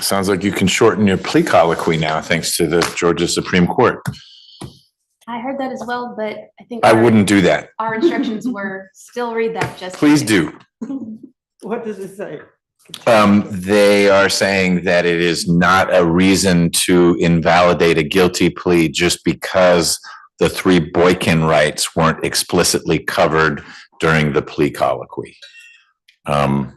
Sounds like you can shorten your plea colloquy now, thanks to the Georgia Supreme Court. I heard that as well, but I think I wouldn't do that. Our instructions were still read that just. Please do. What does it say? They are saying that it is not a reason to invalidate a guilty plea just because the 3 Boykin rights weren't explicitly covered during the plea colloquy. And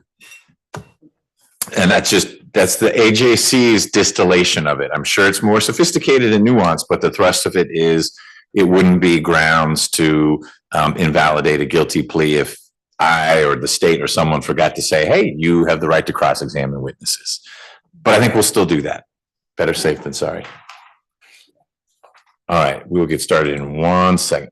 that's the AJC's distillation of it. I'm sure it's more sophisticated and nuanced, but the thrust of it is it wouldn't be grounds to invalidate a guilty plea if I or the state or someone forgot to say, hey, you have the right to cross-examine witnesses. But I think we'll still do that. Better safe than sorry. All right, we will get started in 1 second.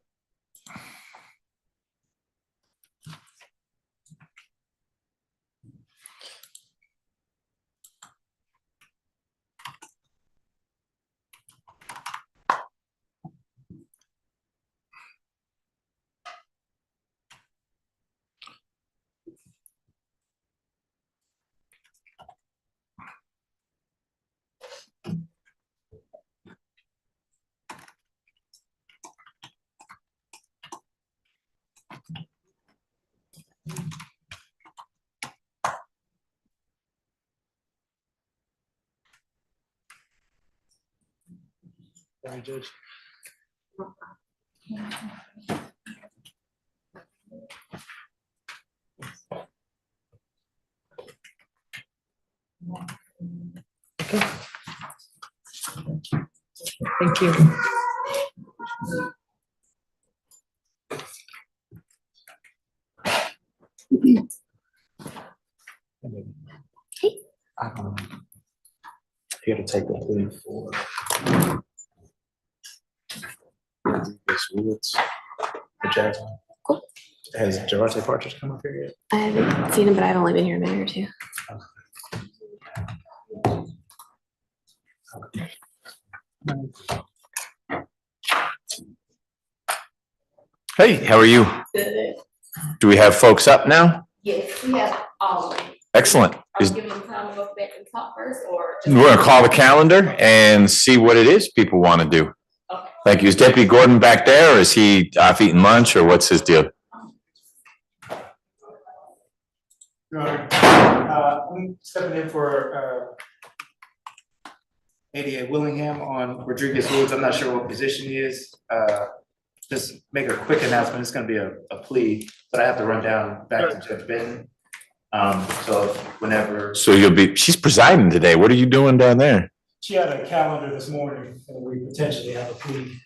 Sorry, Judge. Okay. Thank you. Hey. Here to take the plea for Rodriguez Woods for Jasmine. Cool. Has Gervonta Partridge come up here yet? I haven't seen him, but I've only been here a minute or two. Hey, how are you? Good. Do we have folks up now? Yes, we have all of them. Excellent. Are you giving them time to go back and talk first, or? We're going to call the calendar and see what it is people want to do. Okay. Thank you. Is Deputy Gordon back there, or is he off eating lunch, or what's his deal? I'm stepping in for ADA Willingham on Rodriguez Woods. I'm not sure what position he is. Just make a quick announcement. It's going to be a plea, but I have to run down back to Judge Benton. So whenever. So she's presiding today. What are you doing down there? She had a calendar this morning, and we potentially have a plea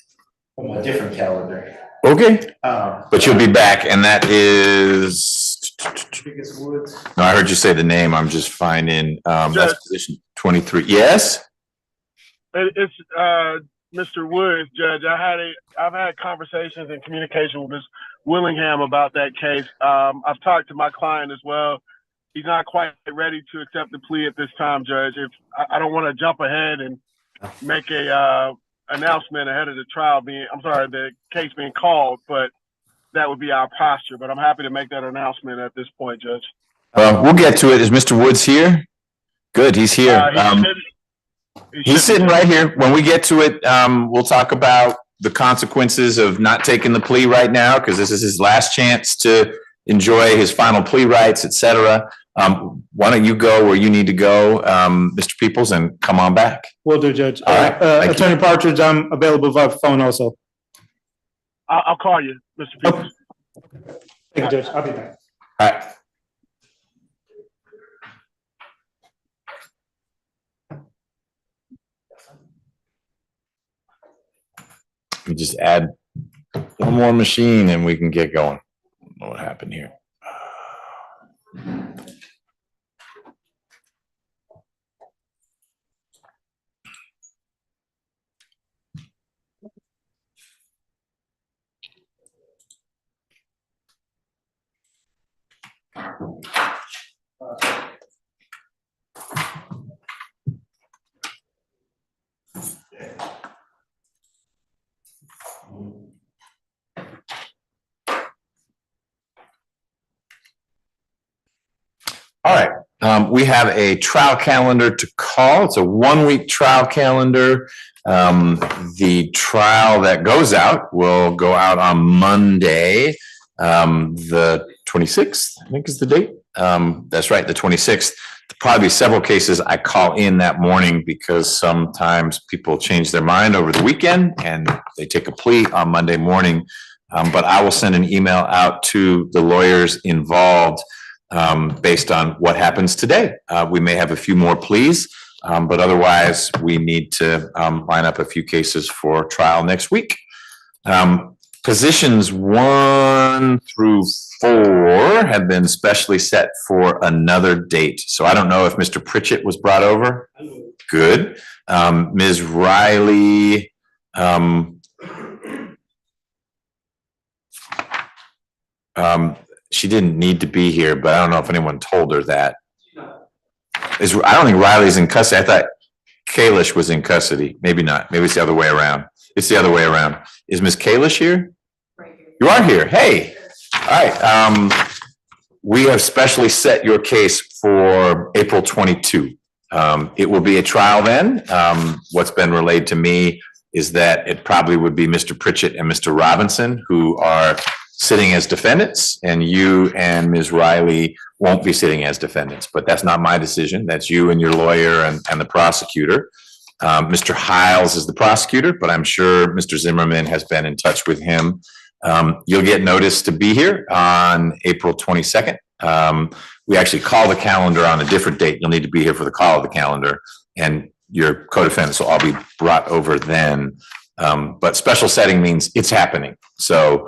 on a different calendar. Okay. But you'll be back, and that is. Rodriguez Woods. No, I heard you say the name. I'm just finding that's position 23. Yes. It's Mr. Woods, Judge. I've had conversations and communication with Ms. Willingham about that case. I've talked to my client as well. He's not quite ready to accept the plea at this time, Judge. I don't want to jump ahead and make a announcement ahead of the case being called, but that would be our posture. But I'm happy to make that announcement at this point, Judge. We'll get to it. Is Mr. Woods here? Good, he's here. He's sitting right here. When we get to it, we'll talk about the consequences of not taking the plea right now, because this is his last chance to enjoy his final plea rights, et cetera. Why don't you go where you need to go, Mr. Peoples, and come on back. Will do, Judge. All right. Attorney Partridge, I'm available via phone also. I'll call you, Mr. Peoples. Thank you, Judge. I'll be back. All right. We just add one more machine and we can get going. I don't know what happened here. We have a trial calendar to call. It's a 1-week trial calendar. The trial that goes out will go out on Monday, the 26th, I think is the date. That's right, the 26th. There'll probably be several cases I call in that morning because sometimes people change their mind over the weekend and they take a plea on Monday morning. But I will send an email out to the lawyers involved based on what happens today. We may have a few more pleas, but otherwise we need to line up a few cases for trial next week. Positions 1 through 4 have been specially set for another date. So I don't know if Mr. Pritchett was brought over. Good. Ms. Riley, she didn't need to be here, but I don't know if anyone told her that. I don't think Riley's in custody. I thought Kalish was in custody. Maybe not. Maybe it's the other way around. It's the other way around. Is Ms. Kalish here? Right here. You are here. Hey. All right. We have specially set your case for April 22. It will be a trial then. What's been relayed to me is that it probably would be Mr. Pritchett and Mr. Robinson who are sitting as defendants, and you and Ms. Riley won't be sitting as defendants, but that's not my decision. That's you and your lawyer and the prosecutor. Mr. Hiles is the prosecutor, but I'm sure Mr. Zimmerman has been in touch with him. You'll get notice to be here on April 22nd. We actually call the calendar on a different date. You'll need to be here for the call of the calendar, and your co-defendants will all be brought over then. But special setting means it's happening. So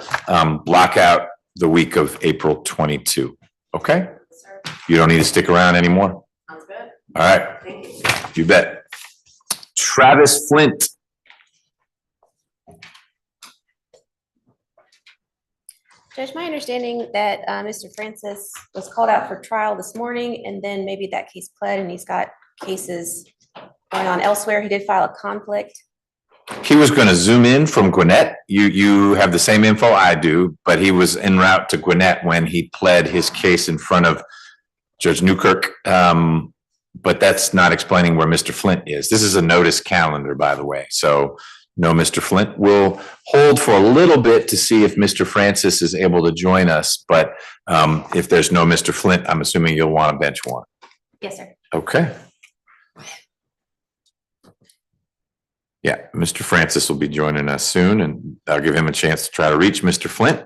block out the week of April 22. Okay? Sir, You don't need to stick around anymore. sounds good. All right. Thank you. You bet. Travis Flint. Judge, my understanding that Mr. Francis was called out for trial this morning, and then maybe that case pled, and he's got cases going on elsewhere. He did file a conflict. He was going to zoom in from Gwinnett. You have the same info I do, but he was en route to Gwinnett when he pled his case in front of Judge Newkirk. But that's not explaining where Mr. Flint is. This is a notice calendar, by the way. So no, Mr. Flint. We'll hold for a little bit to see if Mr. Francis is able to join us. But if there's no Mr. Flint, I'm assuming you'll want a bench warrant. Yes, sir. Okay. Yeah, Mr. Francis will be joining us soon, and I'll give him a chance to try to reach Mr. Flint.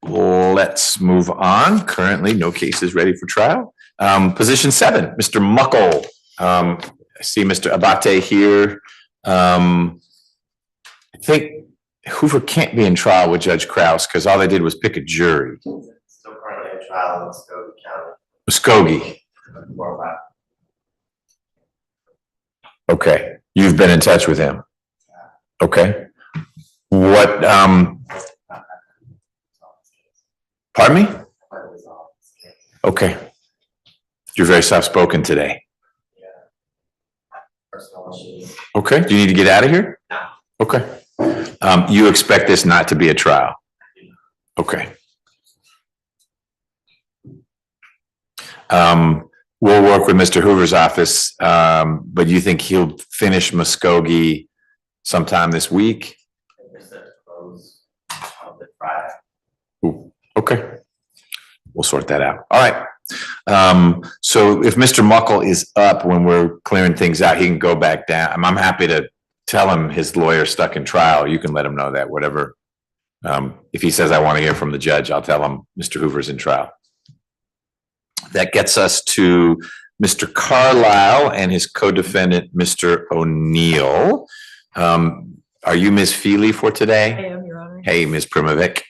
Let's move on. Currently, no cases ready for trial. Position 7, Mr. Muckle. I see Mr. Abate here. I think Hoover can't be in trial with Judge Krause because all they did was pick a jury. Still currently in trial in Muskogee County. Muskogee. For a while. Okay, you've been in touch with him. Okay. What, pardon me? Okay. You're very soft-spoken today. Personal issues. Okay, do you need to get out of here? No. Okay. You expect this not to be a trial? Okay. We'll work with Mr. Hoover's office, but you think he'll finish Muskogee sometime this week? They're set to close on the Friday. Ooh, okay. We'll sort that out. All right. So if Mr. Muckle is up when we're clearing things out, he can go back down. I'm happy to tell him his lawyer's stuck in trial. You can let him know that, whatever. If he says, I want to hear from the judge, I'll tell him Mr. Hoover's in trial. That gets us to Mr. Carlisle and his co-defendant, Mr. O'Neill. Are you Ms. Feely for today? I am, Your Honor. Hey, Ms. Primovic.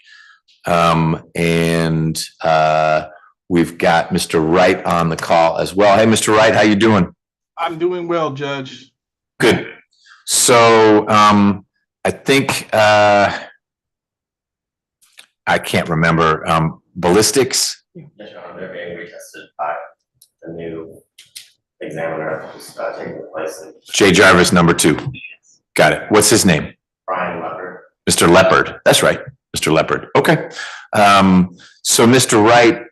We've got Mr. Wright on the call as well. Hey, Mr. Wright, how you doing? I'm doing well, Judge. Good. So I think I can't remember ballistics. Yes, Your Honor, they're being retested by the new examiner who's taking place in Jay Jarvis, number 2. Got it. What's his name? Brian Leopard. Mr. Leopard. That's right. Mr. Leopard. Okay. So Mr. Wright,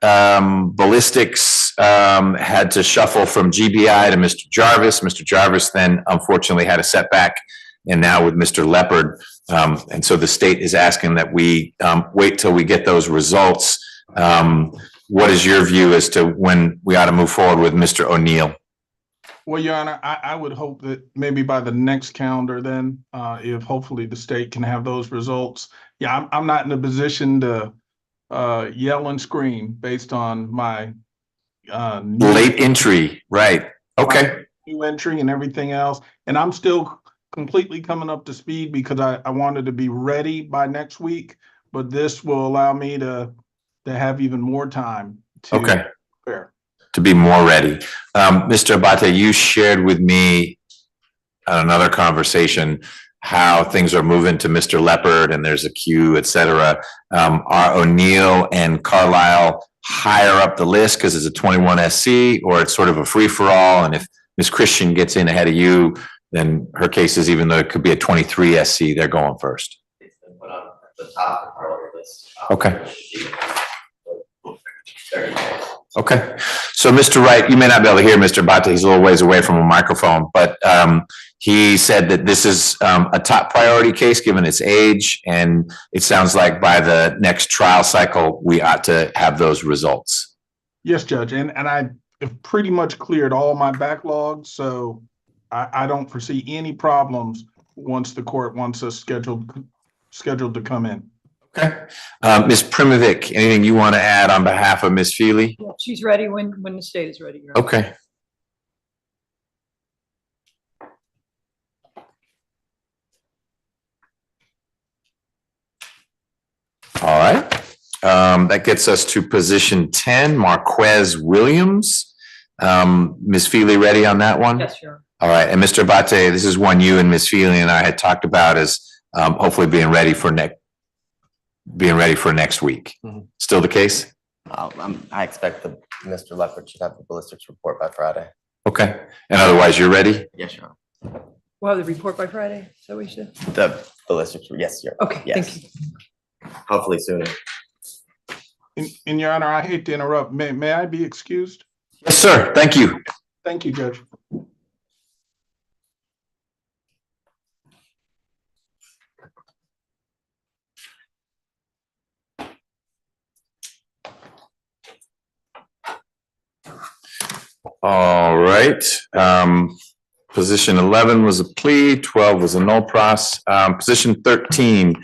ballistics had to shuffle from GBI to Mr. Jarvis. Mr. Jarvis then unfortunately had a setback, and now with Mr. Leopard. And so the state is asking that we wait till we get those results. What is your view as to when we ought to move forward with Mr. O'Neill? Well, Your Honor, I would hope that maybe by the next calendar then, if hopefully the state can have those results. Yeah, I'm not in a position to yell and scream based on my Late entry, right? Okay. new entry and everything else. And I'm still completely coming up to speed because I wanted to be ready by next week, but this will allow me to have even more time to prepare. To be more ready. Mr. Abate, you shared with me on another conversation how things are moving to Mr. Leopard and there's a queue, et cetera. Are O'Neill and Carlisle higher up the list because it's a 21 SC, or it's sort of a free for all? And if Ms. Christian gets in ahead of you, then her cases, even though it could be a 23 SC, they're going first. It's been put on the top of the priority list. Okay. It should be 30 days. Okay. So Mr. Wright, you may not be able to hear Mr. Abate. He's a little ways away from a microphone, but he said that this is a top priority case given its age. And it sounds like by the next trial cycle, we ought to have those results. Yes, Judge. And I have pretty much cleared all my backlogs. So I don't foresee any problems once the court wants us scheduled to come in. Okay. Ms. Primovic, anything you want to add on behalf of Ms. Feely? Yeah, she's ready when the state is ready. Your Honor. Okay. All right. That gets us to position 10, Marquez Williams. Ms. Feely, ready on that one? Yes, Your Honor. All right. And Mr. Abate, this is one you and Ms. Feely and I had talked about as hopefully being ready for next week. Mhm. Still the case? I expect Mr. Leopard should have the ballistics report by Friday. Okay. And otherwise, you're ready? Yes, Your Honor. We'll have the report by Friday. Is that what you said? The ballistics, yes, Your Honor. Okay, Yes. thank you. Hopefully sooner. In Your Honor, I hate to interrupt. May I be excused? Yes, sir. Thank you. Thank you, Judge. All right. Position 11 was a plea, 12 was a no pros. Position 13,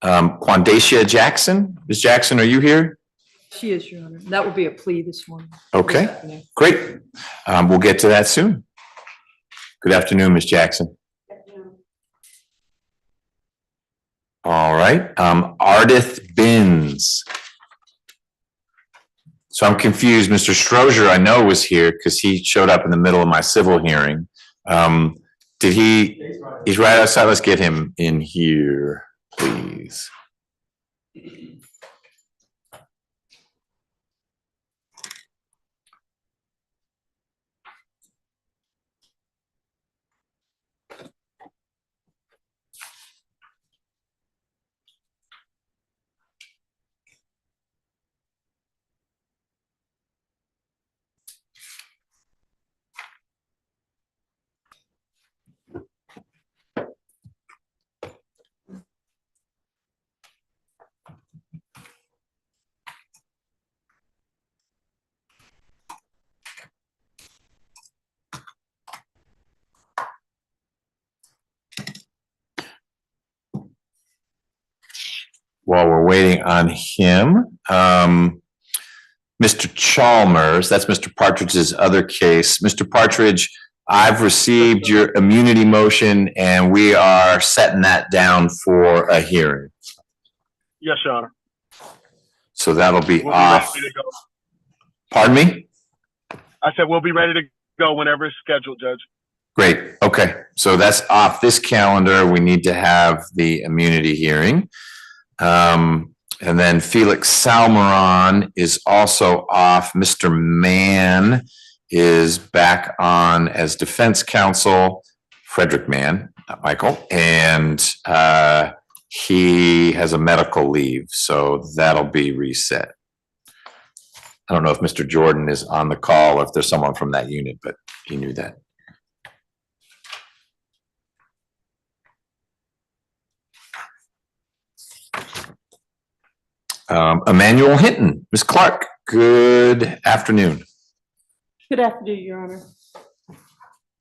Quandacia Jackson. Ms. Jackson, are you here? She is, Your Honor. That will be a plea this morning. Okay, This afternoon. great. We'll get to that soon. Good afternoon, Ms. Jackson. All right, Ardith Binns. So I'm confused. Mr. Strozier, I know, was here because he showed up in the middle of my civil hearing. Did he? He's right outside. Let's get him in here, please. While we're waiting on him, Mr. Chalmers, that's Mr. Partridge's other case. Mr. Partridge, I've received your immunity motion and we are setting that down for a hearing. Yes, Your Honor. So that'll be We'll off. ready to go. Pardon me? I said we'll be ready to go whenever it's scheduled, Judge. Great. Okay. So that's off this calendar. We need to have the immunity hearing. And then Felix Salmeron is also off. Mr. Mann is back on as defense counsel, Frederick Mann, not Michael. And he has a medical leave, so that'll be reset. I don't know if Mr. Jordan is on the call, or if there's someone from that unit, but he knew that. Emmanuel Hinton, Ms. Clark, good afternoon. Good afternoon, Your Honor.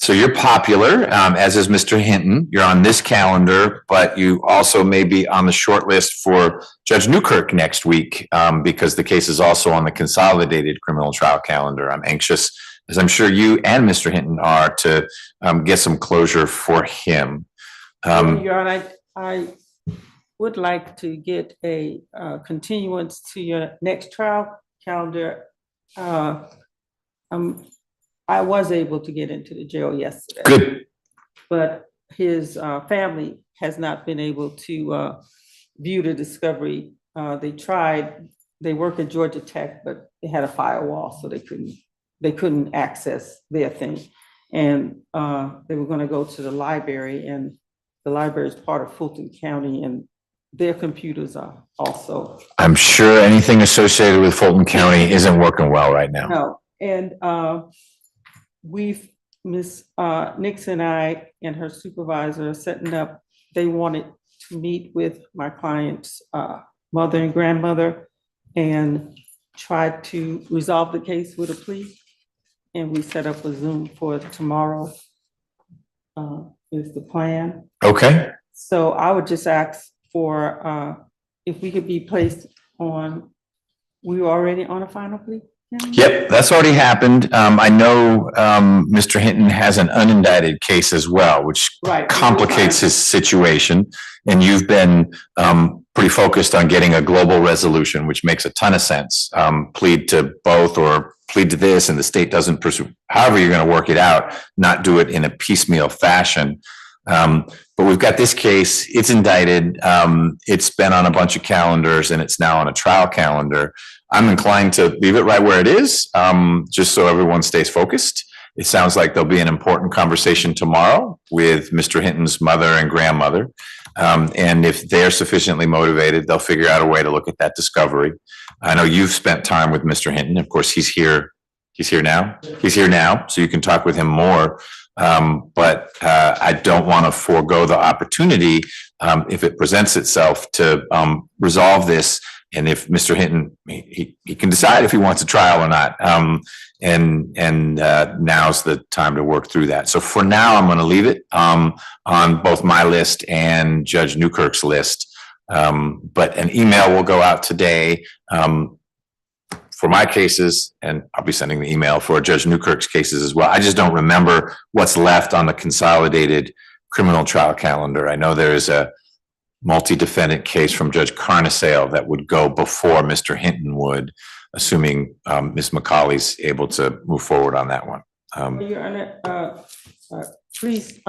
So you're popular, as is Mr. Hinton. You're on this calendar, but you also may be on the short list for Judge Newkirk next week, because the case is also on the consolidated criminal trial calendar. I'm anxious, as I'm sure you and Mr. Hinton are, to get some closure for him. Your Honor, I would like to get a continuance to your next trial calendar. I was able to get into the jail yesterday. Good. But his family has not been able to view the discovery. They tried, they work at Georgia Tech, but they had a firewall, so they couldn't access their thing. And they were gonna go to the library, and the library is part of Fulton County, and their computers are also. I'm sure anything associated with Fulton County isn't working well right now. No, and Ms. Nix and I and her supervisor are setting up, they wanted to meet with my client's mother and grandmother and try to resolve the case with a plea. And we set up a Zoom for tomorrow, is the plan. Okay. So I would just ask for, if we could be placed on, we were already on a final plea? Yep, that's already happened. I know Mr. Hinton has an unindicted case as well, which complicates his situation. And you've been pretty focused on getting a global resolution, which makes a ton of sense. Plead to both, or plead to this, and the state doesn't pursue. However you're going to work it out, not do it in a piecemeal fashion. But we've got this case, it's indicted, it's been on a bunch of calendars, and it's now on a trial calendar. I'm inclined to leave it right where it is, just so everyone stays focused. It sounds like there'll be an important conversation tomorrow with Mr. Hinton's mother and grandmother. And if they're sufficiently motivated, they'll figure out a way to look at that discovery. I know you've spent time with Mr. Hinton. Of course, he's here now. He's here now, so you can talk with him more. But I don't want to forego the opportunity, if it presents itself, to resolve this. And if Mr. Hinton, he can decide if he wants a trial or not. And now's the time to work through that. So for now, I'm going to leave it on both my list and Judge Newkirk's list. But an email will go out today for my cases, and I'll be sending the email for Judge Newkirk's cases as well. I just don't remember what's left on the consolidated criminal trial calendar. I know there is a multi-defendant case from Judge Carnesale that would go before Mr. Hinton would, assuming Ms. McCauley's able to move forward on that one. Your Honor, please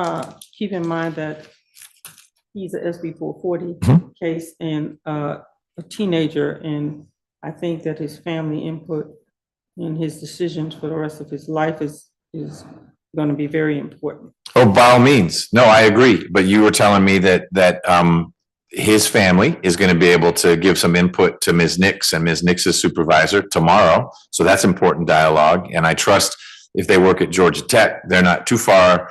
keep in mind that he's a SB 440 case and a teenager, and I think that his family input in his decisions for the rest of his life is going to be very important. Oh, by all means. No, I agree. But you were telling me that his family is going to be able to give some input to Ms. Nix and Ms. Nix's supervisor tomorrow. So that's important dialogue. And I trust if they work at Georgia Tech, they're not too far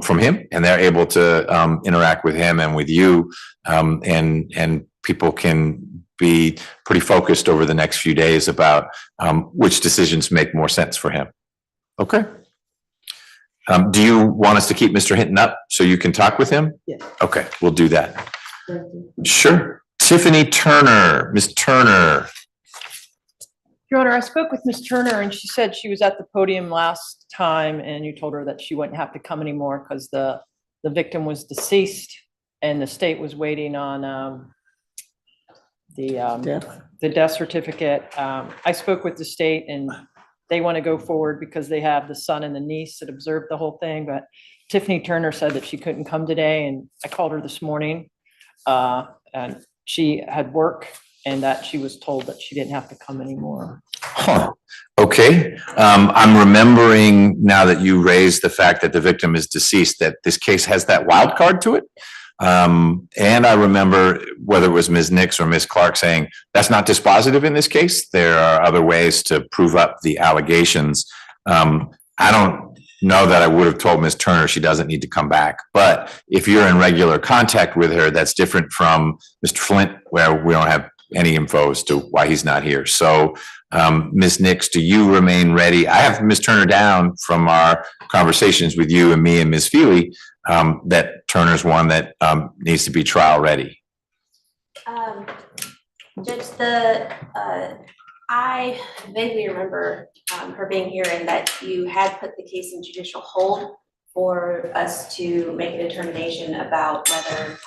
from him, and they're able to interact with him and with you. And people can be pretty focused over the next few days about which decisions make more sense for him. Okay. Do you want us to keep Mr. Hinton up so you can talk with him? Yes. Okay, we'll do that. Sure. Tiffany Turner, Ms. Turner. Your Honor, I spoke with Ms. Turner, and she said she was at the podium last time, and you told her that she wouldn't have to come anymore because the victim was deceased and the state was waiting on the death certificate. I spoke with the state, and they want to go forward because they have the son and the niece that observed the whole thing. But Tiffany Turner said that she couldn't come today, and I called her this morning, and she had work, and that she was told that she didn't have to come anymore. Huh. Okay. I'm remembering now that you raised the fact that the victim is deceased, that this case has that wild card to it. And I remember whether it was Ms. Nix or Ms. Clark saying, that's not dispositive in this case. There are other ways to prove up the allegations. I don't know that I would have told Ms. Turner she doesn't need to come back. But if you're in regular contact with her, that's different from Mr. Flint, where we don't have any info as to why he's not here. So Ms. Nix, do you remain ready? I have Ms. Turner down from our conversations with you and me and Ms. Feely, that Turner's one that needs to be trial ready. Judge, I vaguely remember her being here and that you had put the case in judicial hold for us to make a determination about whether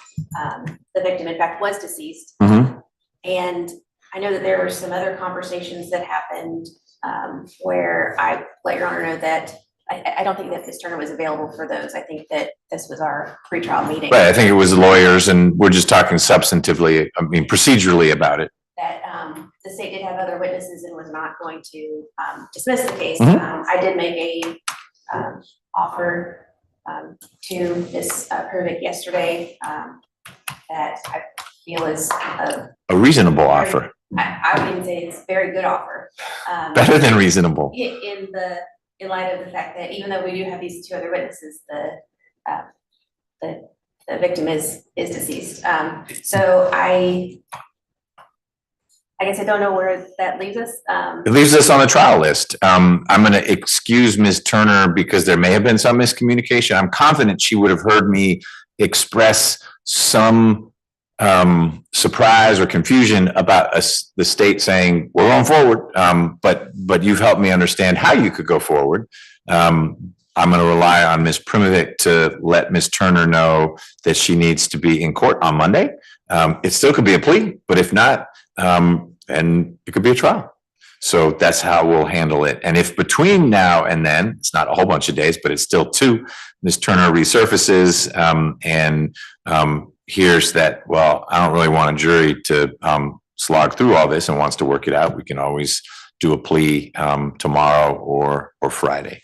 the victim in fact was deceased. Mm-hmm. And I know that there were some other conversations that happened where I let Your Honor know that I don't think that Ms. Turner was available for those. I think that this was our pretrial meeting. Right, I think it was lawyers, and we're just talking substantively, I mean, procedurally about it. That the state did have other witnesses and was not going to dismiss the case. Mm-hmm. I did make a offer to Ms. Pervick yesterday that I feel is a reasonable offer. I would even say it's a very good offer. Better than reasonable. In light of the fact that even though we do have these two other witnesses, the victim is deceased. So I guess I don't know where that leaves us. It leaves us on the trial list. I'm going to excuse Ms. Turner because there may have been some miscommunication. I'm confident she would have heard me express some surprise or confusion about the state saying we're going forward. But you've helped me understand how you could go forward. I'm going to rely on Ms. Primovic to let Ms. Turner know that she needs to be in court on Monday. It still could be a plea, but if not, and it could be a trial. So that's how we'll handle it. And if between now and then, it's not a whole bunch of days, but it's still 2, Ms. Turner resurfaces and hears that, well, I don't really want a jury to slog through all this and wants to work it out, we can always do a plea tomorrow or Friday.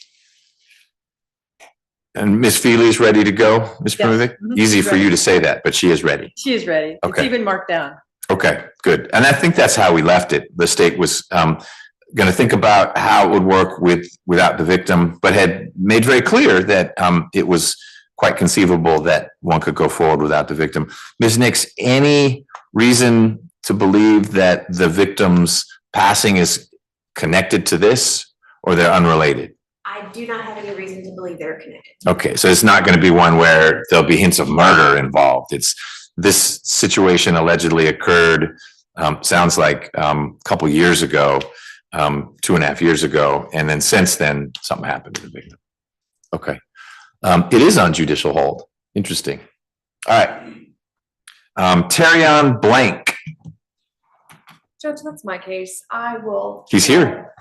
And Ms. Feely's ready to go, Ms. Primovic? Easy for you to say that, but she is ready. She is ready. Okay. It's even marked down. Okay, good. And I think that's how we left it. The state was going to think about how it would work without the victim, but had made very clear that it was quite conceivable that one could go forward without the victim. Ms. Nix, any reason to believe that the victim's passing is connected to this, or they're unrelated? I do not have any reason to believe they're connected. Okay, so it's not going to be one where there'll be hints of murder involved. It's this situation allegedly occurred, sounds like a couple years ago, 2.5 years ago, and then since then something happened to the victim. Okay, it is on judicial hold. Interesting. All right, Terrion Blank. Judge, that's my case. I will. He's here.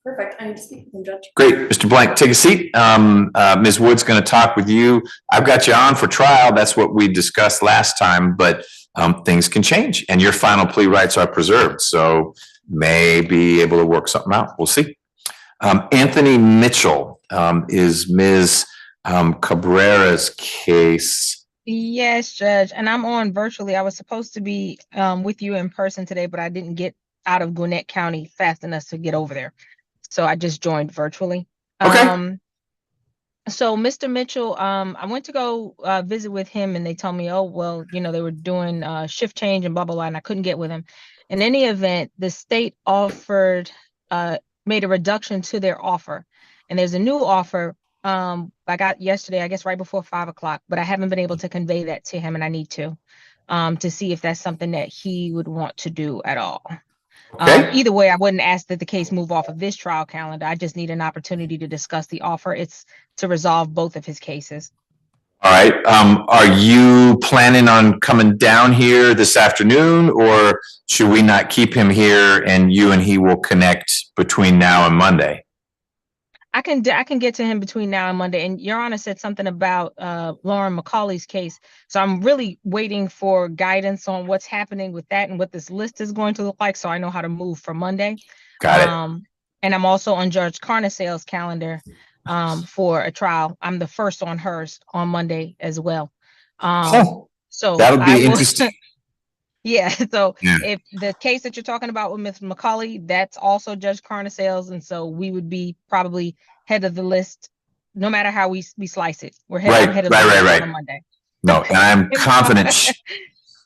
Perfect. I need to speak with him, Judge. Great, Mr. Blank, take a seat. Ms. Wood's going to talk with you. I've got you on for trial. That's what we discussed last time, but things can change and your final plea rights are preserved. So may be able to work something out. We'll see. Anthony Mitchell is Ms. Cabrera's case. Yes, Judge, and I'm on virtually. I was supposed to be with you in person today, but I didn't get out of Gwinnett County fast enough to get over there. So I just joined virtually. Okay. So Mr. Mitchell, I went to go visit with him and they told me, oh, well, you know, they were doing shift change and blah, blah, blah, and I couldn't get with him. In any event, the state offered, made a reduction to their offer. And there's a new offer I got yesterday, I guess right before 5 o'clock, but I haven't been able to convey that to him and I need to see if that's something that he would want to do at all. Okay. Either way, I wouldn't ask that the case move off of this trial calendar. I just need an opportunity to discuss the offer. It's to resolve both of his cases. All right. Are you planning on coming down here this afternoon, or should we not keep him here and you and he will connect between now and Monday? I can get to him between now and Monday. And Your Honor said something about Lauren McCauley's case. So I'm really waiting for guidance on what's happening with that and what this list is going to look like, so I know how to move for Monday. Got it. And I'm also on Judge Carnesale's calendar for a trial. I'm the first on hers on Monday as well. So That'll be I will- interesting. Yeah, so Yeah. if the case that you're talking about with Ms. McCauley, that's also Judge Carnesale's, and so we would be probably head of the list, no matter how we slice it. I'm head of the list on Monday. No, and I'm confident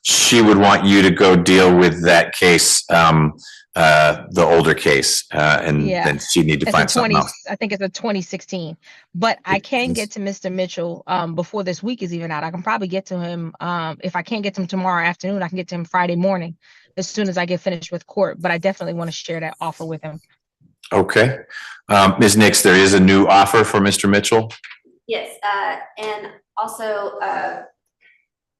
she would want you to go deal with that case, the older case, and Yeah. then she'd need to It's find something else. I think it's a 2016, but I can get to Mr. Mitchell before this week is even out. I can probably get to him. If I can't get to him tomorrow afternoon, I can get to him Friday morning as soon as I get finished with court, but I definitely want to share that offer with him. Okay. Ms. Nix, there is a new offer for Mr. Mitchell. Yes, and also,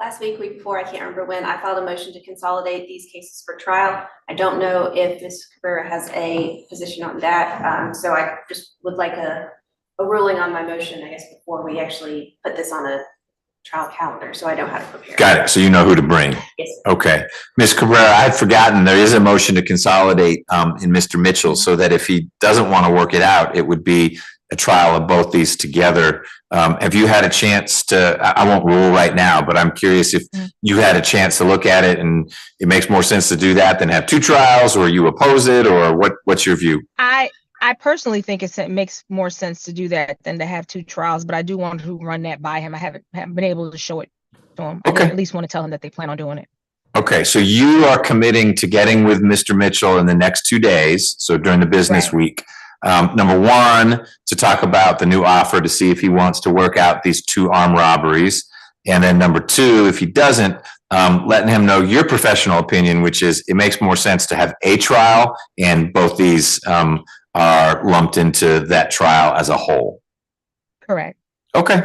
last week before, I can't remember when, I filed a motion to consolidate these cases for trial. I don't know if Ms. Cabrera has a position on that, so I just would like a ruling on my motion, I guess, before we actually put this on a trial calendar, so I know how to prepare. Got it. So you know who to bring. Yes. Okay. Ms. Cabrera, I had forgotten there is a motion to consolidate in Mr. Mitchell so that if he doesn't want to work it out, it would be a trial of both these together. Have you had a chance to, I won't rule right now, but I'm curious if you had a chance to look at it and it makes more sense to do that than have two trials, or you oppose it, or what's your view? I personally think it makes more sense to do that than to have two trials, but I do want to run that by him. I haven't been able to show it to him. Okay. I at least want to tell him that they plan on doing it. Okay, so you are committing to getting with Mr. Mitchell in the next 2 days, so during the business week. Number one, to talk about the new offer to see if he wants to work out these 2 armed robberies. And then number 2, if he doesn't, letting him know your professional opinion, which is it makes more sense to have a trial, and both these are lumped into that trial as a whole. Correct. Okay.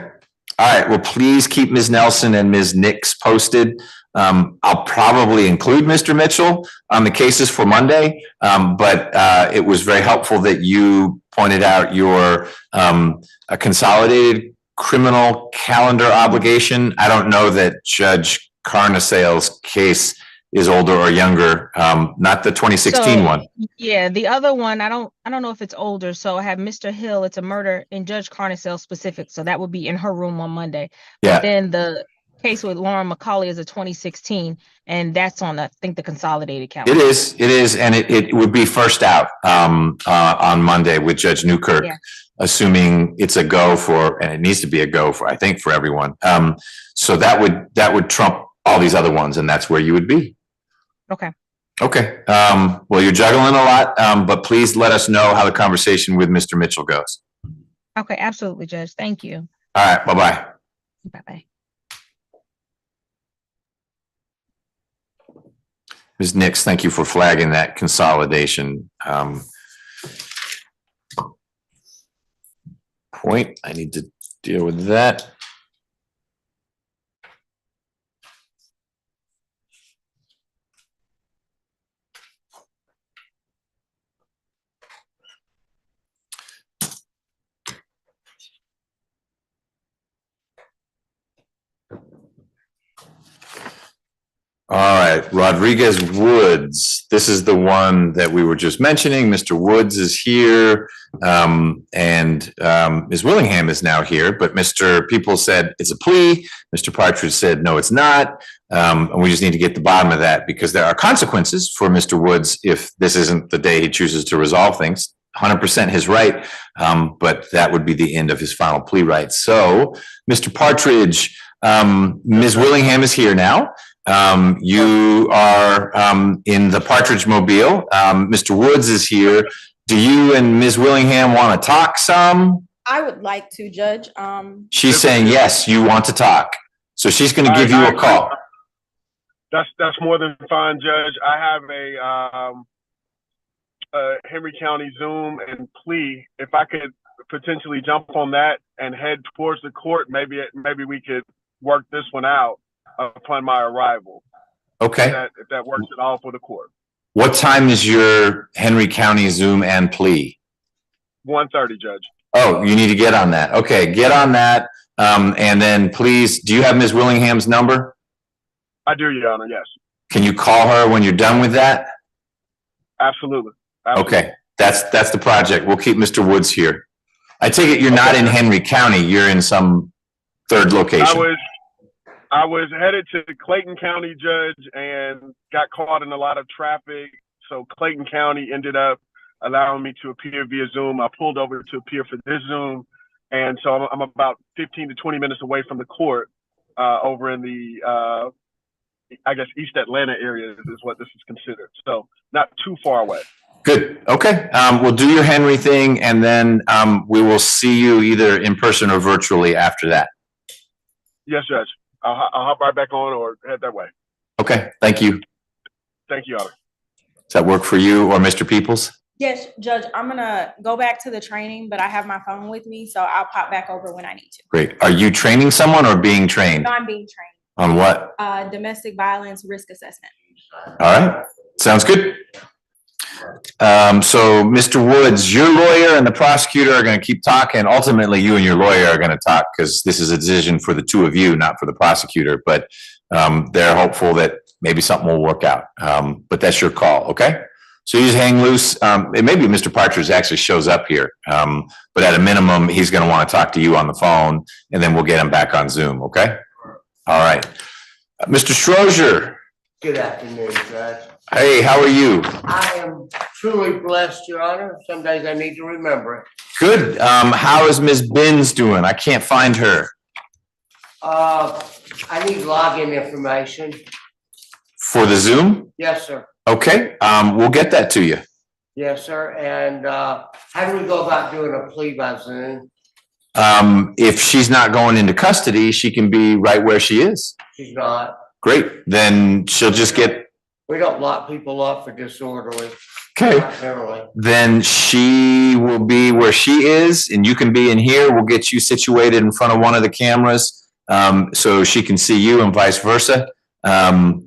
All right. Well, please keep Ms. Nelson and Ms. Nix posted. I'll probably include Mr. Mitchell on the cases for Monday, but it was very helpful that you pointed out your a consolidated criminal calendar obligation. I don't know that Judge Carnesale's case is older or younger, not the 2016 one. Yeah, the other one, I don't know if it's older. So I have Mr. Hill, it's a murder in Judge Carnesale specific. So that would be in her room on Monday. Yeah. But then the case with Lauren McCauley is a 2016, and that's on, I think, the consolidated calendar. It is, and it would be first out on Monday with Judge Newkirk, assuming it's a go for, and it needs to be a go for, I think, for everyone. So that would trump all these other ones, and that's where you would be. Okay. Okay. Well, you're juggling a lot, but please let us know how the conversation with Mr. Mitchell goes. Okay, absolutely, Judge. Thank you. All right. Bye-bye. Bye-bye. Ms. Nix, thank you for flagging that consolidation point. I need to deal with that. All right, Rodriguez Woods. This is the one that we were just mentioning. Mr. Woods is here, and Ms. Willingham is now here, but Mr. People said it's a plea. Mr. Partridge said, no, it's not. And we just need to get to the bottom of that because there are consequences for Mr. Woods if this isn't the day he chooses to resolve things. 100% his right, but that would be the end of his final plea rights. So, Mr. Partridge, Ms. Willingham is here now. You are in the Partridge Mobile. Mr. Woods is here. Do you and Ms. Willingham want to talk some? I would like to, Judge. She's saying yes, you want to talk. So she's going to give you a call. That's more than fine, Judge. I have a Henry County Zoom and plea. If I could potentially jump on that and head towards the court, maybe we could work this one out upon my arrival. Okay. If that works at all for the court. What time is your Henry County Zoom and plea? 1:30, Judge. Oh, you need to get on that. Okay, get on that. And then please, do you have Ms. Willingham's number? I do, Your Honor, yes. Can you call her when you're done with that? Absolutely. Okay, that's the project. We'll keep Mr. Woods here. I take it you're not in Henry County. You're in some third location. I was headed to Clayton County, Judge, and got caught in a lot of traffic. So Clayton County ended up allowing me to appear via Zoom. I pulled over to appear for this Zoom. And so I'm about 15 to 20 minutes away from the court over in the, I guess, East Atlanta area is what this is considered. So not too far away. Good. Okay. We'll do your Henry thing, and then we will see you either in person or virtually after that. Yes, Judge. I'll hop right back on or head that way. Okay. Thank you. Thank you, Honor. Does that work for you or Mr. Peoples? Yes, Judge, I'm gonna go back to the training, but I have my phone with me, so I'll pop back over when I need to. Great. Are you training someone or being trained? No, I'm being trained. On what? Domestic violence risk assessment. All right. Sounds good. So Mr. Woods, your lawyer and the prosecutor are going to keep talking. Ultimately, you and your lawyer are going to talk because this is a decision for the two of you, not for the prosecutor. But they're hopeful that maybe something will work out. But that's your call. Okay. So you just hang loose. It may be Mr. Partridge actually shows up here. But at a minimum, he's going to want to talk to you on the phone, and then we'll get him back on Zoom. Okay. All right. Mr. Strozier. Good afternoon, Judge. Hey, how are you? I am truly blessed, Your Honor. Some days I need to remember it. Good. How is Ms. Binns doing? I can't find her. I need login information. For the Zoom? Yes, sir. Okay, we'll get that to you. Yes, sir. And how do we go about doing a plea by Zoom? If she's not going into custody, she can be right where she is. She's not. Great. Then she'll just get. We don't lock people up for disorderly. Okay. Generally. Then she will be where she is, and you can be in here. We'll get you situated in front of one of the cameras, so she can see you, and vice versa.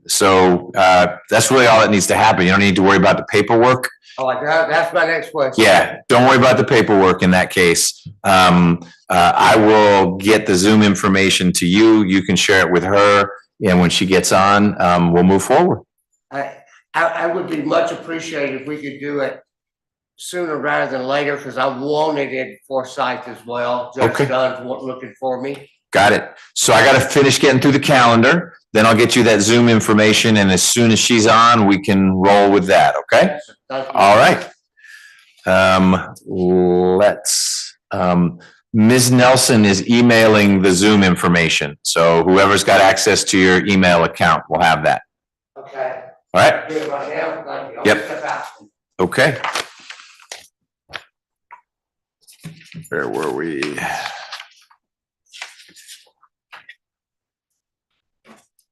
So that's really all that needs to happen. You don't need to worry about the paperwork. Oh, like that. That's my next question. Yeah, don't worry about the paperwork in that case. I will get the Zoom information to you. You can share it with her, and when she gets on, we'll move forward. I would be much appreciated if we could do it sooner rather than later, because I wanted it for Forsyth as well. Judge Dunn's looking for me. Got it. So I got to finish getting through the calendar. Then I'll get you that Zoom information, and as soon as she's on, we can roll with that. Okay. All right. Ms. Nelson is emailing the Zoom information. So whoever's got access to your email account will have that. Okay. All right. Do it right now. Thank you. Yep. Okay. Where were we?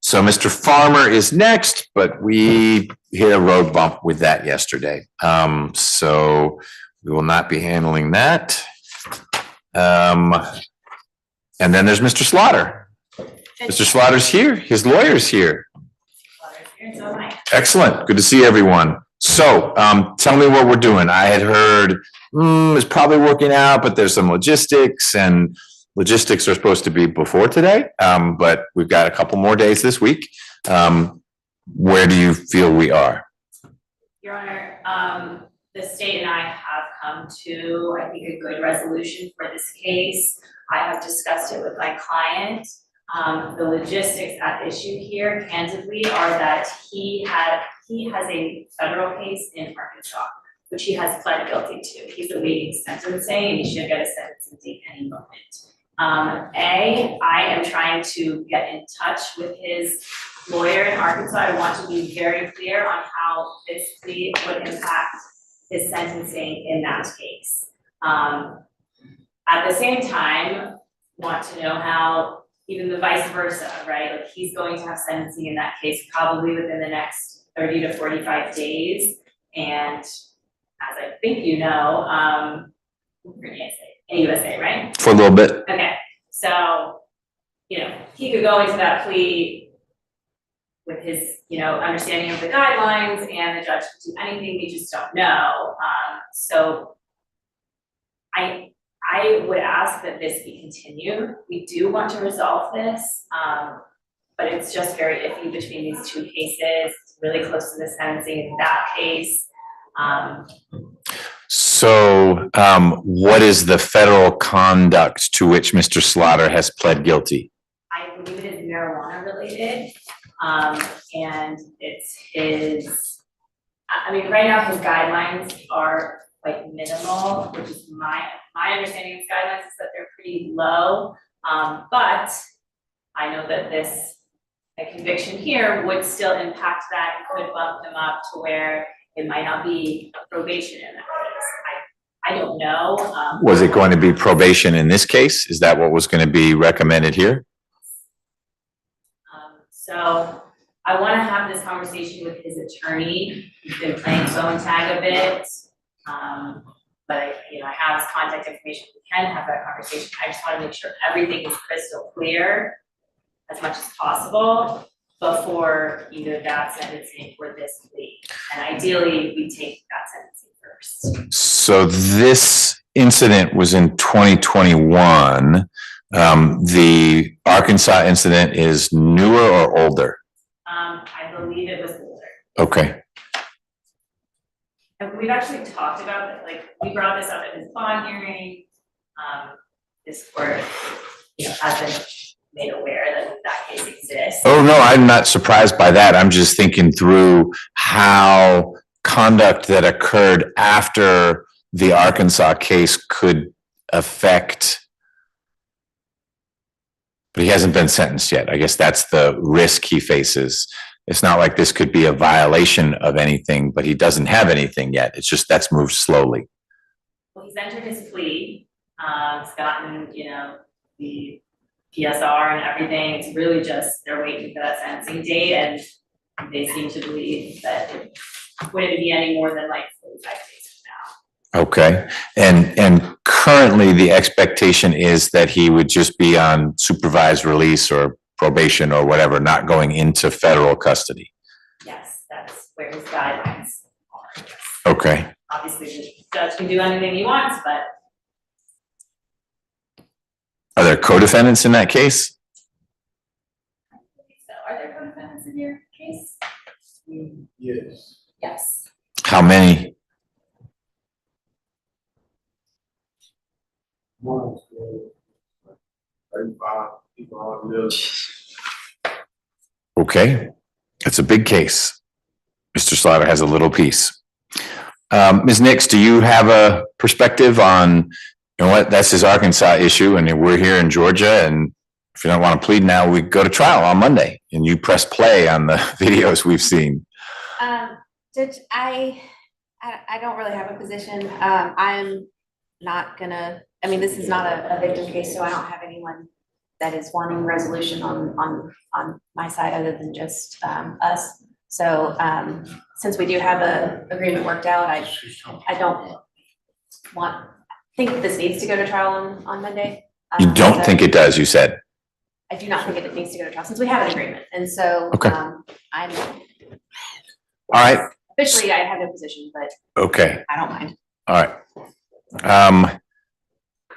So Mr. Farmer is next, but we hit a road bump with that yesterday. So we will not be handling that. And then there's Mr. Slaughter. Mr. Slaughter's here. His lawyer's here. Excellent. Good to see everyone. So tell me what we're doing. I had heard it's probably working out, but there's some logistics, and logistics are supposed to be before today, but we've got a couple more days this week. Where do you feel we are? Your Honor, the state and I have come to, I think, a good resolution for this case. I have discussed it with my client. The logistics at issue here, candidly, are that he has a federal case in Arkansas, which he has pled guilty to. He's awaiting sentencing, and he should get a sentencing date any moment. I am trying to get in touch with his lawyer in Arkansas. I want to be very clear on how this plea would impact his sentencing in that case. At the same time, want to know how even the vice versa, right? Like, he's going to have sentencing in that case probably within the next 30 to 45 days. And as I think you know, we're in USA, right? For a little bit. Okay, so, he could go into that plea with his, understanding of the guidelines, and the judge could do anything, we just don't know. So I would ask that this be continued. We do want to resolve this, but it's just very iffy between these two cases. It's really close to the sentencing in that case. So what is the federal conduct to which Mr. Slaughter has pled guilty? I believe it is marijuana related. And it's his, I mean, right now his guidelines are like minimal, which is my understanding of his guidelines is that they're pretty low. But I know that a conviction here would still impact that, and could bump him up to where it might not be probation in that case. I don't know. Was it going to be probation in this case? Is that what was going to be recommended here? So I want to have this conversation with his attorney. He's been playing phone tag a bit. But I have his contact information. We can have that conversation. I just want to make sure everything is crystal clear as much as possible before either that sentencing or this plea. And ideally, we take that sentencing first. So this incident was in 2021. The Arkansas incident is newer or older? I believe it was older. Okay. And we've actually talked about it, like, we brought this up at his bond hearing. This court, has been made aware that case exists. Oh, no, I'm not surprised by that. I'm just thinking through how conduct that occurred after the Arkansas case could affect, but he hasn't been sentenced yet. I guess that's the risk he faces. It's not like this could be a violation of anything, but he doesn't have anything yet. It's just that's moved slowly. Well, he's entered his plea. He's gotten, the PSR and everything. It's really just they're waiting for that sentencing date, and they seem to believe that it wouldn't be any more than like 45 days from now. Okay. And currently the expectation is that he would just be on supervised release or probation or whatever, not going into federal custody. Yes, that's where his guidelines are. Okay. Obviously, the judge can do anything he wants, but Are there co-defendants in that case? so are there co-defendants in your case? Yes. Yes. How many? Okay, that's a big case. Mr. Slaughter has a little piece. Ms. Nix, do you have a perspective on, what, that's his Arkansas issue, and we're here in Georgia, and if you don't want to plead now, we go to trial on Monday, and you press play on the videos we've seen. Judge, I don't really have a position. I'm not gonna, this is not a victim case, so I don't have anyone that is wanting resolution on my side other than just us. So since we do have a agreement worked out, I don't think this needs to go to trial on Monday. You don't think it does, you said? I do not think it needs to go to trial since we have an agreement. And so Okay. I'm All right. officially, I have no position, but Okay. I don't mind. All right.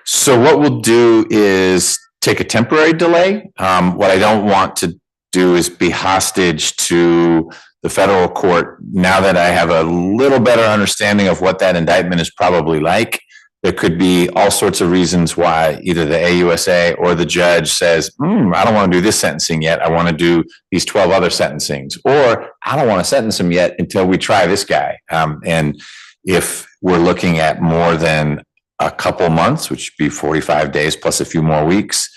So what we'll do is take a temporary delay. What I don't want to do is be hostage to the federal court. Now that I have a little better understanding of what that indictment is probably like, there could be all sorts of reasons why either the AUSA or the judge says, I don't want to do this sentencing yet. I want to do these 12 other sentencings, or I don't want to sentence him yet until we try this guy. And if we're looking at more than a couple months, which would be 45 days plus a few more weeks,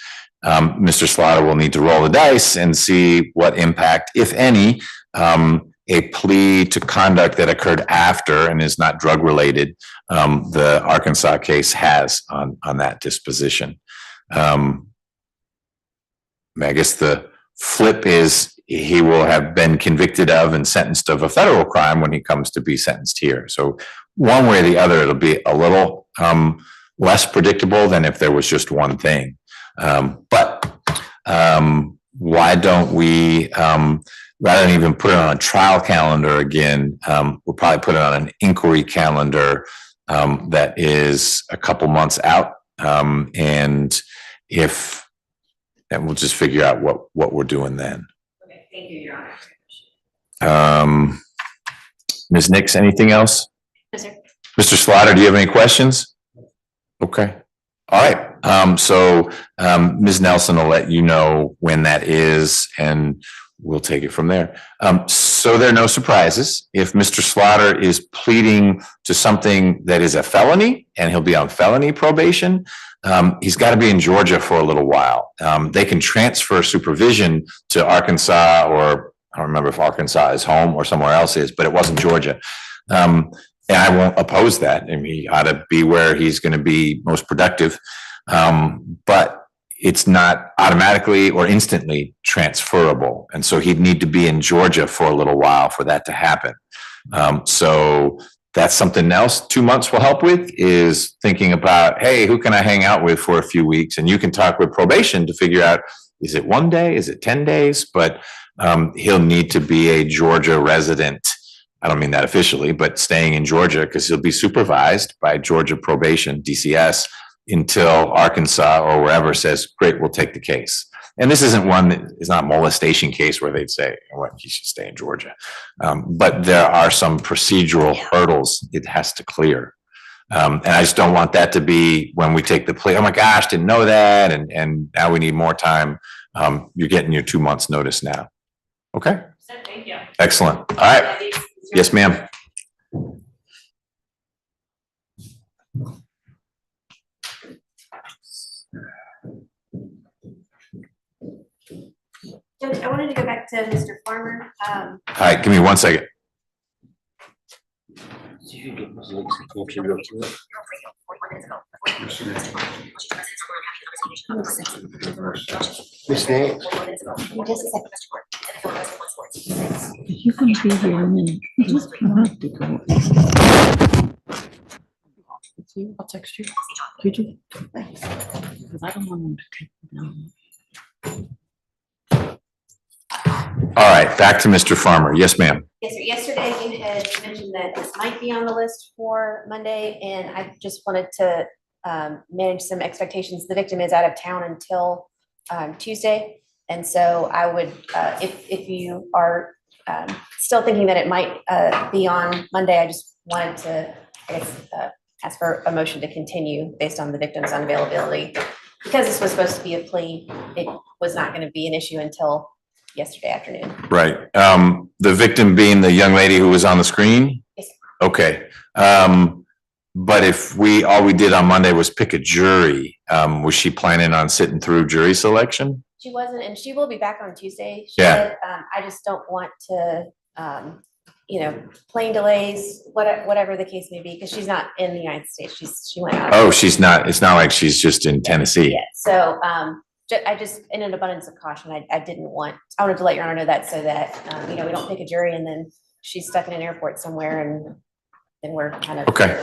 Mr. Slaughter will need to roll the dice and see what impact, if any, a plea to conduct that occurred after and is not drug related, the Arkansas case has on that disposition. I guess the flip is he will have been convicted of and sentenced of a federal crime when he comes to be sentenced here. So one way or the other, it'll be a little less predictable than if there was just one thing. But why don't we, rather than even put it on a trial calendar again, we'll probably put it on an inquiry calendar that is a couple months out. And we'll just figure out what we're doing then. Okay, thank you, Your Honor. Ms. Nix, anything else? No, sir. Mr. Slaughter, do you have any questions? Okay. All right. Ms. Nelson will let you know when that is, and we'll take it from there. So there are no surprises. If Mr. Slaughter is pleading to something that is a felony and he'll be on felony probation, he's got to be in Georgia for a little while. They can transfer supervision to Arkansas, or I don't remember if Arkansas is home or somewhere else is, but it wasn't Georgia. And I won't oppose that. I mean, he ought to be where he's going to be most productive. But it's not automatically or instantly transferable. And so he'd need to be in Georgia for a little while for that to happen. So that's something else 2 months will help with, is thinking about, hey, who can I hang out with for a few weeks? And you can talk with probation to figure out, is it 1 day? Is it 10 days? But he'll need to be a Georgia resident. I don't mean that officially, but staying in Georgia, because he'll be supervised by Georgia probation, DCS, until Arkansas or wherever says, great, we'll take the case. And this isn't one that is not a molestation case where they'd say, well, you should stay in Georgia. But there are some procedural hurdles it has to clear. And I just don't want that to be when we take the plea, oh my gosh, didn't know that. And now we need more time. You're getting your 2 months notice now. Okay. Thank you. Excellent. All right. Yes, ma'am. Judge, I wanted to go back to Mr. Farmer. All right, give me 1 second. Ms. Nance? You can be here in a minute. You just have to go. I'll text you. Could you? Thanks. Because I don't want them to take me down. All right, back to Mr. Farmer. Yes, ma'am. Yes, sir. Yesterday you had mentioned that this might be on the list for Monday, and I just wanted to manage some expectations. The victim is out of town until Tuesday. And so I would, if you are still thinking that it might be on Monday, I just wanted to, I guess, ask for a motion to continue based on the victim's unavailability. Because this was supposed to be a plea, it was not going to be an issue until yesterday afternoon. Right. The victim being the young lady who was on the screen? Yes. Okay. But if all we did on Monday was pick a jury, was she planning on sitting through jury selection? She wasn't, and she will be back on Tuesday. She Yeah. said, I just don't want to, plane delays, whatever the case may be, because she's not in the United States. She went out. Oh, she's not, it's not like she's just in Tennessee. Yeah, so, I just, in an abundance of caution, I wanted to let Your Honor know that so that, we don't pick a jury and then she's stuck in an airport somewhere and then we're kind of. Okay,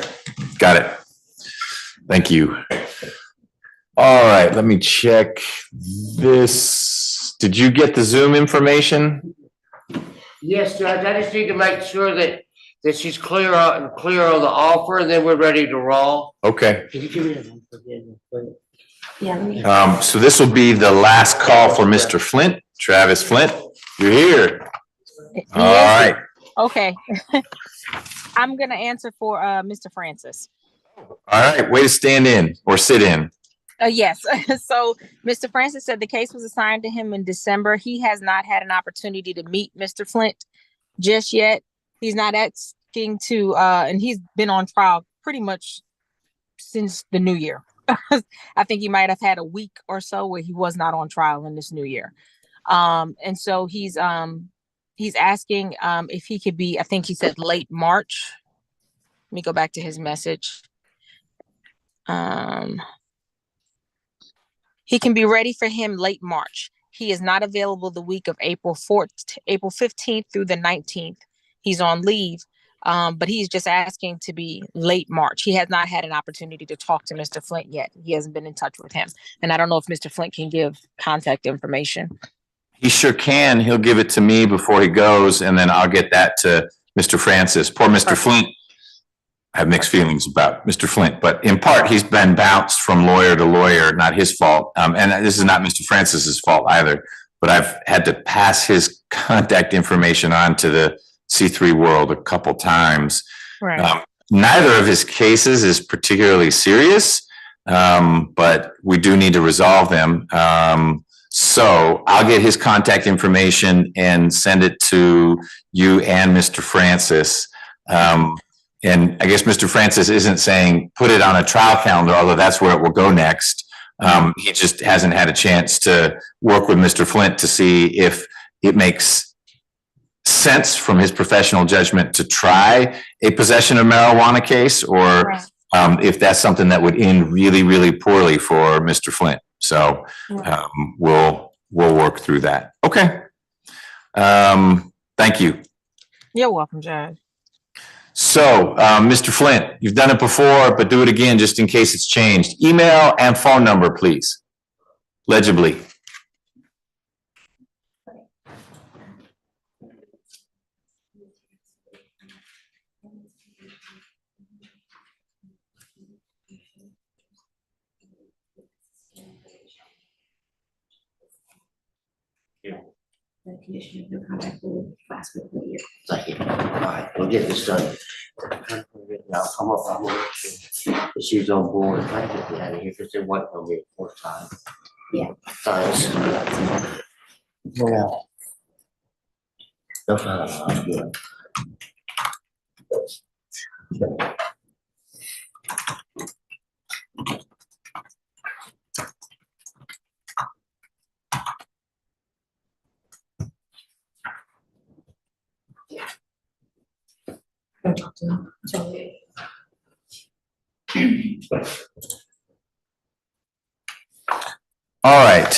got it. Thank you. All right, let me check this. Did you get the Zoom information? Yes, Judge, I just need to make sure that she's clear on the offer, and then we're ready to roll. Okay. Can you give me that? Yeah. So this will be the last call for Mr. Flint. Travis Flint, you're here. All right. Okay. I'm gonna answer for Mr. Francis. All right, way to stand in or sit in. Yes. So Mr. Francis said the case was assigned to him in December. He has not had an opportunity to meet Mr. Flint just yet. He's not asking to, and he's been on trial pretty much since the new year. I think he might have had a week or so where he was not on trial in this new year. And so he's asking if he could be, I think he said late March. Let me go back to his message. He can be ready for him late March. He is not available the week of April 15th through the 19th. He's on leave, but he's just asking to be late March. He has not had an opportunity to talk to Mr. Flint yet. He hasn't been in touch with him. And I don't know if Mr. Flint can give contact information. He sure can. He'll give it to me before he goes, and then I'll get that to Mr. Francis. Poor Mr. Flint. I have mixed feelings about Mr. Flint, but in part, he's been bounced from lawyer to lawyer, not his fault. And this is not Mr. Francis's fault either, but I've had to pass his contact information on to the C3 world a couple times. Right. Neither of his cases is particularly serious, but we do need to resolve them. So I'll get his contact information and send it to you and Mr. Francis. And I guess Mr. Francis isn't saying put it on a trial calendar, although that's where it will go next. He just hasn't had a chance to work with Mr. Flint to see if it makes sense from his professional judgment to try a possession of marijuana case, or if that's something that would end really, really poorly for Mr. Flint. So we'll work through that. Okay. Thank you. You're welcome, Judge. So, Mr. Flint, you've done it before, but do it again just in case it's changed. Email and phone number, please. Legibly. The condition of no contact will last for a year. Thank you. All right, we'll get this done. I'll come up, I'm gonna, if she's on board, if I can get out of here, because they want to be fourth time. Yeah. Thanks. Well. No problem, good. All right.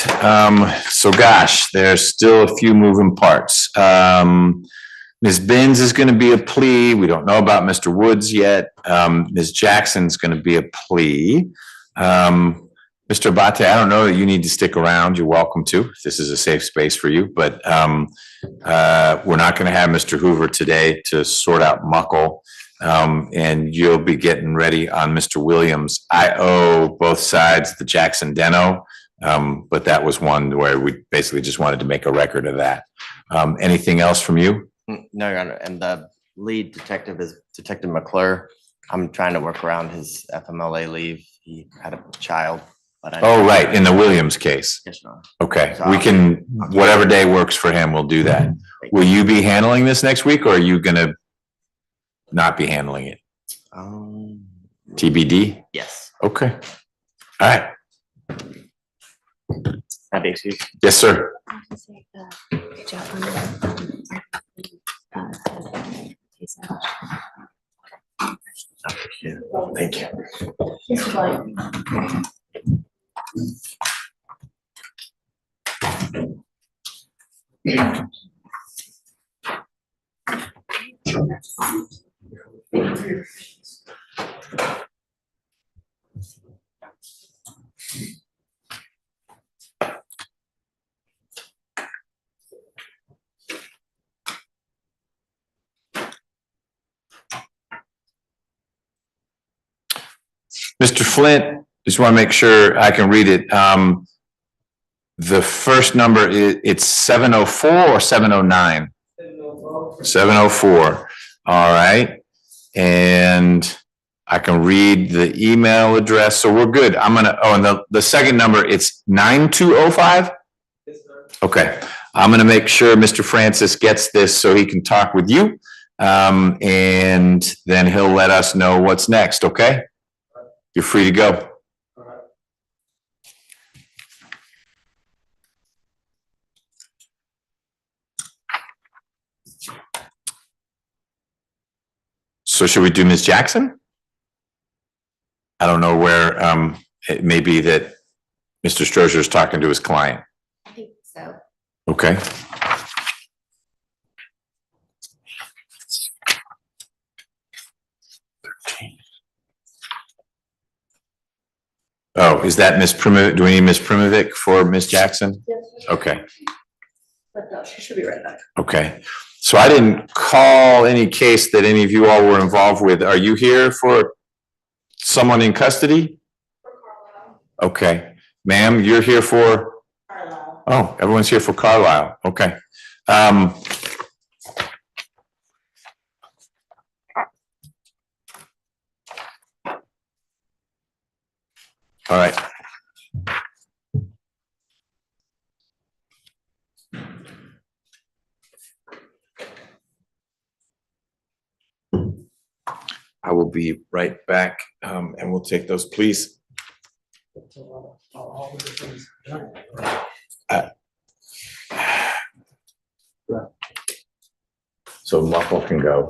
So gosh, there's still a few moving parts. Ms. Binns is going to be a plea. We don't know about Mr. Woods yet. Ms. Jackson's going to be a plea. Mr. Abate, I don't know that you need to stick around. You're welcome to. This is a safe space for you, but we're not going to have Mr. Hoover today to sort out Muckle. And you'll be getting ready on Mr. Williams. I owe both sides the Jackson Deno, but that was one where we basically just wanted to make a record of that. Anything else from you? No, Your Honor, and the lead detective is Detective McClure. I'm trying to work around his FMLA leave. He had a child, but Oh, right, in the Williams case. Yes, Your Honor. Okay, we can, whatever day works for him, we'll do that. Will you be handling this next week, or are you gonna not be handling it? TBD? Yes. Okay. All right. Have the excuse. Yes, sir. Good job on that. Thank you. Mr. Flint, just want to make sure I can read it. The first number is, it's 704 or 709? 704. All right. And I can read the email address. So we're good. I'm going to, oh, and the second number, it's 9205? Okay. I'm going to make sure Mr. Francis gets this so he can talk with you. And then he'll let us know what's next. Okay. You're free to go. So should we do Ms. Jackson? I don't know where, it may be that Mr. Strozier is talking to his client. I think so. Okay. Oh, is that Ms. Primovic? Do we need Ms. Primovic for Ms. Jackson? Yes. Okay, But no, she should be right back. okay. So I didn't call any case that any of you all were involved with. Are you here for someone in custody? Okay, ma'am, you're here for? Carlisle. Oh, everyone's here for Carlisle. Okay. All right. I will be right back, and we'll take those, please. So Muffle can go.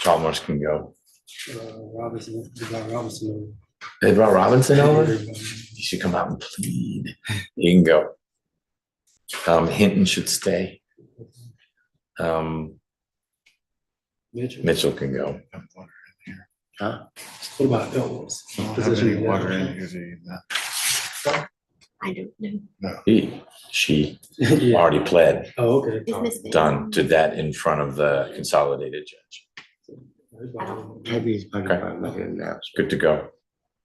Chalmers can go. They brought Robinson over? You should come out and plead. You can go. Hinton should stay. Mitchell can go. Huh? What about Elton's position? I don't know. She Yeah. already pled, Oh, okay. Is Miss Bailey- done, did that in front of the consolidated judge. Maybe he's probably making an announcement. Good to go.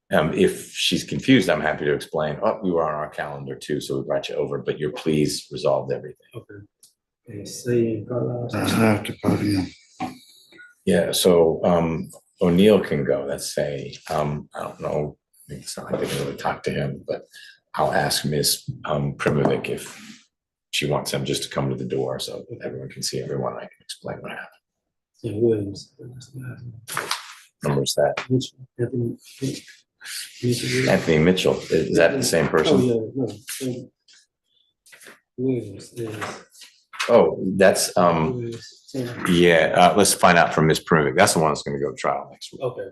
If she's confused, I'm happy to explain. Oh, we were on our calendar too, so we brought you over, but your pleas resolved everything. Okay. And say At the podium. Yeah, so O'Neill can go. That's say, I don't know, it's not like they can really talk to him, but I'll ask Ms. Primovic if she wants him just to come to the door so everyone can see everyone. I can explain what happened. Williams. Numbers that. Anthony Anthony Mitchell, is that the same person? Oh, yeah, no. Williams is. Oh, that's, yeah, let's find out from Ms. Primovic. That's the one that's gonna go to trial next week. Okay.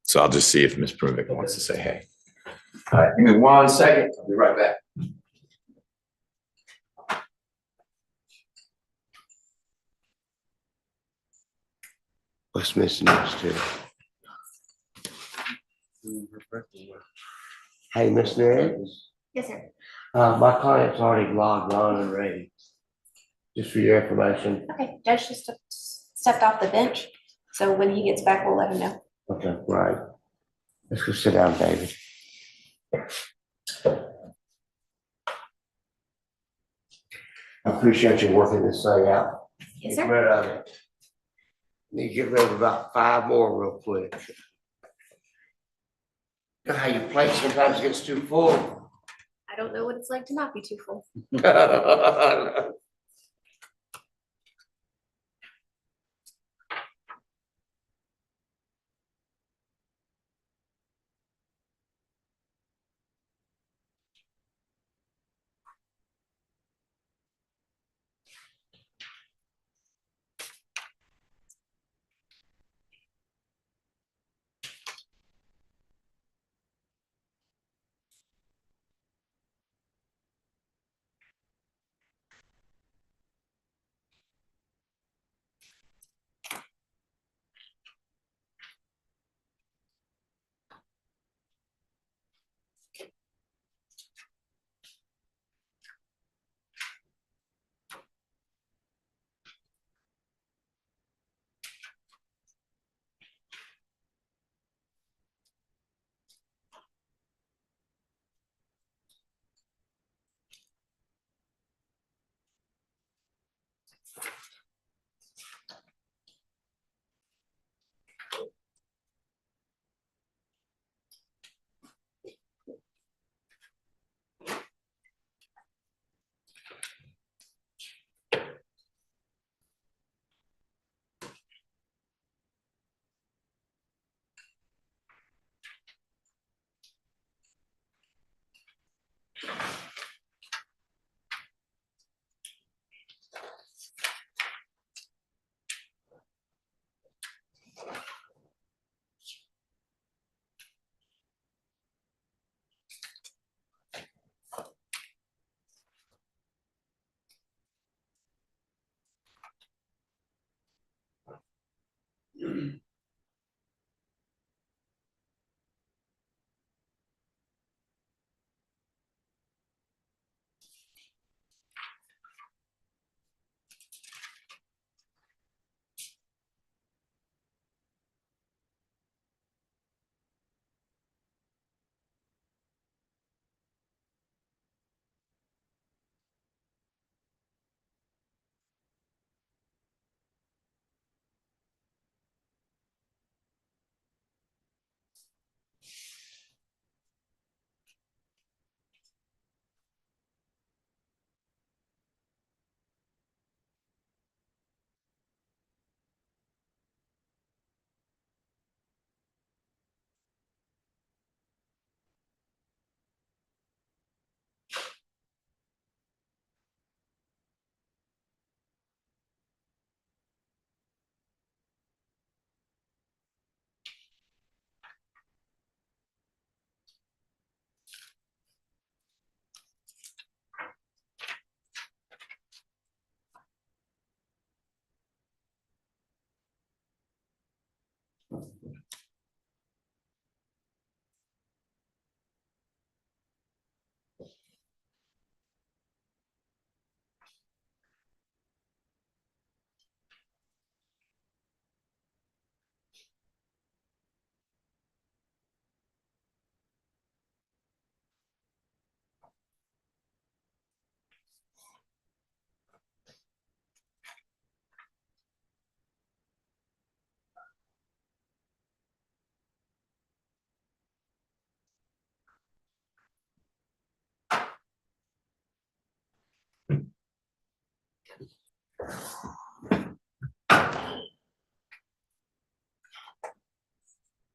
So I'll just see if Ms. Primovic wants to say, hey. All right, give me 1 second. I'll be right back. What's missing next too? Hey, Miss Ned, Yes, sir. my client's already logged on and ready. Just for your information. Okay, Judge just stepped off the bench, so when he gets back, we'll let him know. Okay, right. Let's go sit down, David. I appreciate you working this thing out. Yes, Get sir. rid of it. Need to get rid of about 5 more real quick. You know how your plate sometimes gets too full? I don't know what it's like to not be too full.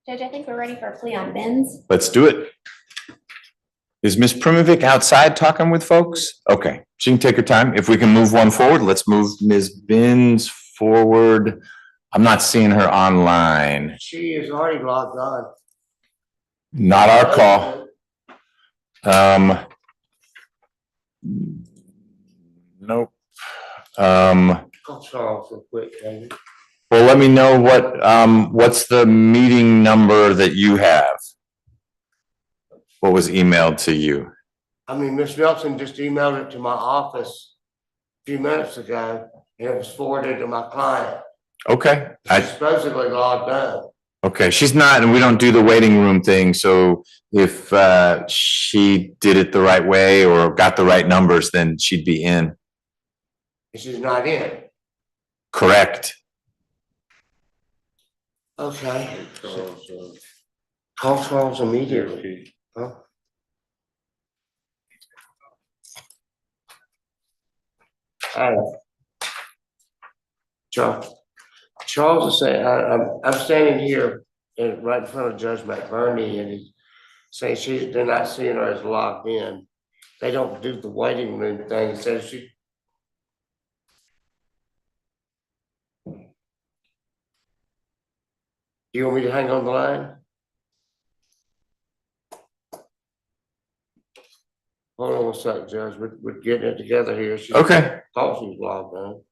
Judge, I think we're ready for a plea on Ben's. Let's do it. Is Ms. Primovic outside talking with folks? Okay, she can take her time. If we can move one forward, let's move Ms. Binns forward. I'm not seeing her online. She is already logged on. Not our call. Nope. Call Charles real quick, David. Well, let me know what's the meeting number that you have? What was emailed to you? I mean, Ms. Nelson just emailed it to my office a few minutes ago, and it was forwarded to my client. Okay. She's supposedly logged on. Okay, she's not, and we don't do the waiting room thing, so if she did it the right way or got the right numbers, then she'd be in. She's not in. Correct. Okay. Call Charles immediately. Huh? Charles is saying, I'm standing here right in front of Judge McBurney, and he's saying they're not seeing her as logged in. They don't do the waiting room thing. He says she. Do you want me to hang on the line? Hold on 1 second, Judge. We're getting it together here. She Okay. thought she was logged on.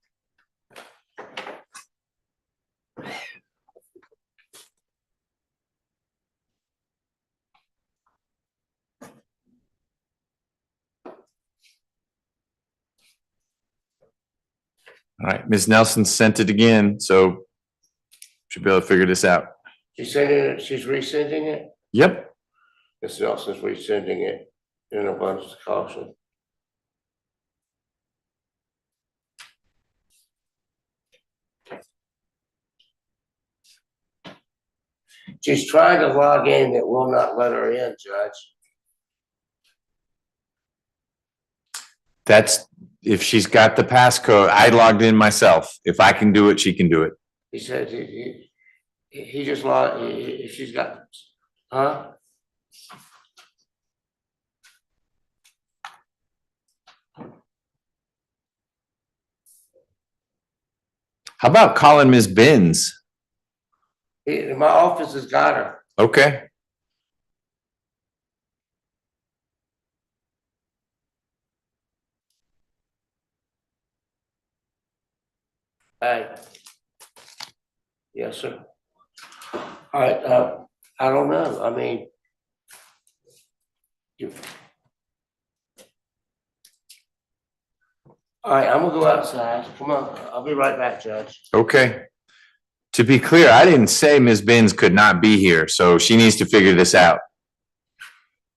All right, Ms. Nelson sent it again, so should be able to figure this out. She's sending it, she's resending it? Yep. Ms. Nelson's resending it in abundance of caution. She's trying to log in, it will not let her in, Judge. That's, if she's got the passcode, I logged in myself. If I can do it, she can do it. He said he just logged, if she's got, huh? How about calling Ms. Binns? My office has got her. Okay. Hey. Yes, sir. All right, I don't know. I mean, all right, I'm gonna go outside. Come on, I'll be right back, Judge. Okay. To be clear, I didn't say Ms. Binns could not be here, so she needs to figure this out.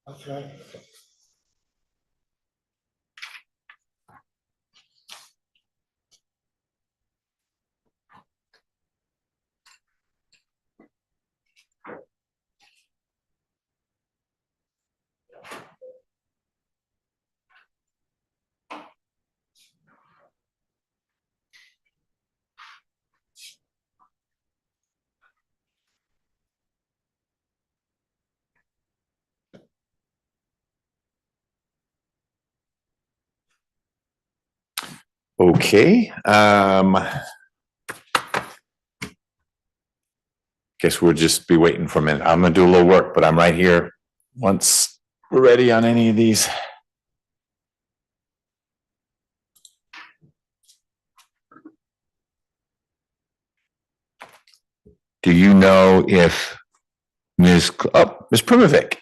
Okay. Okay. Guess we'll just be waiting for a minute. I'm gonna do a little work, but I'm right here once we're ready on any of these. Do you know if Ms. Primovic,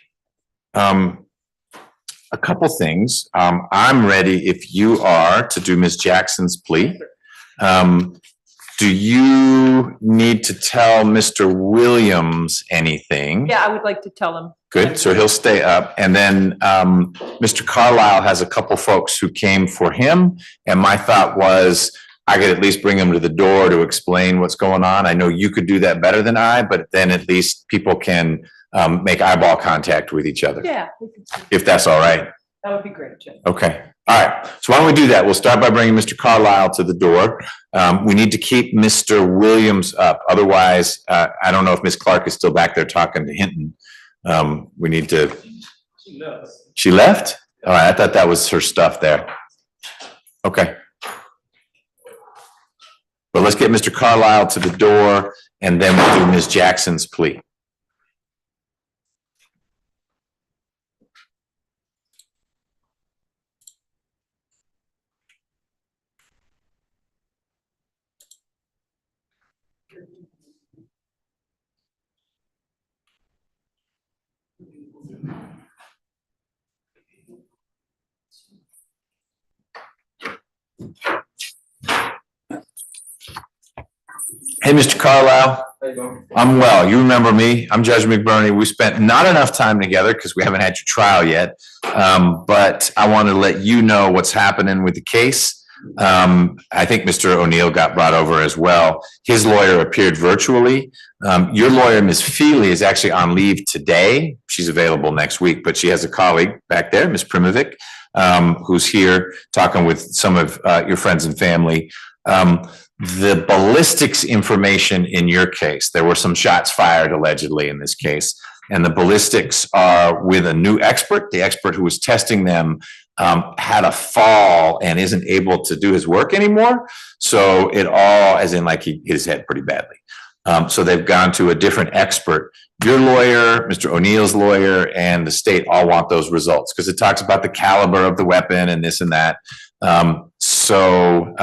a couple things. I'm ready if you are to do Ms. Jackson's plea. Do you need to tell Mr. Williams anything? Yeah, I would like to tell him. Good, so he'll stay up. And then Mr. Carlisle has a couple folks who came for him. And my thought was I could at least bring them to the door to explain what's going on. I know you could do that better than I, but then at least people can make eyeball contact with each other. Yeah. If that's all right. That would be great, Jim. Okay, all right. So why don't we do that? We'll start by bringing Mr. Carlisle to the door. We need to keep Mr. Williams up. Otherwise, I don't know if Ms. Clark is still back there talking to Hinton. We need to. She left? All right, I thought that was her stuff there. Okay. But let's get Mr. Carlisle to the door and then we'll do Ms. Jackson's plea. Hey, Mr. Carlisle. I'm well. You remember me. I'm Judge McBurney. We spent not enough time together because we haven't had your trial yet. But I want to let you know what's happening with the case. I think Mr. O'Neill got brought over as well. His lawyer appeared virtually. Your lawyer, Ms. Feely, is actually on leave today. She's available next week, but she has a colleague back there, Ms. Primovic, who's here talking with some of your friends and family. The ballistics information in your case, there were some shots fired allegedly in this case, and the ballistics are with a new expert. The expert who was testing them had a fall and isn't able to do his work anymore. So it all, as in like he hit his head pretty badly. So they've gone to a different expert. Your lawyer, Mr. O'Neill's lawyer, and the state all want those results because it talks about the caliber of the weapon and this and that. So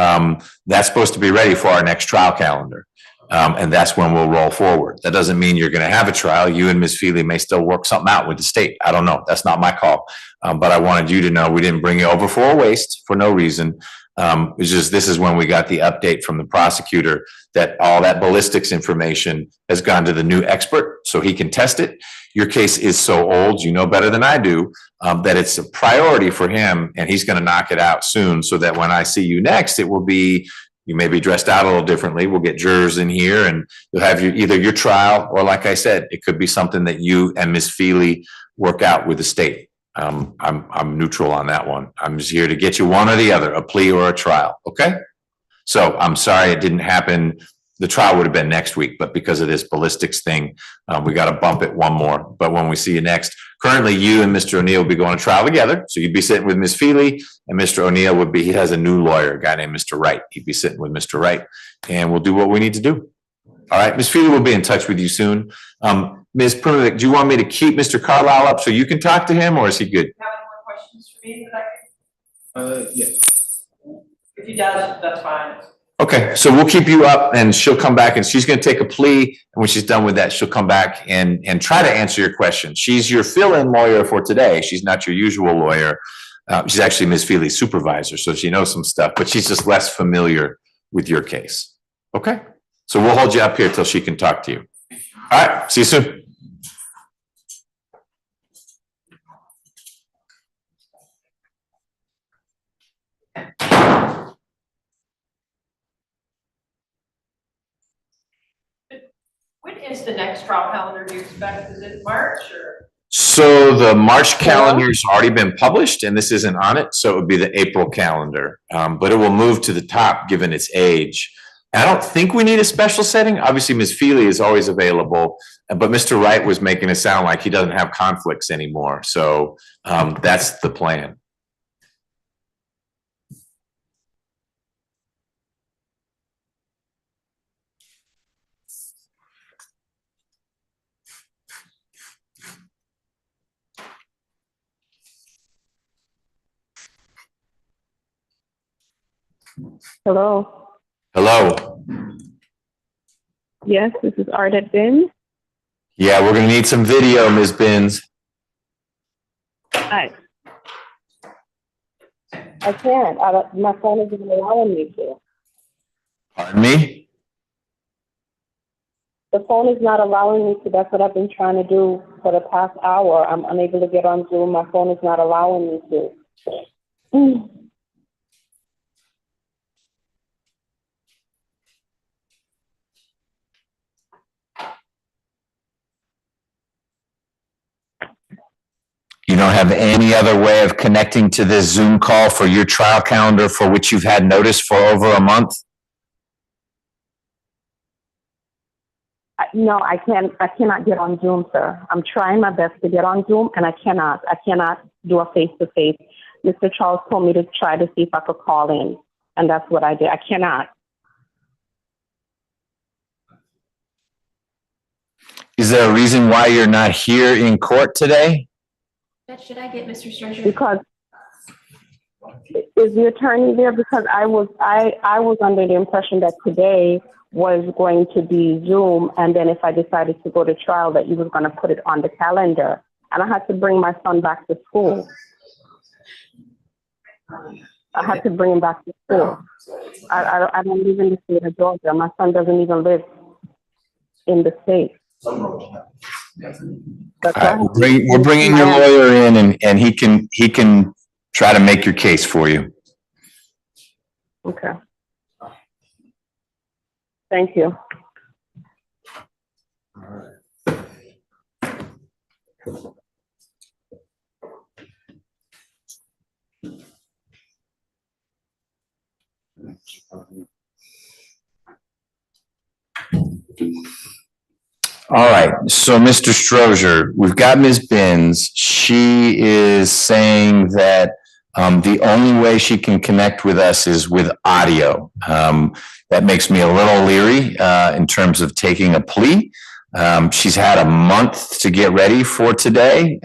that's supposed to be ready for our next trial calendar. And that's when we'll roll forward. That doesn't mean you're going to have a trial. You and Ms. Feely may still work something out with the state. I don't know. That's not my call. But I wanted you to know we didn't bring you over for a waste for no reason. It's just this is when we got the update from the prosecutor that all that ballistics information has gone to the new expert so he can test it. Your case is so old, you know better than I do, that it's a priority for him and he's going to knock it out soon so that when I see you next, it will be, you may be dressed out a little differently. We'll get jurors in here and you'll have either your trial or, like I said, it could be something that you and Ms. Feely work out with the state. I'm neutral on that one. I'm just here to get you one or the other, a plea or a trial. Okay. So I'm sorry it didn't happen. The trial would have been next week, but because of this ballistics thing, we got to bump it one more. But when we see you next, currently you and Mr. O'Neill will be going to trial together. So you'd be sitting with Ms. Feely and Mr. O'Neill would be, he has a new lawyer, a guy named Mr. Wright. He'd be sitting with Mr. Wright and we'll do what we need to do. All right. Ms. Feely will be in touch with you soon. Ms. Primovic, do you want me to keep Mr. Carlisle up so you can talk to him or is he good? Do you have any more questions for me that I can? Yeah. If he does, that's fine. Okay, so we'll keep you up and she'll come back and she's going to take a plea. And when she's done with that, she'll come back and try to answer your question. She's your fill-in lawyer for today. She's not your usual lawyer. She's actually Ms. Feely's supervisor, so she knows some stuff, but she's just less familiar with your case. Okay, so we'll hold you up here till she can talk to you. All right, see you soon. When is the next trial calendar do you expect? Is it March or? So the March calendar has already been published and this isn't on it. So it would be the April calendar, but it will move to the top given its age. I don't think we need a special setting. Obviously, Ms. Feely is always available, but Mr. Wright was making it sound like he doesn't have conflicts anymore. So that's the plan. Hello. Hello. Yes, this is Ardette Bin. Yeah, we're going to need some video, Ms. Binns. Hi. I can't. My phone isn't allowing me to. Pardon me? The phone is not allowing me to. That's what I've been trying to do for the past hour. I'm unable to get on Zoom. My phone is not allowing me to. You don't have any other way of connecting to this Zoom call for your trial calendar for which you've had notice for over a month? No, I cannot get on Zoom, sir. I'm trying my best to get on Zoom, and I cannot do a face-to-face. Mr. Charles told me to try to see if I could call in, and that's what I did. I cannot. Is there a reason why you're not here in court today? Should I get Mr. Sturgeon? Because is the attorney there? Because I was under the impression that today was going to be Zoom, and then if I decided to go to trial, that you was going to put it on the calendar, and I had to bring my son back to school. I had to bring him back to school. I don't live in the state of Georgia. My son doesn't even live in the state. We're bringing your lawyer in, and he can try to make your case for you. Okay. Thank you. All right, so Mr. Strozier, we've got Ms. Binns. She is saying that the only way she can connect with us is with audio. That makes me a little leery in terms of taking a plea. She's had a month to get ready for today.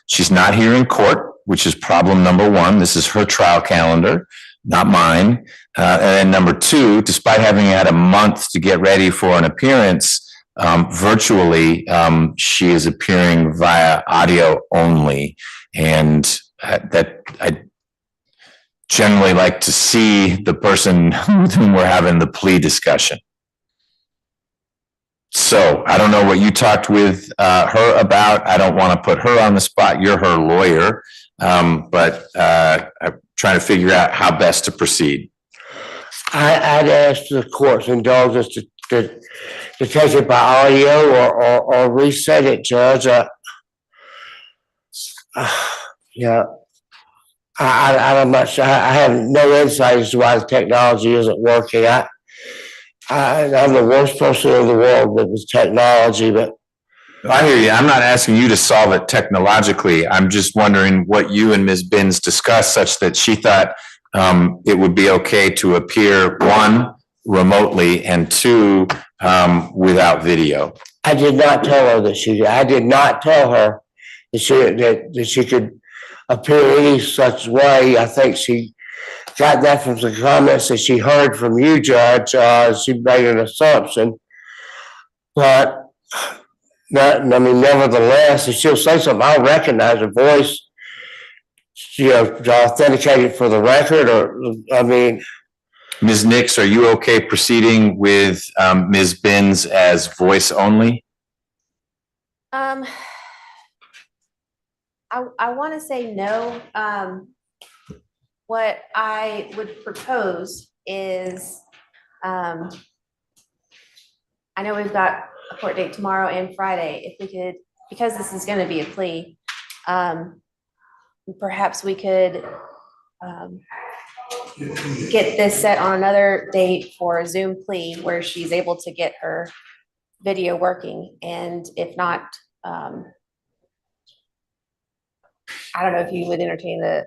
She's not here in court, which is problem number one. This is her trial calendar, not mine. And then number two, despite having had a month to get ready for an appearance, virtually, she is appearing via audio only. And that I generally like to see the person with whom we're having the plea discussion. So I don't know what you talked with her about. I don't want to put her on the spot. You're her lawyer, but I'm trying to figure out how best to proceed. I'd ask the court's indulgence to take it by audio or reset it, Judge. Yeah. I'm not sure. I have no insight as to why the technology isn't working. I'm the worst person in the world with technology, but I hear you. I'm not asking you to solve it technologically. I'm just wondering what you and Ms. Binns discussed such that she thought it would be okay to appear, one, remotely, and two, without video. I did not tell her that she. I did not tell her that she could appear any such way. I think she got that from the comments that she heard from you, Judge. She made an assumption, but nevertheless, if she'll say something, I'll recognize her voice. To authenticate it for the record, Ms. Nix, are you okay proceeding with Ms. Binns as voice only? I want to say no. What I would propose is, I know we've got a court date tomorrow and Friday. If we could, because this is going to be a plea, perhaps we could get this set on another date for a Zoom plea where she's able to get her video working. And if not, I don't know if you would entertain a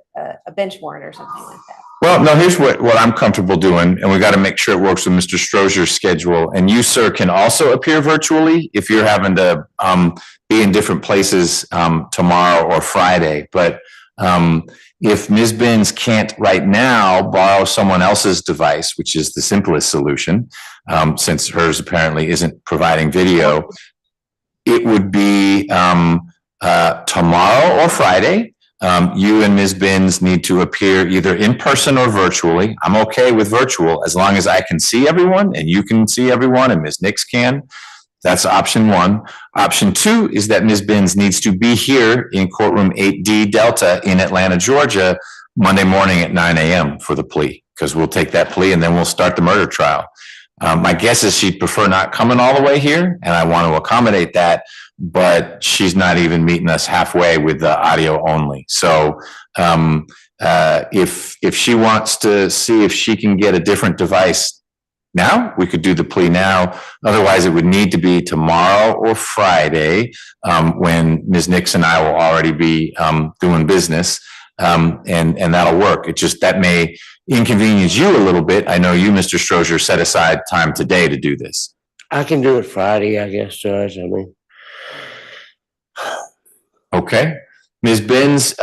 bench warrant or something like that. Well, no, here's what I'm comfortable doing, and we got to make sure it works with Mr. Strozier's schedule. And you, sir, can also appear virtually if you're having to be in different places tomorrow or Friday. But if Ms. Binns can't right now borrow someone else's device, which is the simplest solution, since hers apparently isn't providing video, it would be tomorrow or Friday. You and Ms. Binns need to appear either in person or virtually. I'm okay with virtual as long as I can see everyone and you can see everyone and Ms. Nix can. That's option one. Option two is that Ms. Binns needs to be here in courtroom 8D Delta in Atlanta, Georgia, Monday morning at 9 a.m. for the plea, because we'll take that plea and then we'll start the murder trial. My guess is she'd prefer not coming all the way here, and I want to accommodate that. but she's not even meeting us halfway with the audio only. So if she wants to see if she can get a different device now, we could do the plea now. Otherwise, it would need to be tomorrow or Friday, when Ms. Nix and I will already be doing business, and that'll work. It just, that may inconvenience you a little bit. I know you, Mr. Strozier, set aside time today to do this. I can do it Friday, I guess, Judge. I mean, Okay. Ms. Benz,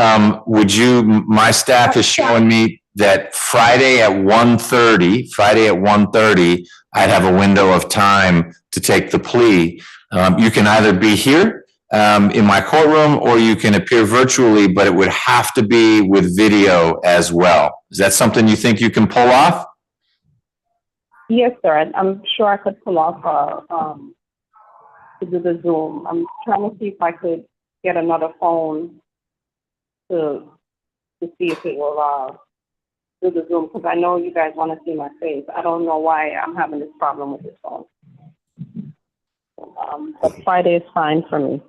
would you, my staff is showing me that Friday at 1:30, I'd have a window of time to take the plea. You can either be here in my courtroom, or you can appear virtually, but it would have to be with video as well. Is that something you think you can pull off? Yes, sir. I'm sure I could pull off to do the Zoom. I'm trying to see if I could get another phone to see if it will do the Zoom, because I know you guys want to see my face. I don't know why I'm having this problem with this phone. But Friday is fine for me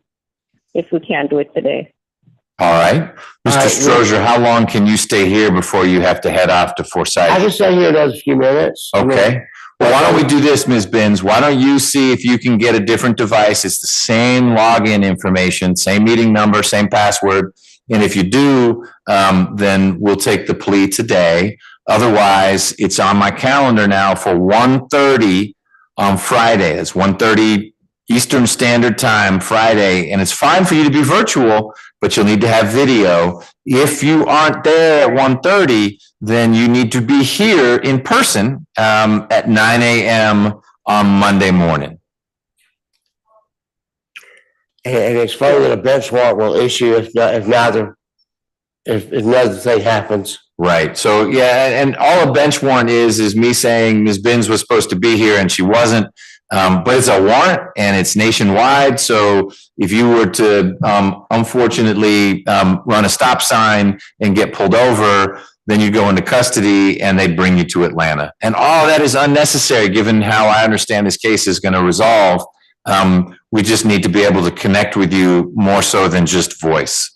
if we can't do it today. All right. Mr. Strozier, how long can you stay here before you have to head off to Forsyth? I can stay here another few minutes. Okay. Well, why don't we do this, Ms. Benz? Why don't you see if you can get a different device? It's the same login information, same meeting number, same password. And if you do, then we'll take the plea today. Otherwise, it's on my calendar now for 1:30 on Friday. It's 1:30 Eastern Standard Time, Friday. And it's fine for you to be virtual, but you'll need to have video. If you aren't there at 1:30, then you need to be here in person at 9 a.m. on Monday morning. And explain that a bench warrant will issue if another thing happens. Right. So, yeah, and all a bench warrant is me saying Ms. Benz was supposed to be here and she wasn't. But it's a warrant and it's nationwide. So if you were to unfortunately run a stop sign and get pulled over, then you go into custody and they'd bring you to Atlanta. And all that is unnecessary given how I understand this case is going to resolve. We just need to be able to connect with you more so than just voice.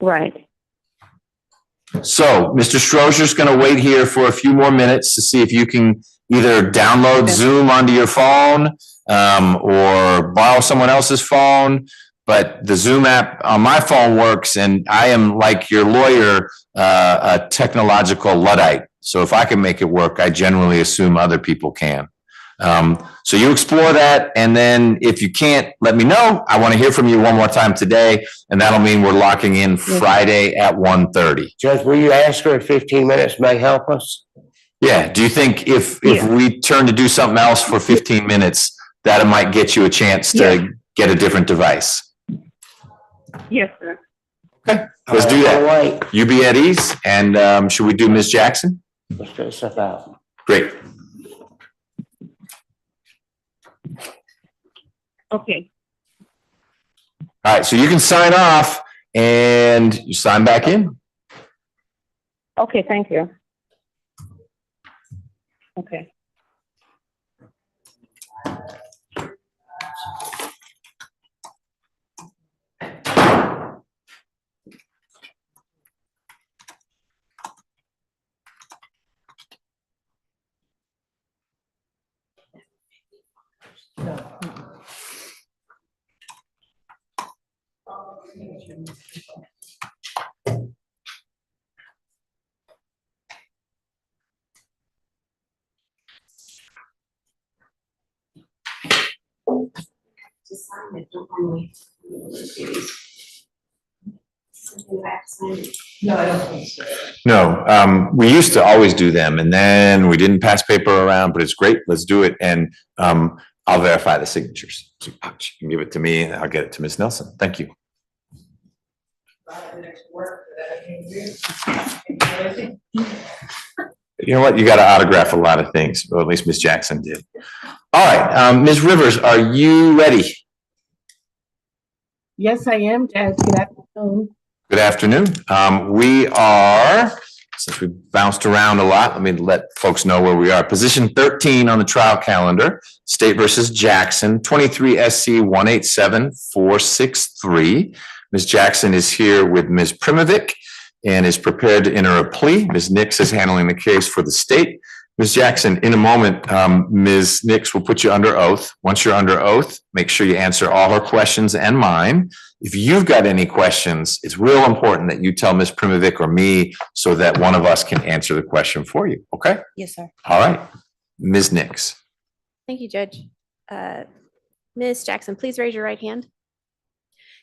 Right. So Mr. Strozier's going to wait here for a few more minutes to see if you can either download Zoom onto your phone or borrow someone else's phone. But the Zoom app on my phone works, and I am, like your lawyer, a technological Luddite. So if I can make it work, I generally assume other people can. So you explore that, and then if you can't, let me know. I want to hear from you one more time today, and that'll mean we're locking in Friday at 1:30. Judge, will you ask her if 15 minutes may help us? Yeah. Do you think if we turn to do something else for 15 minutes, that it might get you a chance to get a different device? Yes, sir. Okay. Let's do that. You be at ease. And should we do Ms. Jackson? Let's get stuff out. Great. Okay. All right. So you can sign off and you sign back in. Okay, thank you. Okay. Just sign it, don't only. No, I don't think so. No, we used to always do them, and then we didn't pass paper around, but it's great. Let's do it. And I'll verify the signatures. So, you can give it to me and I'll get it to Ms. Nelson. Thank you. You know what? You got to autograph a lot of things, or at least Ms. Jackson did. All right, Ms. Rivers, are you ready? Yes, I am, Judge. Good afternoon. Good afternoon. We are since we bounced around a lot, let me let folks know where we are. Position 13 on the trial calendar, State versus Jackson, 23 SC 187463. Ms. Jackson is here with Ms. Primovic and is prepared to enter a plea. Ms. Nix is handling the case for the state. Ms. Jackson, in a moment, Ms. Nix will put you under oath. Once you're under oath, make sure you answer all her questions and mine. If you've got any questions, it's real important that you tell Ms. Primovic or me so that one of us can answer the question for you, okay? Yes, sir. All right, Ms. Nix. Thank you, Judge. Ms. Jackson, please raise your right hand.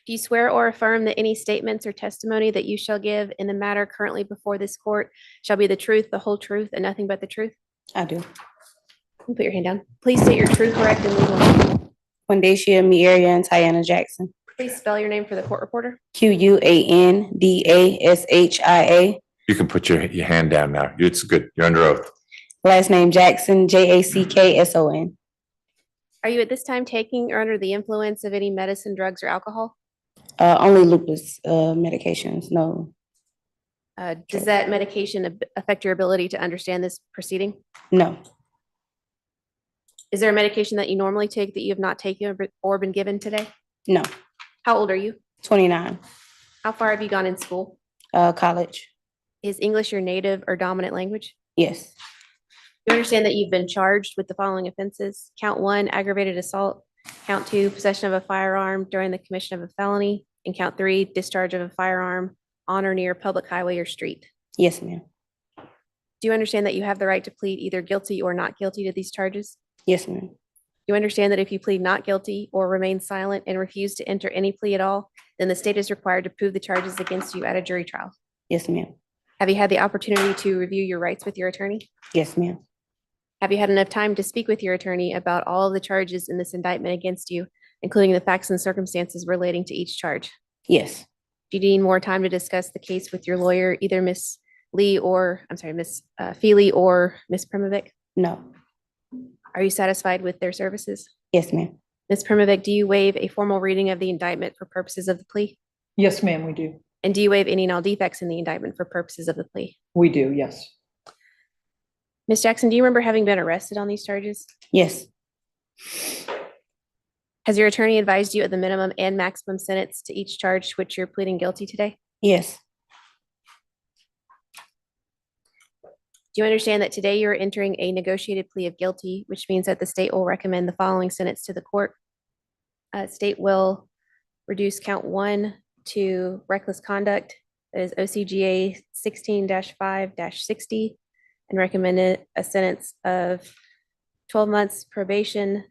Do you swear or affirm that any statements or testimony that you shall give in the matter currently before this court shall be the truth, the whole truth, and nothing but the truth? I do. Put your hand down. Please state your true, correct, and legal name. Quindacia Mieria and Tiana Jackson. Please spell your name for the court reporter. Quandashia. You can put your hand down now. It's good. You're under oath. Last name Jackson, Jackson. Are you at this time taking or under the influence of any medicine, drugs, or alcohol? Only lupus medications, no. Does that medication affect your ability to understand this proceeding? No. Is there a medication that you normally take that you have not taken or been given today? No. How old are you? 29. How far have you gone in school? College. Is English your native or dominant language? Yes. You understand that you've been charged with the following offenses: count 1, aggravated assault; count 2, possession of a firearm during the commission of a felony; and count 3, discharge of a firearm on or near public highway or street. Yes, ma'am. Do you understand that you have the right to plead either guilty or not guilty to these charges? Yes, ma'am. You understand that if you plead not guilty or remain silent and refuse to enter any plea at all, then the state is required to prove the charges against you at a jury trial? Yes, ma'am. Have you had the opportunity to review your rights with your attorney? Yes, ma'am. Have you had enough time to speak with your attorney about all of the charges in this indictment against you, including the facts and circumstances relating to each charge? Yes. Do you need more time to discuss the case with your lawyer, either Ms. Feely or Ms. Primovic? No. Are you satisfied with their services? Yes, ma'am. Ms. Primovic, do you waive a formal reading of the indictment for purposes of the plea? Yes, ma'am, we do. And do you waive any null defects in the indictment for purposes of the plea? We do, yes. Ms. Jackson, do you remember having been arrested on these charges? Yes. Has your attorney advised you of the minimum and maximum sentence to each charge to which you're pleading guilty today? Yes. Do you understand that today you're entering a negotiated plea of guilty, which means that the state will recommend the following sentence to the court? State will reduce count 1 to reckless conduct, that is OCGA 16-5-60, and recommended a sentence of 12 months probation,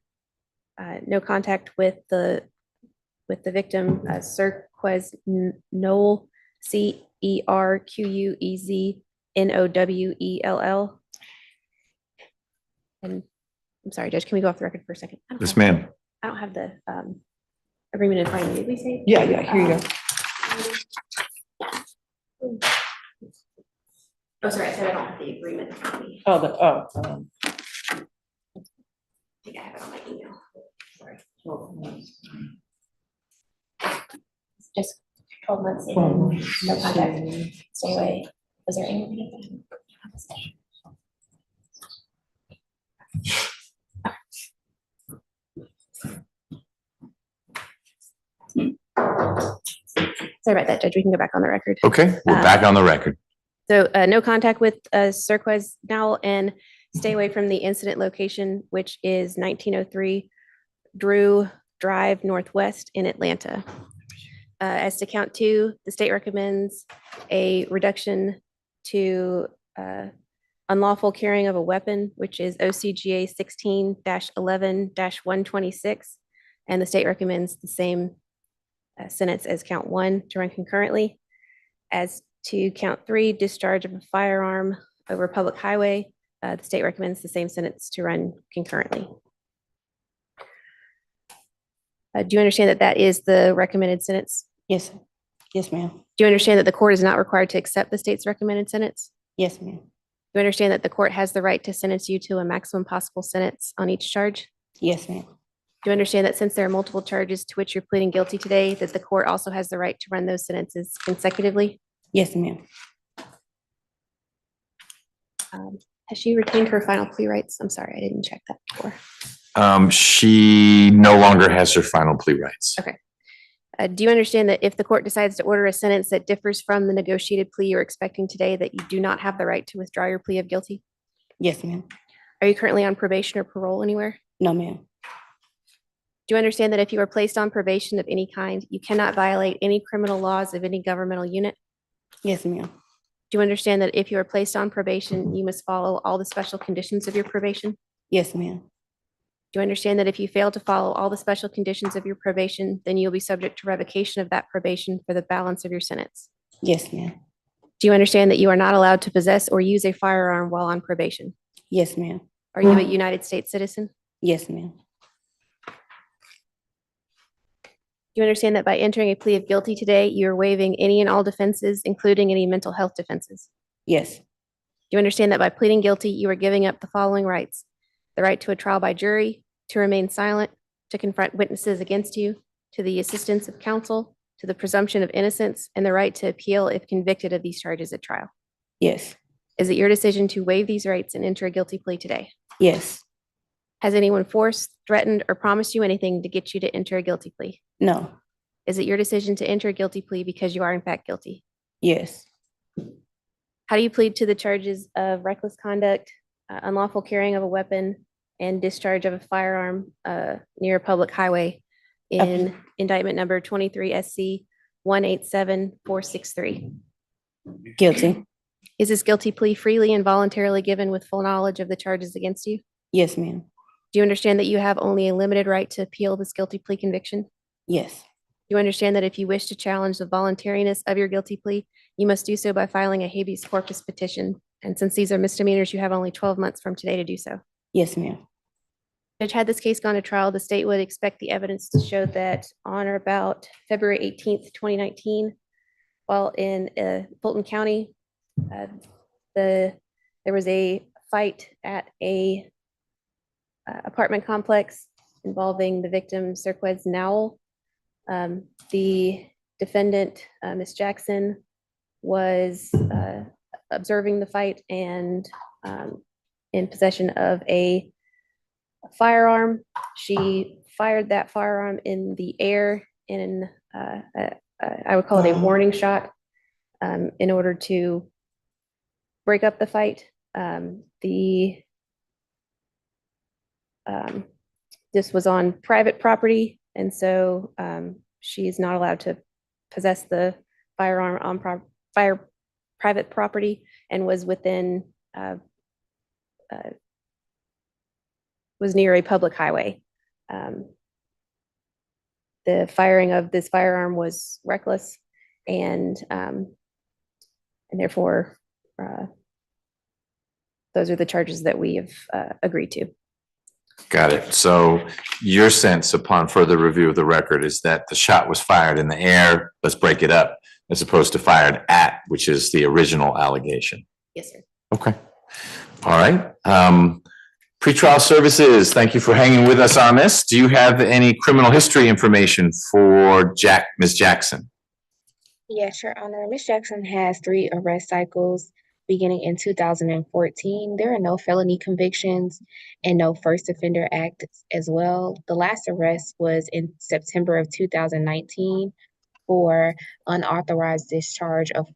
no contact with the victim, Cerquez Noel, CERQUEZNOWELL. And I'm sorry, Judge, can we go off the record for a second? Yes, ma'am. I don't have the agreement in front of me. Did we say? Yeah, here you go. Oh, sorry, I said I don't have the agreement in front of me. Oh, I think I have it on my email. Sorry. Just 12 months. No contact. Stay away. Was there anything? Sorry about that, Judge. We can go back on the record. Okay, we're back on the record. So no contact with Cerquez now, and stay away from the incident location, which is 1903 Drew Drive Northwest in Atlanta. As to count 2, the state recommends a reduction to unlawful carrying of a weapon, which is OCGA 16-11-126, and the state recommends the same sentence as count 1 to run concurrently. As to count 3, discharge of a firearm over a public highway, the state recommends the same sentence to run concurrently. Do you understand that that is the recommended sentence? Yes. Yes, ma'am. Do you understand that the court is not required to accept the state's recommended sentence? Yes, ma'am. Do you understand that the court has the right to sentence you to a maximum possible sentence on each charge? Yes, ma'am. Do you understand that since there are multiple charges to which you're pleading guilty today, that the court also has the right to run those sentences consecutively? Yes, ma'am. Has she retained her final plea rights? I'm sorry, I didn't check that before. She no longer has her final plea rights. Okay. Do you understand that if the court decides to order a sentence that differs from the negotiated plea you're expecting today, that you do not have the right to withdraw your plea of guilty? Yes, ma'am. Are you currently on probation or parole anywhere? No, ma'am. Do you understand that if you are placed on probation of any kind, you cannot violate any criminal laws of any governmental unit? Yes, ma'am. Do you understand that if you are placed on probation, you must follow all the special conditions of your probation? Yes, ma'am. Do you understand that if you fail to follow all the special conditions of your probation, then you'll be subject to revocation of that probation for the balance of your sentence? Yes, ma'am. Do you understand that you are not allowed to possess or use a firearm while on probation? Yes, ma'am. Are you a United States citizen? Yes, ma'am. Do you understand that by entering a plea of guilty today, you are waiving any and all defenses, including any mental health defenses? Yes. Do you understand that by pleading guilty, you are giving up the following rights: the right to a trial by jury, to remain silent, to confront witnesses against you, to the assistance of counsel, to the presumption of innocence, and the right to appeal if convicted of these charges at trial? Yes. Is it your decision to waive these rights and enter a guilty plea today? Yes. Has anyone forced, threatened, or promised you anything to get you to enter a guilty plea? No. Is it your decision to enter a guilty plea because you are in fact guilty? Yes. How do you plead to the charges of reckless conduct, unlawful carrying of a weapon, and discharge of a firearm near a public highway in indictment number 23 SC 187463? Guilty. Is this guilty plea freely and voluntarily given with full knowledge of the charges against you? Yes, ma'am. Do you understand that you have only a limited right to appeal this guilty plea conviction? Yes. Do you understand that if you wish to challenge the voluntariness of your guilty plea, you must do so by filing a habeas corpus petition? And since these are misdemeanors, you have only 12 months from today to do so. Yes, ma'am. Judge, had this case gone to trial, the state would expect the evidence to show that on or about February 18th, 2019, while in Fulton County, there was a fight at a apartment complex involving the victim, Cirquez Nowell. The defendant, Ms. Jackson, was observing the fight and in possession of a firearm. She fired that firearm in the air in, I would call it a warning shot, in order to break up the fight. This was on private property, and so she is not allowed to possess the firearm on private property, and was within was near a public highway. The firing of this firearm was reckless, and therefore those are the charges that we have agreed to. Got it. So your sense upon further review of the record is that the shot was fired in the air, let's break it up, as opposed to fired at, which is the original allegation. Yes, sir. Okay. All right. Pretrial services, thank you for hanging with us on this. Do you have any criminal history information for Ms. Jackson? Yes, Your Honor. Ms. Jackson has 3 arrest cycles beginning in 2014. There are no felony convictions and no first offender act as well. The last arrest was in September of 2019 for unauthorized discharge of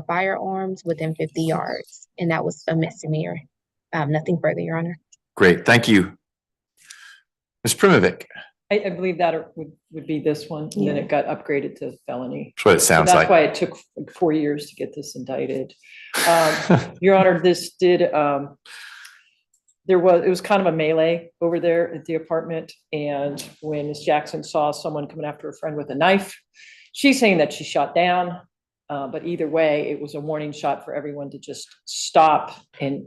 firearms within 50 yards, and that was a misdemeanor. Nothing further, Your Honor. Great, thank you. Ms. Primovic. I believe that would be this one, and then it got upgraded to felony. That's what it sounds So like. that's why it took like 4 years to get this indicted. Your Honor, this did, it was kind of a melee over there at the apartment. And when Ms. Jackson saw someone coming after a friend with a knife, she's saying that she shot down. But either way, it was a warning shot for everyone to just stop and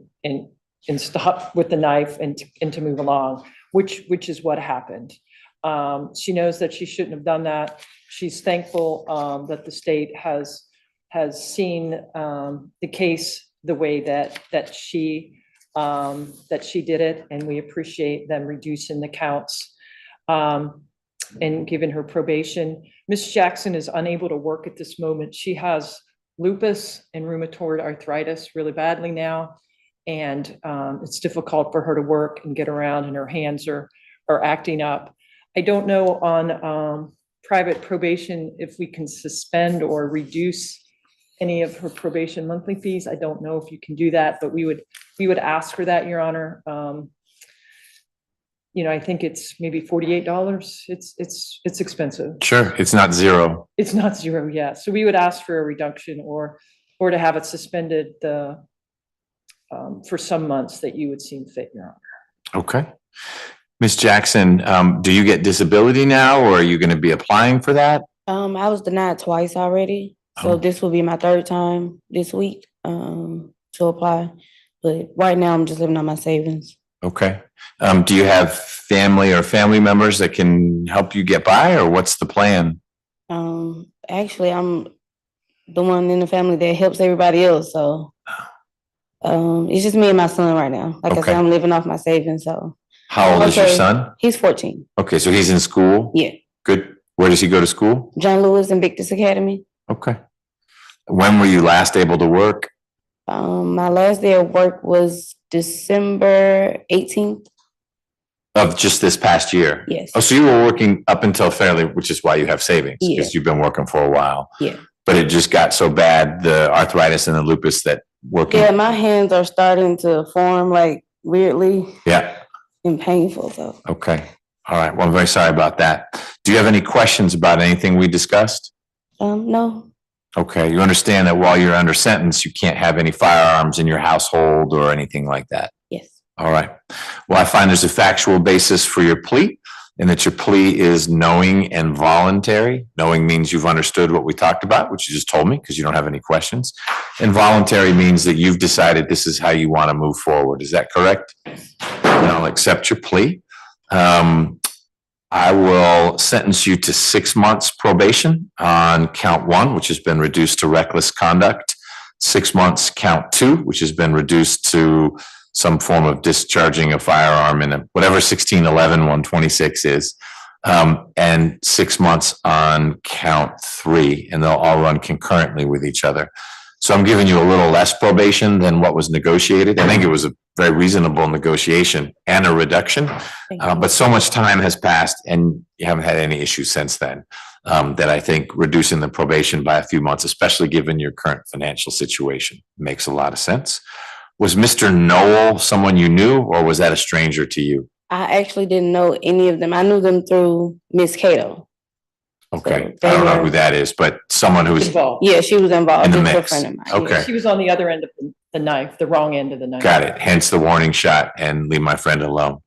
stop with the knife and to move along, which is what happened. She knows that she shouldn't have done that. She's thankful that the state has seen the case the way that she did it, and we appreciate them reducing the counts and giving her probation. Ms. Jackson is unable to work at this moment. She has lupus and rheumatoid arthritis really badly now, And it's difficult for her to work and get around, and her hands are acting up. I don't know on private probation if we can suspend or reduce any of her probation monthly fees. I don't know if you can do that, but we would ask for that, Your Honor. I think it's maybe $48. It's expensive. Sure, it's not zero. It's not zero yet. So we would ask for a reduction or to have it suspended for some months that you would seem fit, Your Honor. Okay. Ms. Jackson, do you get disability now, or are you going to be applying for that? I was denied twice already, so this will be my third time this week to apply. But right now, I'm just living on my savings. Okay. Do you have family or family members that can help you get by, or what's the plan? Actually, I'm the one in the family that helps everybody else. So it's just me and my son right now. Like I said, I'm living off my savings. So how old is your son? He's 14. Okay, so he's in school? Yeah. Good. Where does he go to school? John Lewis and Victor's Academy. Okay. When were you last able to work? My last day of work was December 18th. Of just this past year? Yes. Oh, so you were working up until fairly, which is why you have savings, because you've been working for a while. Yeah. But it just got so bad, the arthritis and the lupus, that working. Yeah, my hands are starting to form like weirdly. Yeah. And painful. So. Okay. All right. Well, I'm very sorry about that. Do you have any questions about anything we discussed? No. Okay. You understand that while you're under sentence, you can't have any firearms in your household or anything like that? Yes. All right. Well, I find there's a factual basis for your plea, and that your plea is knowing and voluntary. Knowing means you've understood what we talked about, which you just told me because you don't have any questions. And voluntary means that you've decided this is how you want to move forward. Is that correct? And I'll accept your plea. I will sentence you to 6 months probation on count 1, which has been reduced to reckless conduct. 6 months count 2, which has been reduced to some form of discharging a firearm in whatever 1611-126 is. And 6 months on count 3, and they'll all run concurrently with each other. So I'm giving you a little less probation than what was negotiated. I think it was a very reasonable negotiation and a reduction, but so much time has passed and you haven't had any issues since then, that I think reducing the probation by a few months, especially given your current financial situation, makes a lot of sense. Was Mr. Noel someone you knew, or was that a stranger to you? I actually didn't know any of them. I knew them through Miss Cato. Okay, I don't know who that is, but someone who's involved. Yeah, she was involved. in the She was a mix. friend of mine. Okay, She was on the other end of the knife, the wrong end of the knife. got it. Hence the warning shot and leave my friend alone.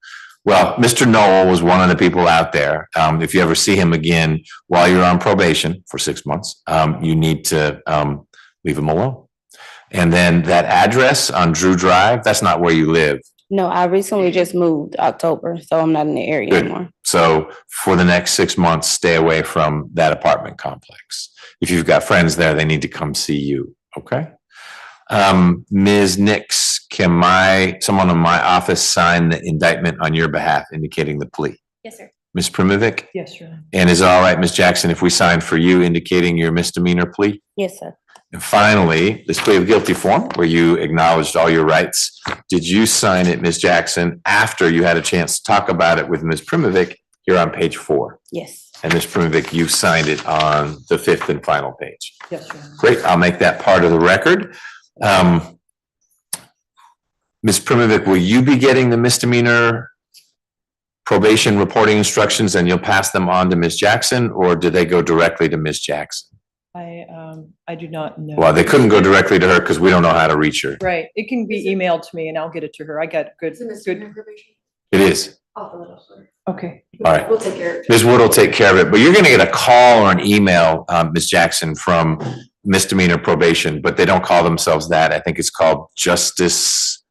Well, Mr. Noel was one of the people out there. If you ever see him again while you're on probation for 6 months, you need to leave him alone. And then that address on Drew Drive, that's not where you live. No, I recently just moved October, so I'm not in the area Good. anymore. So for the next 6 months, stay away from that apartment complex. If you've got friends there, they need to come see you. Okay. Ms. Nix, can someone in my office sign the indictment on your behalf indicating the plea? Yes, sir. Ms. Primovic? Yes, sir. And is it all right, Ms. Jackson, if we sign for you indicating your misdemeanor plea? Yes, sir. And finally, this plea of guilty form where you acknowledged all your rights. Did you sign it, Ms. Jackson, after you had a chance to talk about it with Ms. Primovic here on page 4? Yes. And Ms. Primovic, you signed it on the 5th and final page. Yes, sir. Great, I'll make that part of the record. Ms. Primovic, will you be getting the misdemeanor probation reporting instructions and you'll pass them on to Ms. Jackson, or do they go directly to Ms. Jackson? I do not know. Well, they couldn't go directly to her because we don't know how to reach her. Right. It can be emailed to me and I'll get it to her. I got good. It is. I'll fill it out for her. Okay. All right. We'll take care of it. Ms. Wood will take care of it, but you're going to get a call or an email, Ms. Jackson, from misdemeanor probation, but they don't call themselves that. I think it's called Justice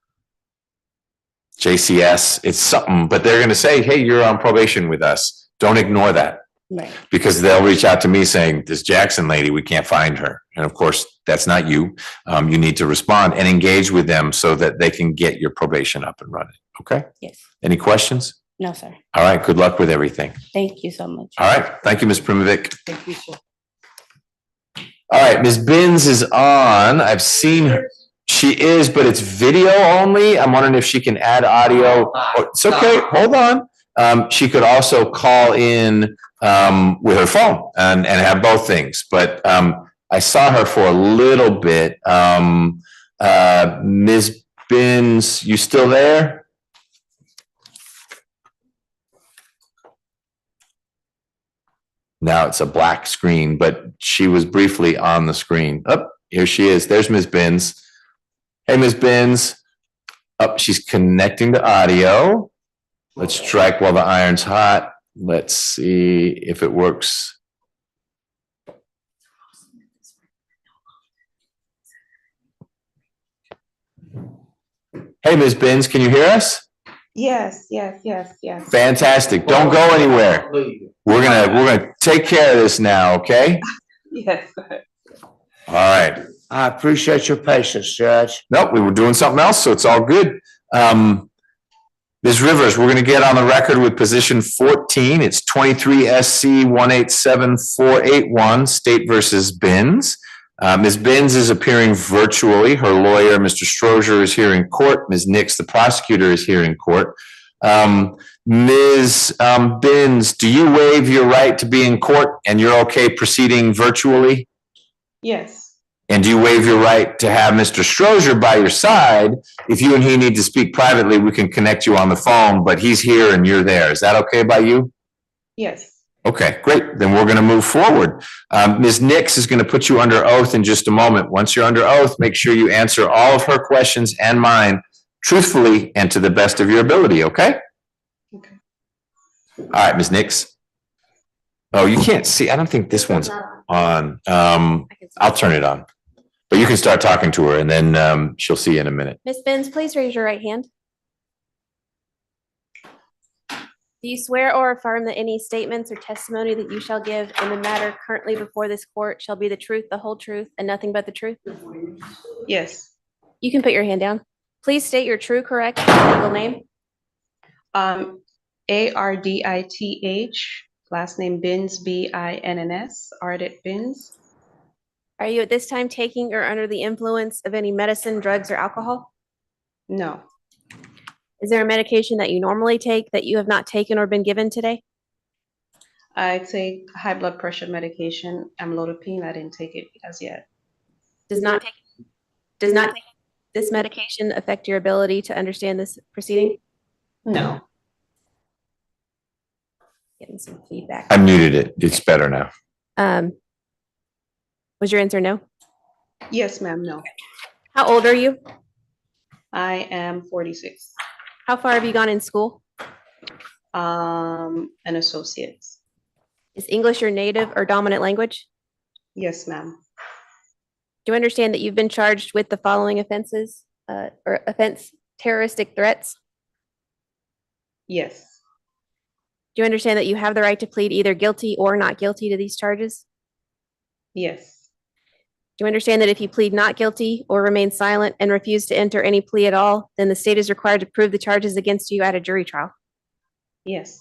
JCS. It's something, but they're going to say, hey, you're on probation with us. Don't ignore that. Right. Because they'll reach out to me saying, this Jackson lady, we can't find her. And of course, that's not you. You need to respond and engage with them so that they can get your probation up and running. Okay? Yes. Any questions? No, sir. All right. Good luck with everything. Thank you so much. All right. Thank you, Ms. Primovic. Thank you, sir. All right. Ms. Binns is on. I've seen her. She is, but it's video only. I'm wondering if she can add audio. Oh, it's okay, hold on. She could also call in with her phone and have both things, but I saw her for a little bit. Ms. Binns, you still there? Now it's a black screen, but she was briefly on the screen. Oh, here she is. There's Ms. Binns. Hey, Ms. Binns. Oh, she's connecting to audio. Let's strike while the iron's hot. Let's see if it works. Hey, Ms. Binns, can you hear us? Yes. Fantastic. Don't go anywhere. We're gonna take care of this now, okay? Yes. All right. I appreciate your patience, Judge. Nope, we were doing something else, so it's all good. Ms. Rivers, we're gonna get on the record with position 14. It's 23 SC 187-481, State versus Binns. Ms. Binns is appearing virtually. Her lawyer, Mr. Strozier, is here in court. Ms. Nix, the prosecutor, is here in court. Ms. Binns, do you waive your right to be in court and you're okay proceeding virtually? Yes. And do you waive your right to have Mr. Strozier by your side? If you and he need to speak privately, we can connect you on the phone, but he's here and you're there. Is that okay by you? Yes. Okay, great. Then we're going to move forward. Ms. Nix is going to put you under oath in just a moment. Once you're under oath, make sure you answer all of her questions and mine truthfully and to the best of your ability, okay? Okay. All right, Ms. Nix. Oh, you can't see. I don't think this one's on. I'll turn it on. But you can start talking to her and then she'll see you in a minute. Ms. Binns, please raise your right hand. Do you swear or affirm that any statements or testimony that you shall give in the matter currently before this court shall be the truth, the whole truth, and nothing but the truth? Yes. You can put your hand down. Please state your true, correct, legal name. Ardith, last name Binns, Binns, Ardith Binns. Are you at this time taking or under the influence of any medicine, drugs, or alcohol? No. Is there a medication that you normally take that you have not taken or been given today? I take high blood pressure medication, amlodipine. I didn't take it as yet. Does not take this medication affect your ability to understand this proceeding? No. Getting some feedback. I muted it. It's better now. Was your answer no? Yes, ma'am, no. How old are you? I am 46. How far have you gone in school? An associate's. Is English your native or dominant language? Yes, ma'am. Do you understand that you've been charged with the following offenses or offense, terroristic threats? Yes. Do you understand that you have the right to plead either guilty or not guilty to these charges? Yes. Do you understand that if you plead not guilty or remain silent and refuse to enter any plea at all, then the state is required to prove the charges against you at a jury trial? Yes.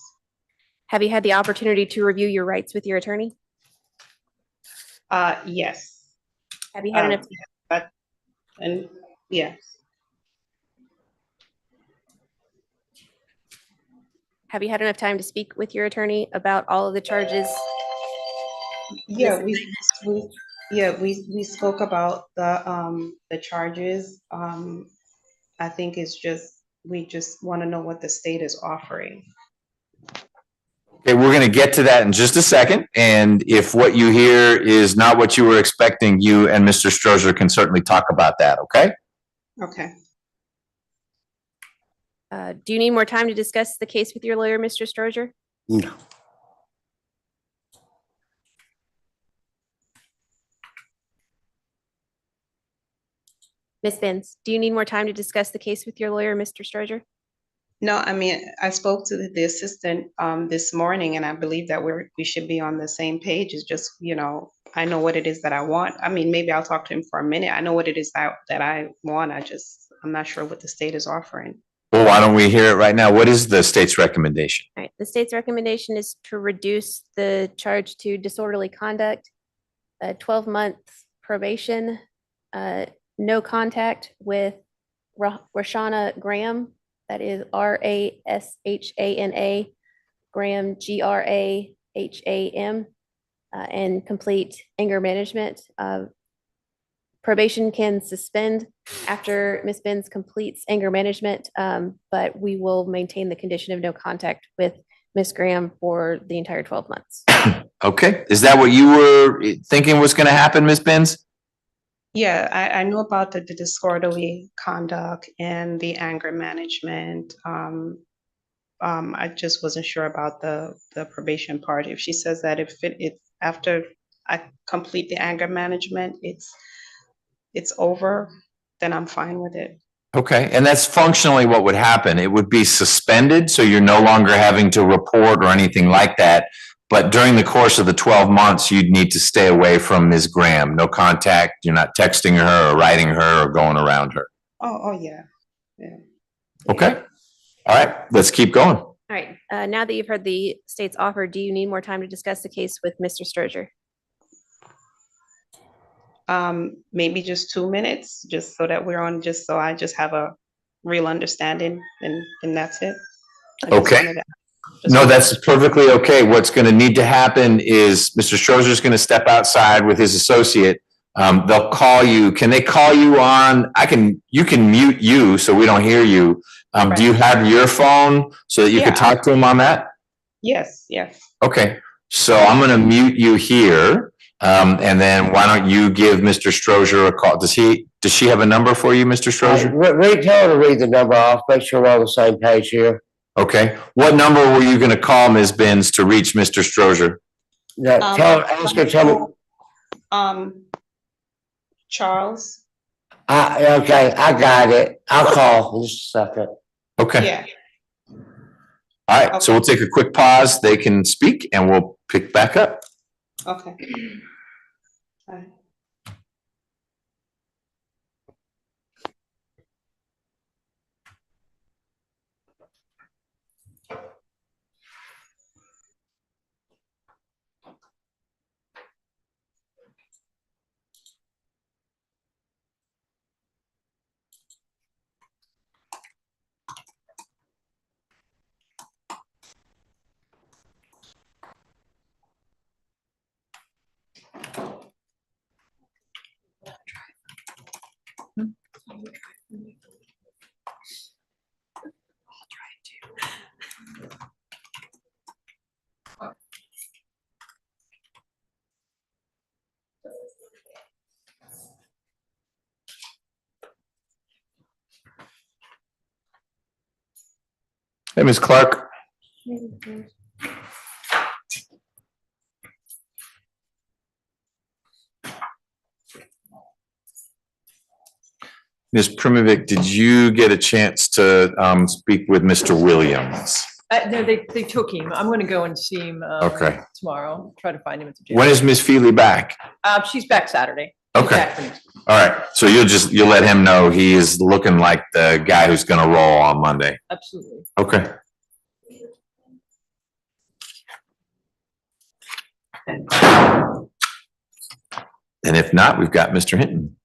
Have you had the opportunity to review your rights with your attorney? Yes. Have you had enough? And yes. Have you had enough time to speak with your attorney about all of the charges? Yeah, we spoke about the charges. I think it's just we just want to know what the state is offering. Okay, we're going to get to that in just a second. And if what you hear is not what you were expecting, you and Mr. Strozier can certainly talk about that, okay? Okay. Do you need more time to discuss the case with your lawyer, Mr. Strozier? No. Ms. Binns, do you need more time to discuss the case with your lawyer, Mr. Strozier? No, I mean, I spoke to the assistant this morning, and I believe that we should be on the same page. It's just, I know what it is that I want. I mean, maybe I'll talk to him for a minute. I know what it is that I want. I'm not sure what the state is offering. Well, why don't we hear it right now? What is the state's recommendation? All right, the state's recommendation is to reduce the charge to disorderly conduct, 12 months probation, no contact with Rashana Graham, that is Rashana Graham, Graham, and complete anger management. Probation can suspend after Ms. Benz completes anger management, but we will maintain the condition of no contact with Ms. Graham for the entire 12 months. Okay, is that what you were thinking was going to happen, Ms. Benz? Yeah, I knew about the disorderly conduct and the anger management. I just wasn't sure about the probation part. If she says that if after I complete the anger management, it's over, then I'm fine with it. Okay, and that's functionally what would happen. It would be suspended, so you're no longer having to report or anything like that. But during the course of the 12 months, you'd need to stay away from Ms. Graham. No contact. You're not texting her or writing her or going around her. Oh, yeah. Yeah. Okay. All right, let's keep going. All right, now that you've heard the state's offer, do you need more time to discuss the case with Mr. Sturger? Maybe just 2 minutes, just so that we're on, just so I just have a real understanding, and that's it. Okay. No, that's perfectly okay. What's going to need to happen is Mr. Strozer is going to step outside with his associate. They'll call you. Can they call you on? You can mute you so we don't hear you. Do you have your phone so that you could talk to him on that? Yes, yes. Okay. So I'm going to mute you here. And then why don't you give Mr. Strozer a call? Does she have a number for you, Mr. Strozer? Tell her to read the number off, make sure we're on the same page here. Okay. What number were you going to call, Ms. Benz, to reach Mr. Strozer? Ask her, tell me. Charles. Okay, I got it. I'll call in just a second. Okay. Yeah. All right. So we'll take a quick pause. They can speak and we'll pick back up. Okay. All right. Hey, Ms. Clark. Ms. Primovic, did you get a chance to speak with Mr. Williams? No, they took him. I'm going to go and see him Okay. tomorrow. Try to find him at the jail. When is Ms. Feely back? She's back Saturday. She's Okay. back for next week. All right. So you'll let him know he is looking like the guy who's going to roll on Monday. Absolutely. Okay. And if not, we've got Mr. Hinton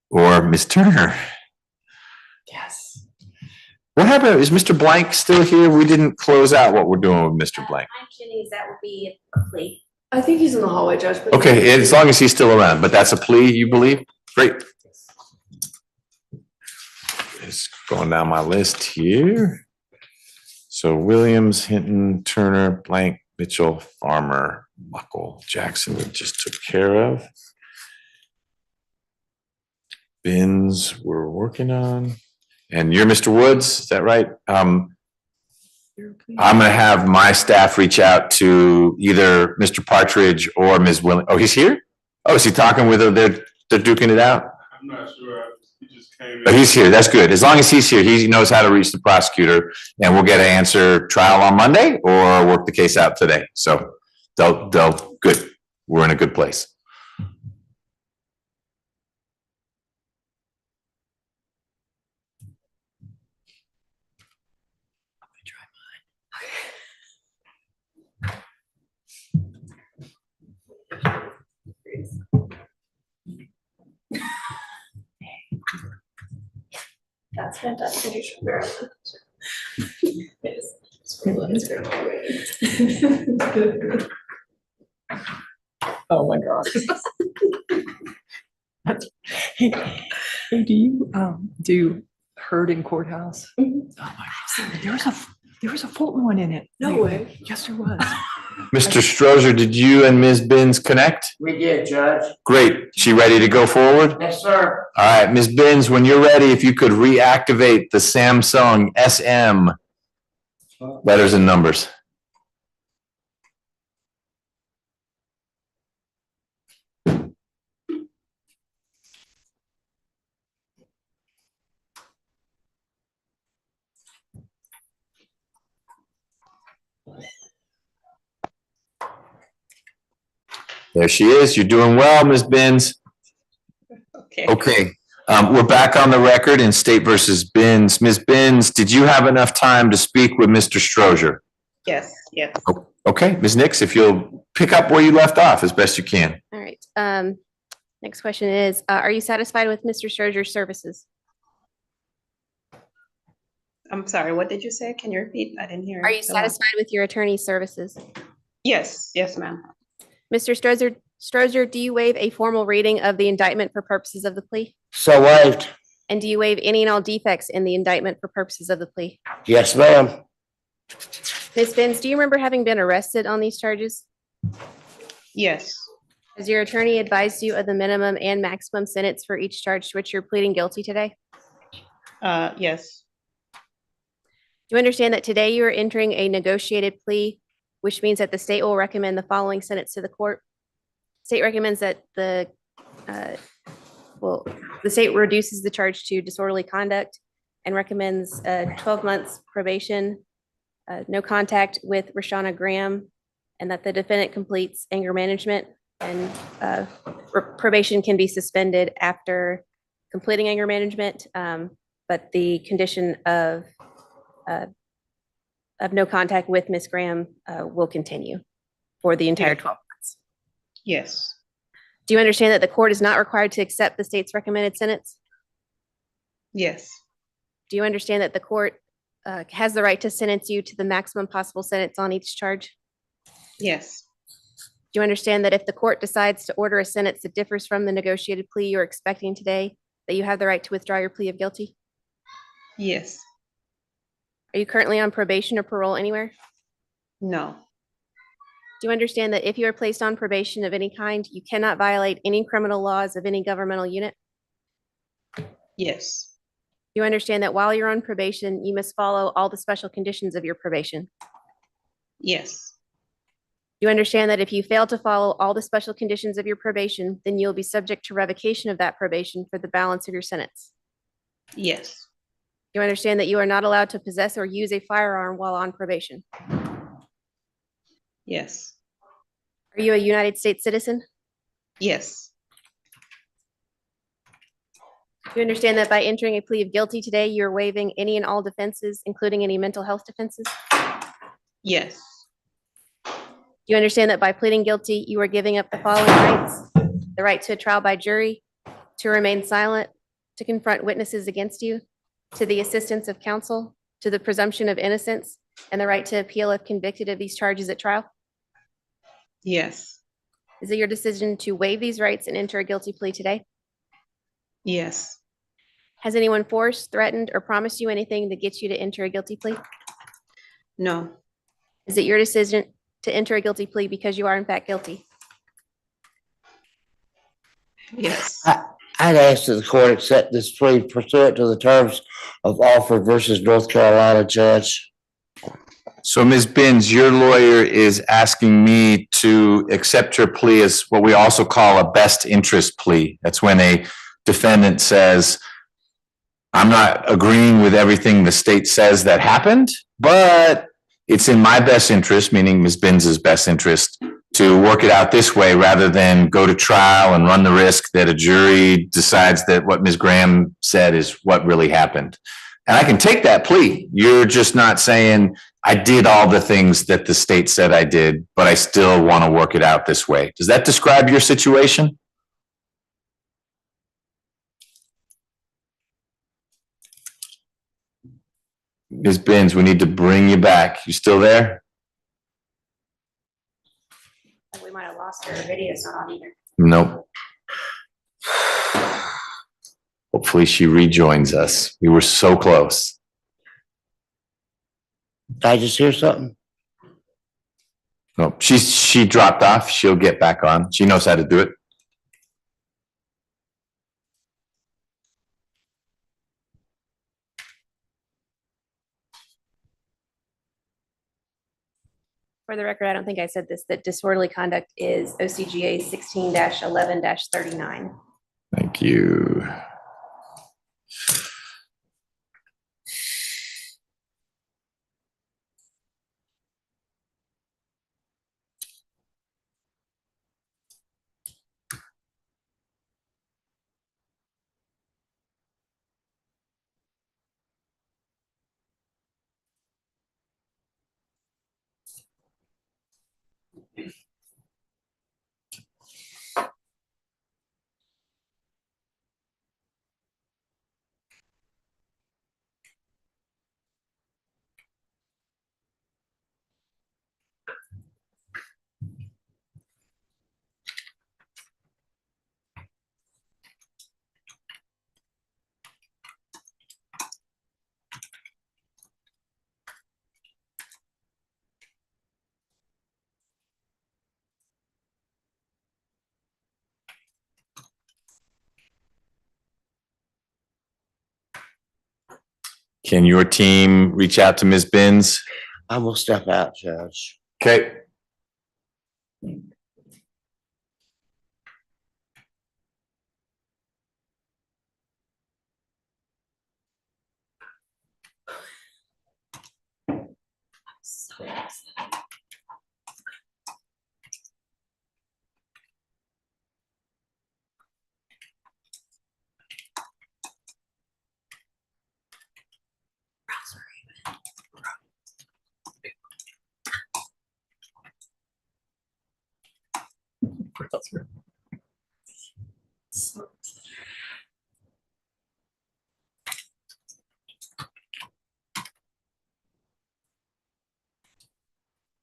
or Ms. Turner. Yes. What happened? Is Mr. Blank still here? We didn't close out what we're doing with Mr. Blank. My understanding is that will be a plea. I think he's in the hallway, Judge. But Okay, as long as he's still around, but that's a plea, you believe? Great. Just going down my list here. So Williams, Hinton, Turner, Blank, Mitchell, Farmer, Buckle, Jackson, we just took care of. Bins we're working on. And you're Mr. Woods, is that right? I'm gonna have my staff reach out to either Mr. Partridge or Ms. Willing. Oh, he's here? Oh, is he talking with her? They're duking it out? I'm not sure. He just came But he's here. That's good. As long as he's here, he knows how to reach the prosecutor, and we'll get an answer trial on Monday or work the case out today. So they'll good. We're in a good place. That's fantastic. Oh, my God. Hey, do you, do Heard in Courthouse? Oh, my God. There was a Fulton one in it. No way. Yes, there was. Mr. Strozer, did you and Ms. Binns connect? We did, Judge. Great. She ready to go forward? Yes, sir. All right, Ms. Binns, when you're ready, if you could reactivate the Samsung SM letters and numbers. There she is. You're doing well, Ms. Binns. Okay. We're back on the record in State versus Binns. Ms. Binns, did you have enough time to speak with Mr. Strozer? Yes, yes. Okay, Ms. Nix, if you'll pick up where you left off as best you can. All right. Next question is, are you satisfied with Mr. Strozer's services? I'm sorry, what did you say? Can you repeat? I didn't hear. Are you satisfied with your attorney's services? Yes, yes, ma'am. Mr. Strozer, do you waive a formal reading of the indictment for purposes of the plea? So waived. And do you waive any and all defects in the indictment for purposes of the plea? Yes, ma'am. Ms. Binns, do you remember having been arrested on these charges? Yes. Has your attorney advised you of the minimum and maximum sentence for each charge to which you're pleading guilty today? Yes. Do you understand that today you are entering a negotiated plea, which means that the state will recommend the following sentence to the court? State recommends that the state reduces the charge to disorderly conduct and recommends 12 months probation, no contact with Rashana Graham, and that the defendant completes anger management, and probation can be suspended after completing anger management, but the condition of no contact with Ms. Graham will continue for the entire 12 months. Yes. Do you understand that the court is not required to accept the state's recommended sentence? Yes. Do you understand that the court has the right to sentence you to the maximum possible sentence on each charge? Yes. Do you understand that if the court decides to order a sentence that differs from the negotiated plea you're expecting today, that you have the right to withdraw your plea of guilty? Yes. Are you currently on probation or parole anywhere? No. Do you understand that if you are placed on probation of any kind, you cannot violate any criminal laws of any governmental unit? Yes. Do you understand that while you're on probation, you must follow all the special conditions of your probation? Yes. Do you understand that if you fail to follow all the special conditions of your probation, then you'll be subject to revocation of that probation for the balance of your sentence? Yes. Do you understand that you are not allowed to possess or use a firearm while on probation? Yes. Are you a United States citizen? Yes. Do you understand that by entering a plea of guilty today, you're waiving any and all defenses, including any mental health defenses? Yes. Do you understand that by pleading guilty, you are giving up the following rights? The right to a trial by jury, to remain silent, to confront witnesses against you, to the assistance of counsel, to the presumption of innocence, and the right to appeal if convicted of these charges at trial? Yes. Is it your decision to waive these rights and enter a guilty plea today? Yes. Has anyone forced, threatened, or promised you anything that gets you to enter a guilty plea? No. Is it your decision to enter a guilty plea because you are in fact guilty? Yes. I'd ask that the court accept this plea pursuant to the terms of Alford versus North Carolina, Judge. So Ms. Binns, your lawyer is asking me to accept your plea as what we also call a best interest plea. That's when a defendant says, I'm not agreeing with everything the state says that happened, but it's in my best interest, meaning Ms. Binns's best interest, to work it out this way rather than go to trial and run the risk that a jury decides that what Ms. Graham said is what really happened. And I can take that plea. You're just not saying I did all the things that the state said I did, but I still want to work it out this way. Does that describe your situation? Ms. Binns, we need to bring you back. You still there? We might have lost her. Her video's not on either. Nope. Hopefully she rejoins us. We were so close. Did I just hear something? No, she dropped off. She'll get back on. She knows how to do it. For the record, I don't think I said this, that disorderly conduct is OCGA 16-11-39. Thank you. Can your team reach out to Ms. Binns? I will step out, Judge. Okay.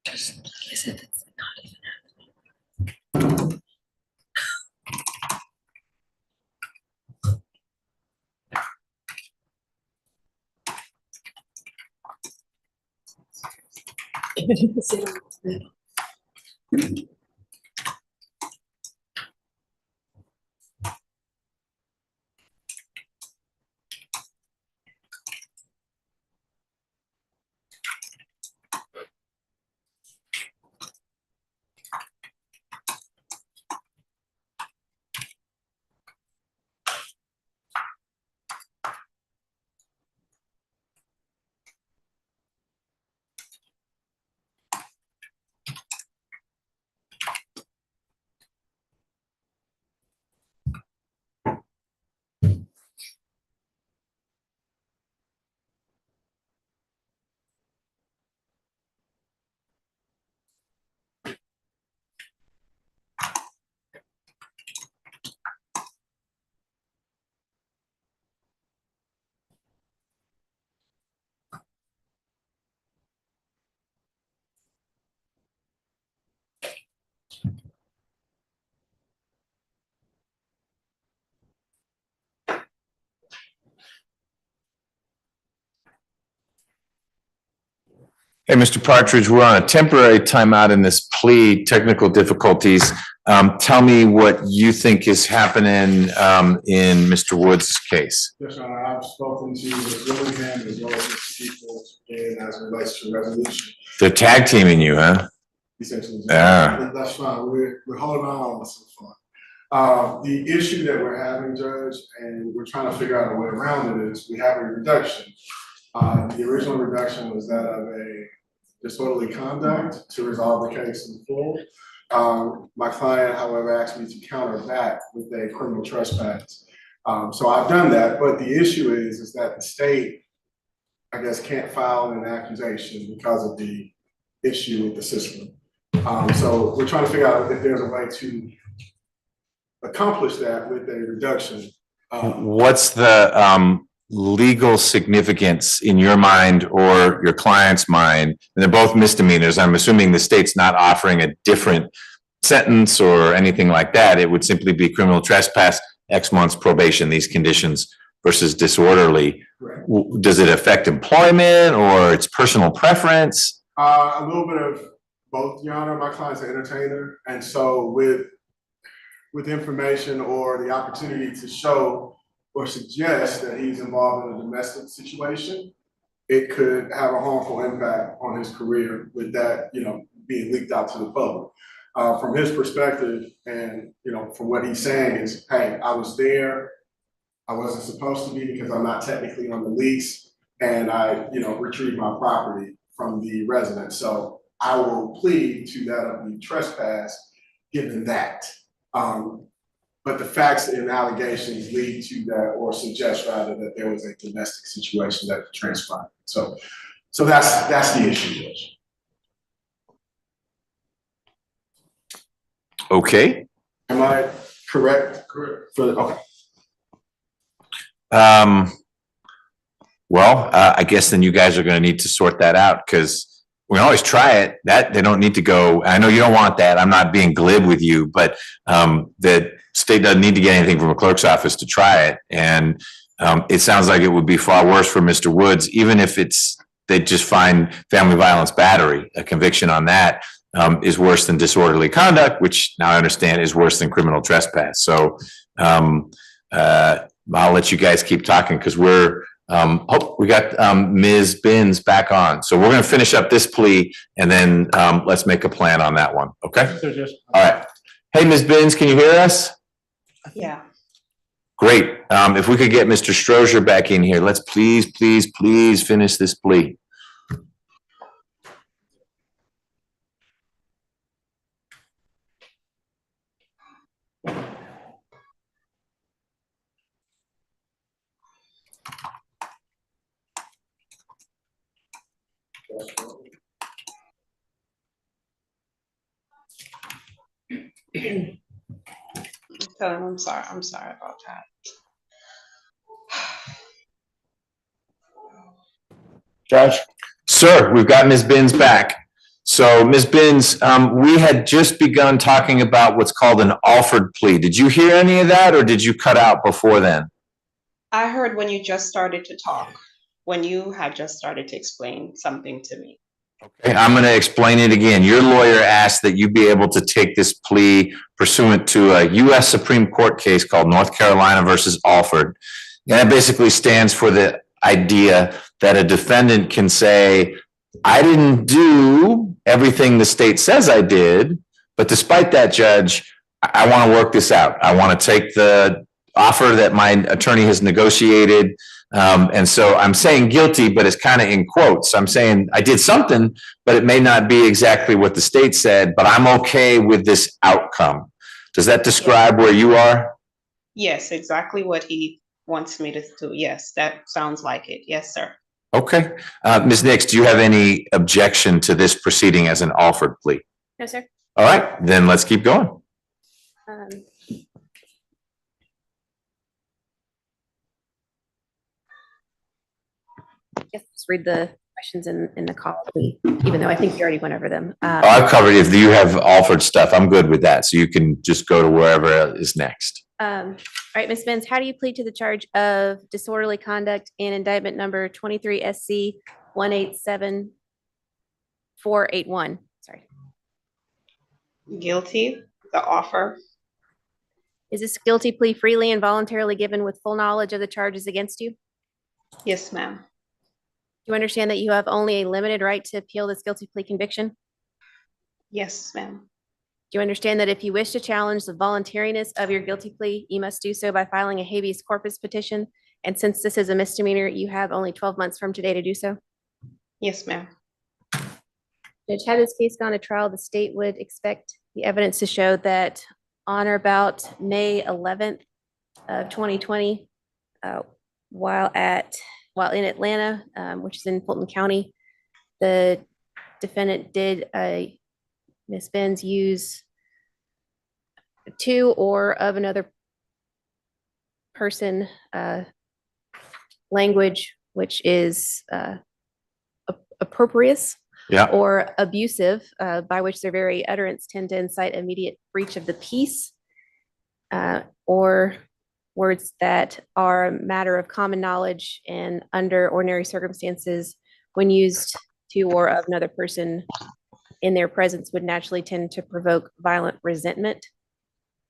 Just as if it's not even happening. Hey, Mr. Partridge, we're on a temporary timeout in this plea, technical difficulties. Tell me what you think is happening in Mr. Woods' case. Yes, Your Honor, I've spoken to Ms. Willingham as well as Mr. Peoples, and as it relates to resolution. They're tag teaming you, huh? Essentially. Yeah. That's fine. We're holding on so far. The issue that we're having, Judge, and we're trying to figure out a way around it is we have a reduction. The original reduction was that of a disorderly conduct to resolve the case in full. My client, however, asked me to counter that with a criminal trespass. So I've done that, but the issue is that the state, I guess, can't file an accusation because of the issue with the system. So we're trying to figure out if there's a way to accomplish that with a reduction. What's the legal significance in your mind or your client's mind? And they're both misdemeanors. I'm assuming the state's not offering a different sentence or anything like that. It would simply be criminal trespass, X months probation, these conditions versus disorderly. Does it affect employment or its personal preference? A little bit of both, Your Honor. My client's an entertainer, and so with information or the opportunity to show or suggest that he's involved in a domestic situation, it could have a harmful impact on his career with that, being leaked out to the public. From his perspective, and from what he's saying is, hey, I was there. I wasn't supposed to be because I'm not technically on the lease, and I, retrieved my property from the resident. So I will plead to that of the trespass, given that. But the facts and allegations lead to that, or suggest rather, that there was a domestic situation that transpired. So that's the issue, Judge. Okay. Am I correct? Correct. Okay. Well, I guess then you guys are going to need to sort that out, because we always try it. That they don't need to go. I know you don't want that. I'm not being glib with you, but the state doesn't need to get anything from a clerk's office to try it. And it sounds like it would be far worse for Mr. Woods, even if they just find family violence battery. A conviction on that is worse than disorderly conduct, which now I understand is worse than criminal trespass. So I'll let you guys keep talking, because we got Ms. Binns back on. So we're going to finish up this plea, and then let's make a plan on that one. Okay. All right. Hey, Ms. Binns, can you hear us? Yeah. Great. If we could get Mr. Strozier back in here, let's please finish this plea. Tell him I'm sorry. I'm sorry about that. Judge? Sir, we've got Ms. Binns back. So Ms. Binns, we had just begun talking about what's called an offered plea. Did you hear any of that, or did you cut out before then? I heard when you just started to talk, when you had just started to explain something to me. Okay, I'm going to explain it again. Your lawyer asked that you be able to take this plea pursuant to a U.S. Supreme Court case called North Carolina versus Alford. And that basically stands for the idea that a defendant can say, I didn't do everything the state says I did, but despite that, Judge, I want to work this out. I want to take the offer that my attorney has negotiated. And so I'm saying guilty, but it's kind of in quotes. I'm saying I did something, but it may not be exactly what the state said, but I'm okay with this outcome. Does that describe where you are? Yes, exactly what he wants me to do. Yes, that sounds like it. Yes, sir. Okay. Ms. Nix, do you have any objection to this proceeding as an offered plea? No, sir. All right, then let's keep going. Just read the questions in the call, even though I think you already went over them. I've covered it. If you have offered stuff, I'm good with that. So you can just go to wherever is next. All right, Ms. Benz, how do you plead to the charge of disorderly conduct in indictment number 23 SC 187481? Sorry. Guilty, the offer. Is this guilty plea freely and voluntarily given with full knowledge of the charges against you? Yes, ma'am. Do you understand that you have only a limited right to appeal this guilty plea conviction? Yes, ma'am. Do you understand that if you wish to challenge the voluntariness of your guilty plea, you must do so by filing a habeas corpus petition? And since this is a misdemeanor, you have only 12 months from today to do so? Yes, ma'am. Judge, had this case gone to trial, the state would expect the evidence to show that on or about May 11th of 2020, while in Atlanta, which is in Fulton County, the defendant did Ms. Benz use to or of another person language which is opprobrious Yeah. or abusive, by which their very utterance tend to incite immediate breach of the peace, or words that are a matter of common knowledge and under ordinary circumstances, when used to or of another person in their presence, would naturally tend to provoke violent resentment.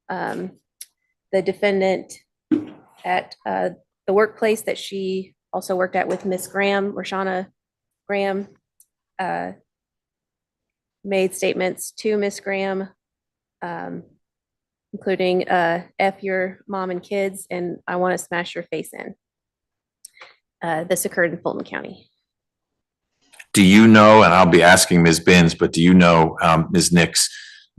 The defendant at the workplace that she also worked at with Miss Graham, Roshana Graham, made statements to Miss Graham, including F your mom and kids, and I want to smash your face in. This occurred in Fulton County. Do you know, and I'll be asking Ms. Binns, but do you know, Ms. Nix,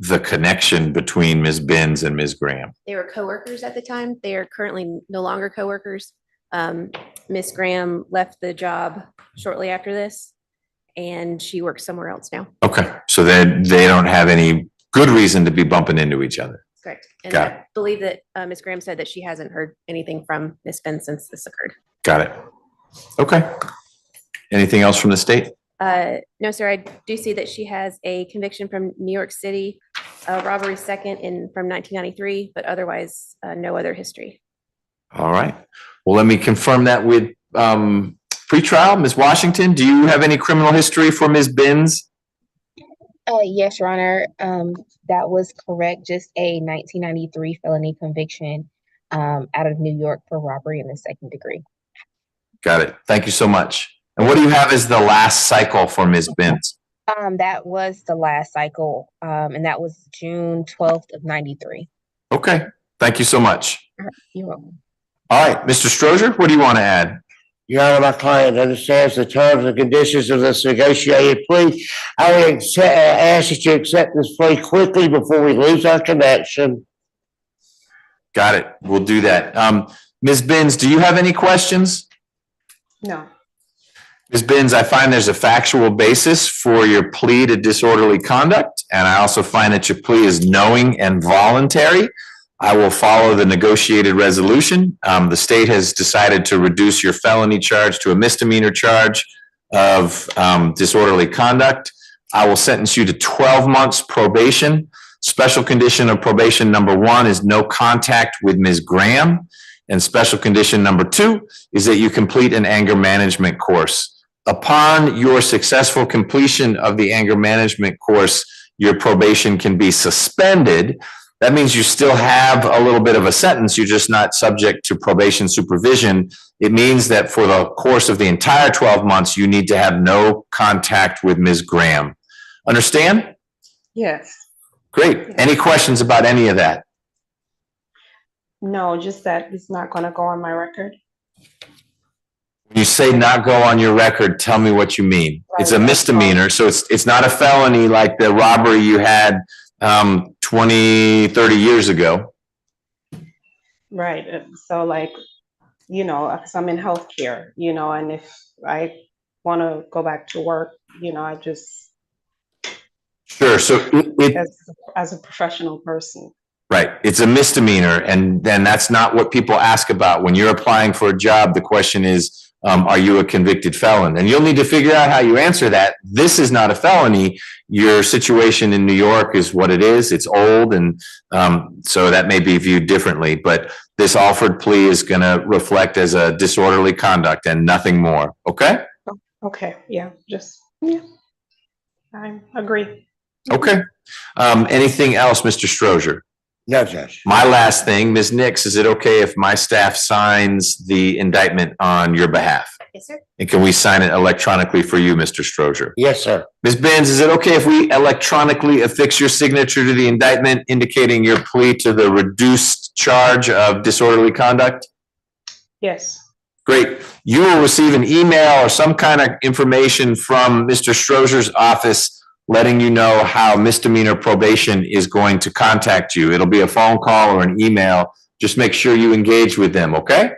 the connection between Ms. Binns and Ms. Graham? They were coworkers at the time. They are currently no longer coworkers. Miss Graham left the job shortly after this, and she works somewhere else now. Okay, so they don't have any good reason to be bumping into each other. Correct. And Got I believe that Miss Graham said that she hasn't heard anything from Miss Finn since this occurred. Got it. Okay. Anything else from the state? No, sir. I do see that she has a conviction from New York City, robbery second from 1993, but otherwise no other history. All right. Well, let me confirm that with pretrial. Ms. Washington, do you have any criminal history for Ms. Binns? Yes, Your Honor. That was correct. Just a 1993 felony conviction out of New York for robbery in the second degree. Got it. Thank you so much. And what do you have as the last cycle for Ms. Binns? That was the last cycle, and that was June 12th of 93. Okay. Thank you so much. You're welcome. All right, Mr. Strozier, what do you want to add? Your Honor, my client understands the terms and conditions of this negotiated plea. I would ask that you accept this plea quickly before we lose our connection. Got it. We'll do that. Ms. Binns, do you have any questions? No. Ms. Binns, I find there's a factual basis for your plea to disorderly conduct, and I also find that your plea is knowing and voluntary. I will follow the negotiated resolution. The state has decided to reduce your felony charge to a misdemeanor charge of disorderly conduct. I will sentence you to 12 months probation. Special condition of probation number 1 is no contact with Ms. Graham. And special condition number 2 is that you complete an anger management course. Upon your successful completion of the anger management course, your probation can be suspended. That means you still have a little bit of a sentence. You're just not subject to probation supervision. It means that for the course of the entire 12 months, you need to have no contact with Ms. Graham. Understand? Yes. Great. Any questions about any of that? No, just that it's not going to go on my record. When you say not go on your record, tell me what you mean. It's a misdemeanor, so it's not a felony like the robbery you had 20, 30 years ago. Right. So like, because I'm in healthcare, and if I want to go back to work, I just. Sure. So as a professional person. Right. It's a misdemeanor. And then that's not what people ask about. When you're applying for a job, the question is, are you a convicted felon? And you'll need to figure out how you answer that. This is not a felony. Your situation in New York is what it is. It's old. And so that may be viewed differently. But this offered plea is going to reflect as a disorderly conduct and nothing more. Okay? Okay. Yeah. I agree. Okay. Anything else, Mr. Strozier? No, Judge. My last thing, Ms. Nix, is it okay if my staff signs the indictment on your behalf? Yes, sir. And can we sign it electronically for you, Mr. Strozier? Yes, sir. Ms. Binns, is it okay if we electronically affix your signature to the indictment indicating your plea to the reduced charge of disorderly conduct? Yes. Great. You will receive an email or some kind of information from Mr. Strozier's office letting you know how misdemeanor probation is going to contact you. It'll be a phone call or an email. Just make sure you engage with them, okay?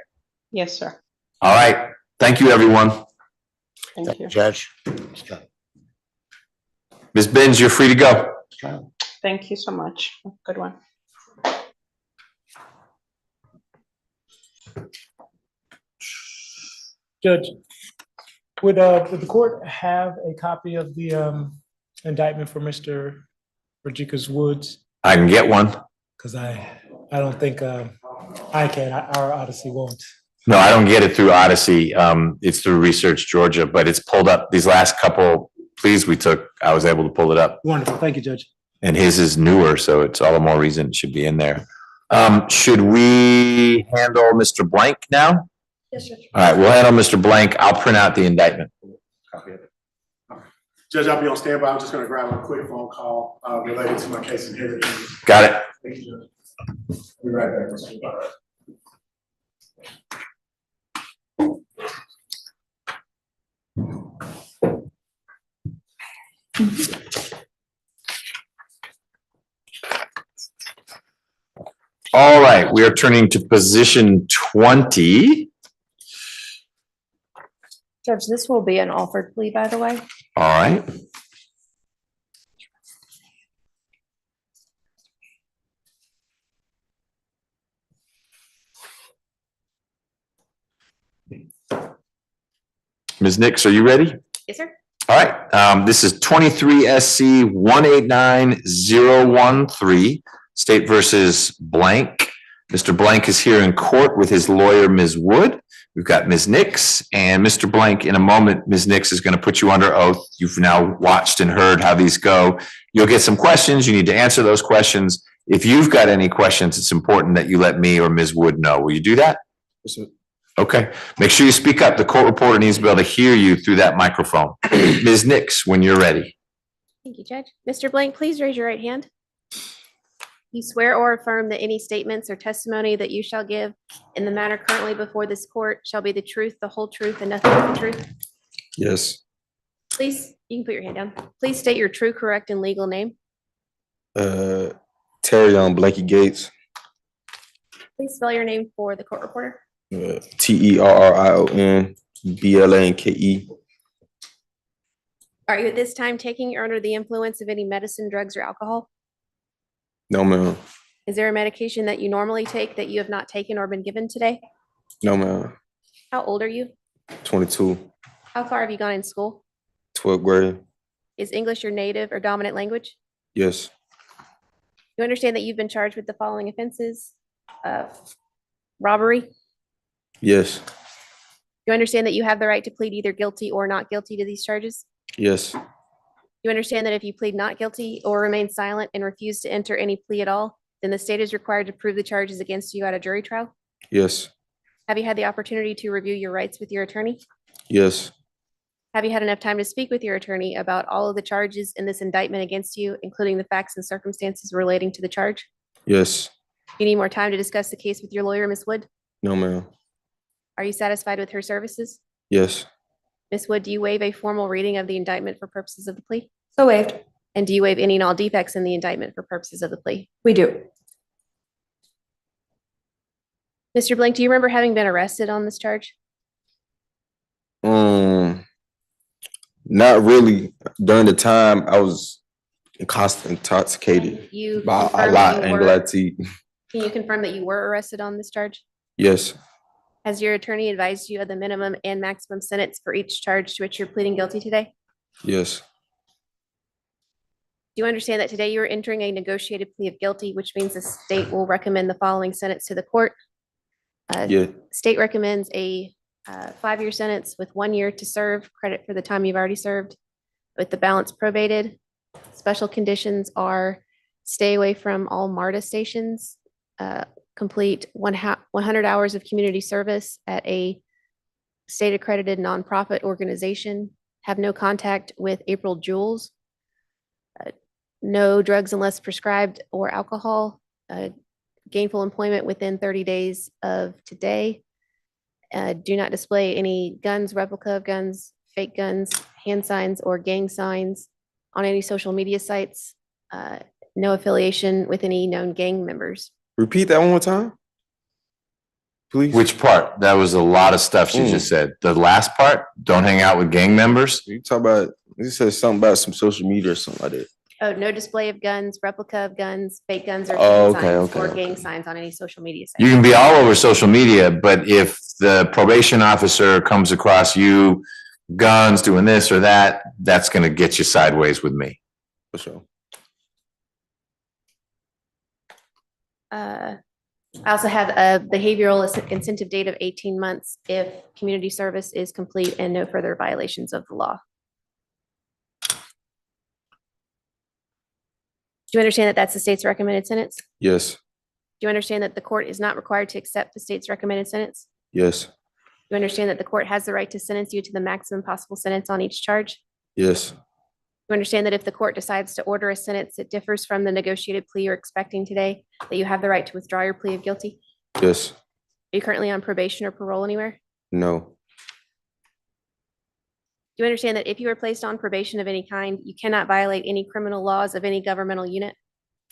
Yes, sir. All right. Thank you, everyone. Thank you. Judge. Ms. Binns, you're free to go. Thank you so much. Good one. Judge, would the court have a copy of the indictment for Mr. Rodriguez Woods? I can get one. Because I don't think I can, our Odyssey won't. No, I don't get it through Odyssey. It's through Research Georgia, but it's pulled up. These last couple pleas we took, I was able to pull it up. Wonderful, thank you, Judge. And his is newer, so it's all the more reason it should be in there. Should we handle Mr. Blank now? Yes, Judge. All right, we'll handle Mr. Blank. I'll print out the indictment. Copy of it. Judge, I'll be on standby. I'm just gonna grab a quick phone call related to my case in here. Got it. Thank you, Judge. Be right back. Mr. Blank. All right, we are turning to position 20. Judge, this will be an offered plea, by the way. All right. Ms. Nix, are you ready? Yes, sir. All right, this is 23 SC 189013, State versus Blank. Mr. Blank is here in court with his lawyer, Ms. Wood. We've got Ms. Nix and Mr. Blank. In a moment, Ms. Nix is going to put you under oath. You've now watched and heard how these go. You'll get some questions. You need to answer those questions. If you've got any questions, it's important that you let me or Ms. Wood know. Will you do that? Yes, sir. Okay, make sure you speak up. The court reporter needs to be able to hear you through that microphone. Ms. Nix, when you're ready. Thank you, Judge. Mr. Blank, please raise your right hand. You swear or affirm that any statements or testimony that you shall give in the matter currently before this court shall be the truth, the whole truth, and nothing but the truth? Yes. Please, you can put your hand down. Please state your true, correct, and legal name. Terrion Blanky Gates. Please spell your name for the court reporter. Terrion Blanke. Are you at this time taking or under the influence of any medicine, drugs, or alcohol? No, ma'am. Is there a medication that you normally take that you have not taken or been given today? No, ma'am. How old are you? 22. How far have you gone in school? 12th grade. Is English your native or dominant language? Yes. You understand that you've been charged with the following offenses? Robbery. Yes. You understand that you have the right to plead either guilty or not guilty to these charges? Yes. You understand that if you plead not guilty or remain silent and refuse to enter any plea at all, then the state is required to prove the charges against you at a jury trial? Yes. Have you had the opportunity to review your rights with your attorney? Yes. Have you had enough time to speak with your attorney about all of the charges in this indictment against you, including the facts and circumstances relating to the charge? Yes. You need more time to discuss the case with your lawyer, Ms. Wood? No, ma'am. Are you satisfied with her services? Yes. Ms. Wood, do you waive a formal reading of the indictment for purposes of the plea? So waived. And do you waive any and all defects in the indictment for purposes of the plea? We do. Mr. Blank, do you remember having been arrested on this charge? Not really. During the time, I was intoxicated You by a confirm lot you and were- glad tea. Can you confirm that you were arrested on this charge? Yes. Has your attorney advised you of the minimum and maximum sentence for each charge to which you're pleading guilty today? Yes. Do you understand that today you are entering a negotiated plea of guilty, which means the state will recommend the following sentence to the court? Yeah. State recommends a 5-year sentence with 1 year to serve, credit for the time you've already served, with the balance probated. Special conditions are stay away from all MARTA stations, complete 100 hours of community service at a state accredited nonprofit organization, have no contact with April Jules, no drugs unless prescribed or alcohol, gainful employment within 30 days of today, do not display any guns, replica of guns, fake guns, hand signs, or gang signs on any social media sites, no affiliation with any known gang members. Repeat that one more time, please. Which part? That was a lot of stuff she just said. The last part, don't hang out with gang members. You talk about, you said something about some social media or something like that. Oh, no display of guns, replica of guns, fake guns, or Oh, gang okay, signs, okay, or okay. gang signs on any social media site. You can be all over social media, but if the probation officer comes across you, guns, doing this or that, that's gonna get you sideways with me. For sure. I also have a behavioral incentive date of 18 months if community service is complete and no further violations of the law. Do you understand that that's the state's recommended sentence? Yes. Do you understand that the court is not required to accept the state's recommended sentence? Yes. Do you understand that the court has the right to sentence you to the maximum possible sentence on each charge? Yes. You understand that if the court decides to order a sentence that differs from the negotiated plea you're expecting today, that you have the right to withdraw your plea of guilty? Yes. Are you currently on probation or parole anywhere? No. Do you understand that if you are placed on probation of any kind, you cannot violate any criminal laws of any governmental unit?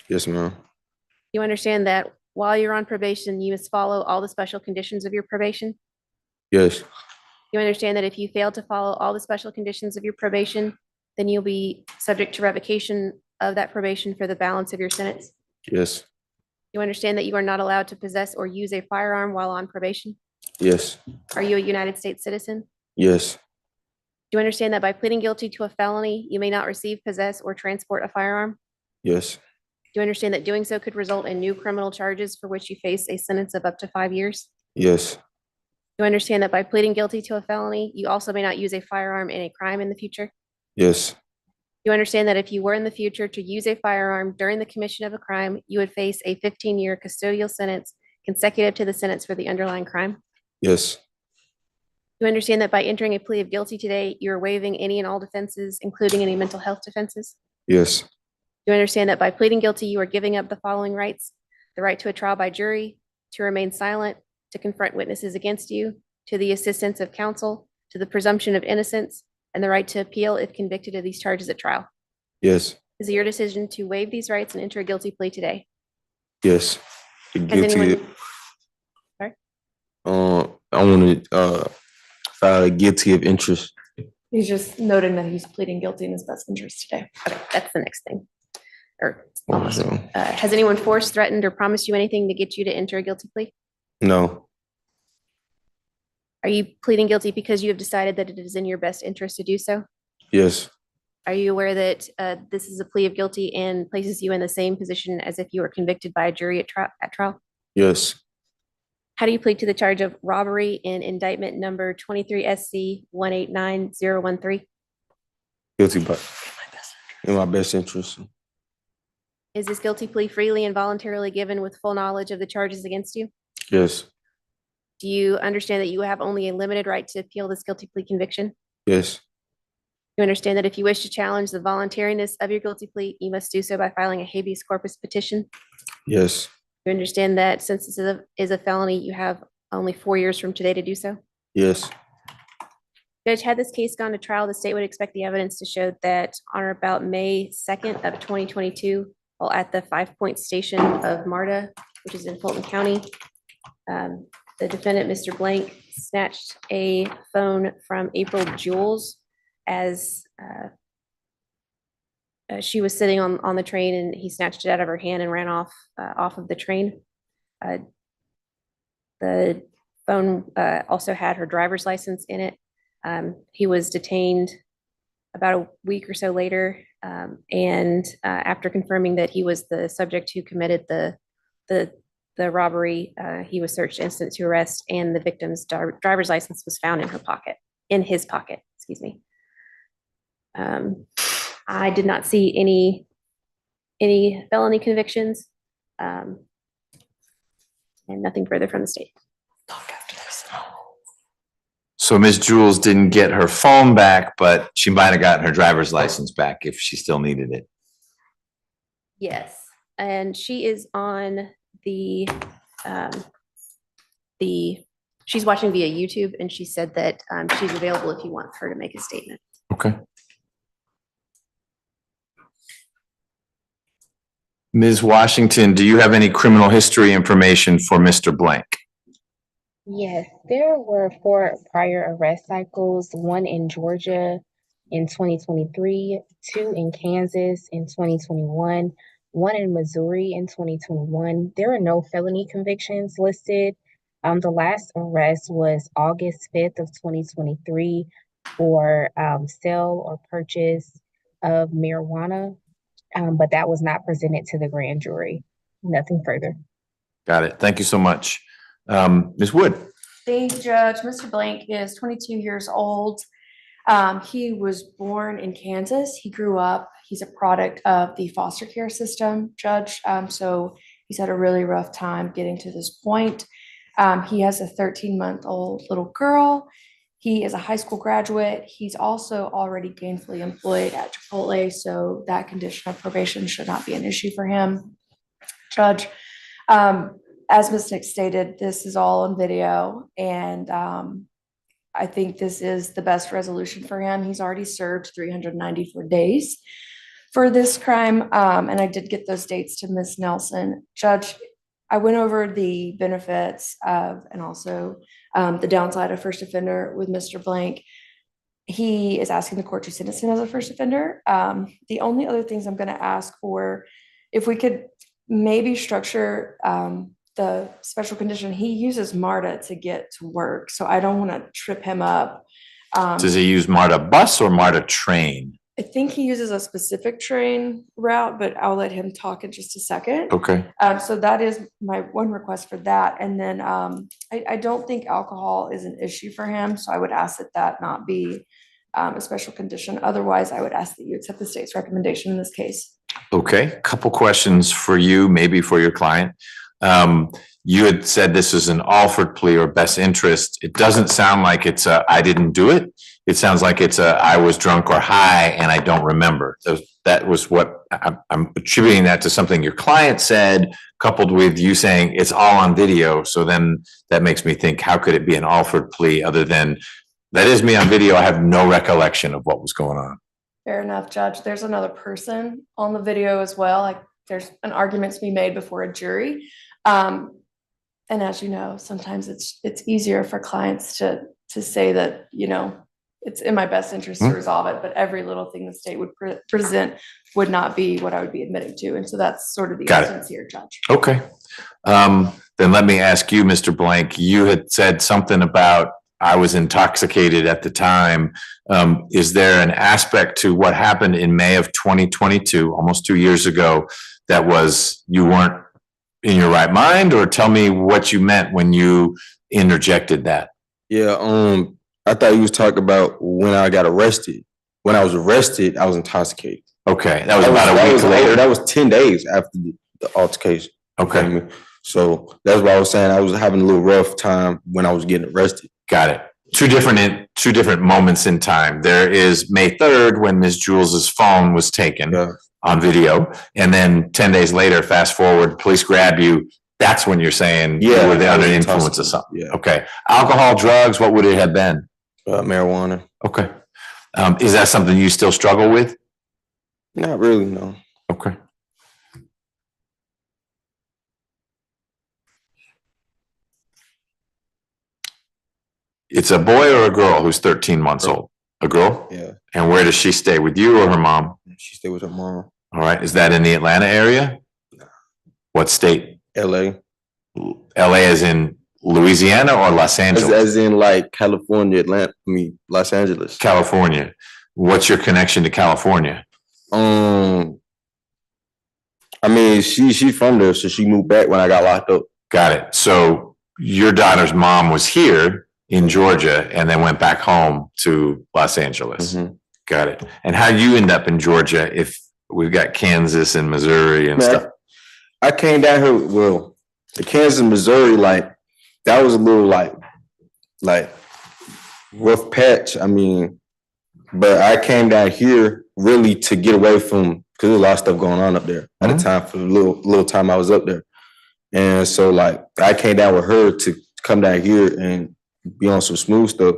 Yes, ma'am. You understand that while you're on probation, you must follow all the special conditions of your probation? Yes. You understand that if you fail to follow all the special conditions of your probation, then you'll be subject to revocation of that probation for the balance of your sentence? Yes. You understand that you are not allowed to possess or use a firearm while on probation? Yes. Are you a United States citizen? Yes. Do you understand that by pleading guilty to a felony, you may not receive, possess, or transport a firearm? Yes. Do you understand that doing so could result in new criminal charges for which you face a sentence of up to 5 years? Yes. Do you understand that by pleading guilty to a felony, you also may not use a firearm in a crime in the future? Yes. Do you understand that if you were in the future to use a firearm during the commission of a crime, you would face a 15-year custodial sentence consecutive to the sentence for the underlying crime? Yes. Do you understand that by entering a plea of guilty today, you are waiving any and all defenses, including any mental health defenses? Yes. Do you understand that by pleading guilty, you are giving up the following rights: the right to a trial by jury, to remain silent, to confront witnesses against you, to the assistance of counsel, to the presumption of innocence, and the right to appeal if convicted of these charges at trial? Yes. Is it your decision to waive these rights and enter a guilty plea today? Yes. Has Guilty. anyone? Sorry? I want to file guilty of interest. He's just noting that he's pleading guilty in his best interest today. Okay, that's the next thing. Or almost. Has anyone forced, threatened, or promised you anything to get you to enter a guilty plea? No. Are you pleading guilty because you have decided that it is in your best interest to do so? Yes. Are you aware that this is a plea of guilty and places you in the same position as if you were convicted by a jury at trial? Yes. How do you plead to the charge of robbery in indictment number 23 SC 189013? Guilty, but in my best interest. Is this guilty plea freely and voluntarily given with full knowledge of the charges against you? Yes. Do you understand that you have only a limited right to appeal this guilty plea conviction? Yes. You understand that if you wish to challenge the voluntariness of your guilty plea, you must do so by filing a habeas corpus petition? Yes. You understand that since this is a felony, you have only 4 years from today to do so? Yes. Judge, had this case gone to trial, the state would expect the evidence to show that on or about May 2nd of 2022, while at the 5 Point station of MARTA, which is in Fulton County, the defendant, Mr. Blank, snatched a phone from April Jules as she was sitting on the train, and he snatched it out of her hand and ran off of the train. The phone also had her driver's license in it. He was detained about a week or so later, and after confirming that he was the subject who committed the robbery, he was searched instant to arrest, and the victim's driver's license was found in his pocket, excuse me. I did not see any felony convictions, and nothing further from the state. So Ms. Jules didn't get her phone back, but she might have gotten her driver's license back if she still needed it. Yes, and she is on she's watching via YouTube, and she said that she's available if you want her to make a statement. Okay. Ms. Washington, do you have any criminal history information for Mr. Blank? Yes, there were 4 prior arrest cycles, 1 in Georgia in 2023, 2 in Kansas in 2021, 1 in Missouri in 2021. There are no felony convictions listed. The last arrest was August 5th of 2023 for sale or purchase of marijuana, but that was not presented to the grand jury. Nothing further. Got it. Thank you so much. Ms. Wood. Thank you, Judge. Mr. Blank is 22 years old. He was born in Kansas. He grew up, he's a product of the foster care system, Judge. So he's had a really rough time getting to this point. He has a 13-month-old little girl. He is a high school graduate. He's also already gainfully employed at Chipotle, so that condition of probation should not be an issue for him. Judge, as Ms. Nick stated, this is all on video, and I think this is the best resolution for him. He's already served 394 days for this crime, and I did get those dates to Ms. Nelson. Judge, I went over the benefits of and also the downside of first offender with Mr. Blank. He is asking the court to sentence him as a first offender. The only other things I'm going to ask for, if we could maybe structure the special condition. He uses MARTA to get to work, so I don't want to trip him up. Does he use MARTA bus or MARTA train? I think he uses a specific train route, but I'll let him talk in just a second. Okay. So that is my one request for that. And then I don't think alcohol is an issue for him, so I would ask that that not be a special condition. Otherwise, I would ask that you accept the state's recommendation in this case. Okay, couple questions for you, maybe for your client. You had said this is an offered plea or best interest. It doesn't sound like it's a I didn't do it. It sounds like it's a I was drunk or high and I don't remember. That was what I'm attributing that to something your client said, coupled with you saying it's all on video. So then that makes me think, how could it be an offered plea other than that is me on video? I have no recollection of what was going on. Fair enough, Judge. There's another person on the video as well. Like there's an argument to be made before a jury. And as you know, sometimes it's easier for clients to say that, you know, it's in my best interest to resolve it, but every little thing the state would present would not be what I would be admitting to. And so that's sort of the essence here, Judge. Okay. Then let me ask you, Mr. Blank, you had said something about I was intoxicated at the time. Is there an aspect to what happened in May of 2022, almost 2 years ago, that was you weren't in your right mind, or tell me what you meant when you interjected that? Yeah, I thought you was talking about when I got arrested. When I was arrested, I was intoxicated. Okay, that was about a week later. That was 10 days after the altercation. Okay. So that's why I was saying I was having a little rough time when I was getting arrested. Got it. Two different moments in time. There is May 3rd when Ms. Jules's phone was taken on video, and then 10 days later, fast forward, police grab you. That's when you're saying you were under the influence of something. Yeah. Okay. Alcohol, drugs, what would it have been? Marijuana. Okay. Is that something you still struggle with? Not really, no. Okay. It's a boy or a girl who's 13 months old? A girl? Yeah. And where does she stay, with you or her mom? She stayed with her mom. All right. Is that in the Atlanta area? What state? LA. LA as in Louisiana or Los Angeles? As in like California, Atlanta, Los Angeles. California. What's your connection to California? I mean, she's from there, so she moved back when I got locked up. Got it. So your daughter's mom was here in Georgia and then went back home to Los Angeles. Mm-hmm. Got it. And how you end up in Georgia if we've got Kansas and Missouri and stuff? I came down here, well, the Kansas and Missouri, like, that was a little like rough patch. I mean, but I came down here really to get away from, because there's a lot of stuff going on up there at the time, for the little time I was up there. And so like I came down with her to come down here and be on some smooth stuff.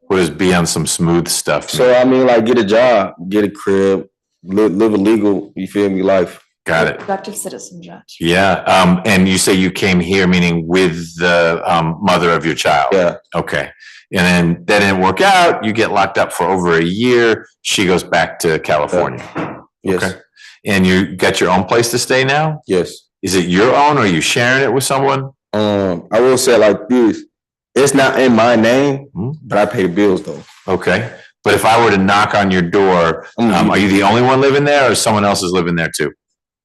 What does be on some smooth stuff? So I mean, like, get a job, get a crib, live a legal, you feel me, life. Got it. Productive citizen, Judge. Yeah. And you say you came here, meaning with the mother of your child? Yeah. Okay. And then that didn't work out. You get locked up for over a year. She goes back to California. Yes. Okay. And you got your own place to stay now? Yes. Is it your own or are you sharing it with someone? I will say it like this. It's not in my name, but I pay the bills though. Okay. But if I were to knock on your door, are you the only one living there or someone else is living there too?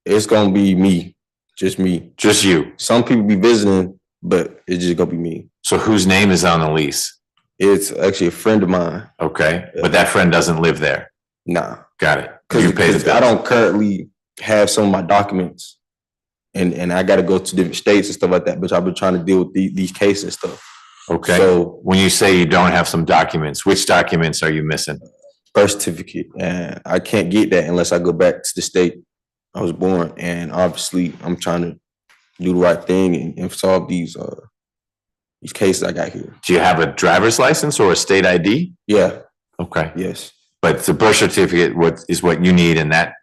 It's gonna be me. Just me. Just you. Some people be visiting, but it's just gonna be me. So whose name is on the lease? It's actually a friend of mine. Okay. But that friend doesn't live there. Nah. Got it. You pay the bills. I don't currently have some of my documents and I gotta go to different states and stuff like that, but I've been trying to deal with these cases and stuff. Okay. So when you say you don't have some documents, which documents are you missing? Birth certificate, and I can't get that unless I go back to the state I was born. And obviously, I'm trying to do the right thing and solve these cases I got here. Do you have a driver's license or a state ID? Yeah. Okay. Yes. But the birth certificate is what you need, and that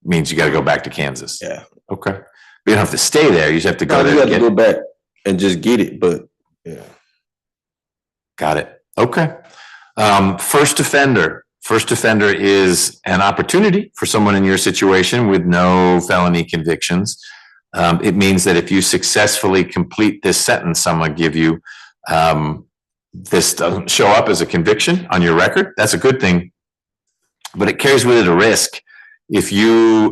means you got to go back to Kansas. Yeah. Okay. You don't have to stay there. You just have to go there. You have to go back and just get it, but yeah. Got it. Okay. First offender. First offender is an opportunity for someone in your situation with no felony convictions. It means that if you successfully complete this sentence I'm going to give you, this doesn't show up as a conviction on your record. That's a good thing, but it carries with it a risk. If you,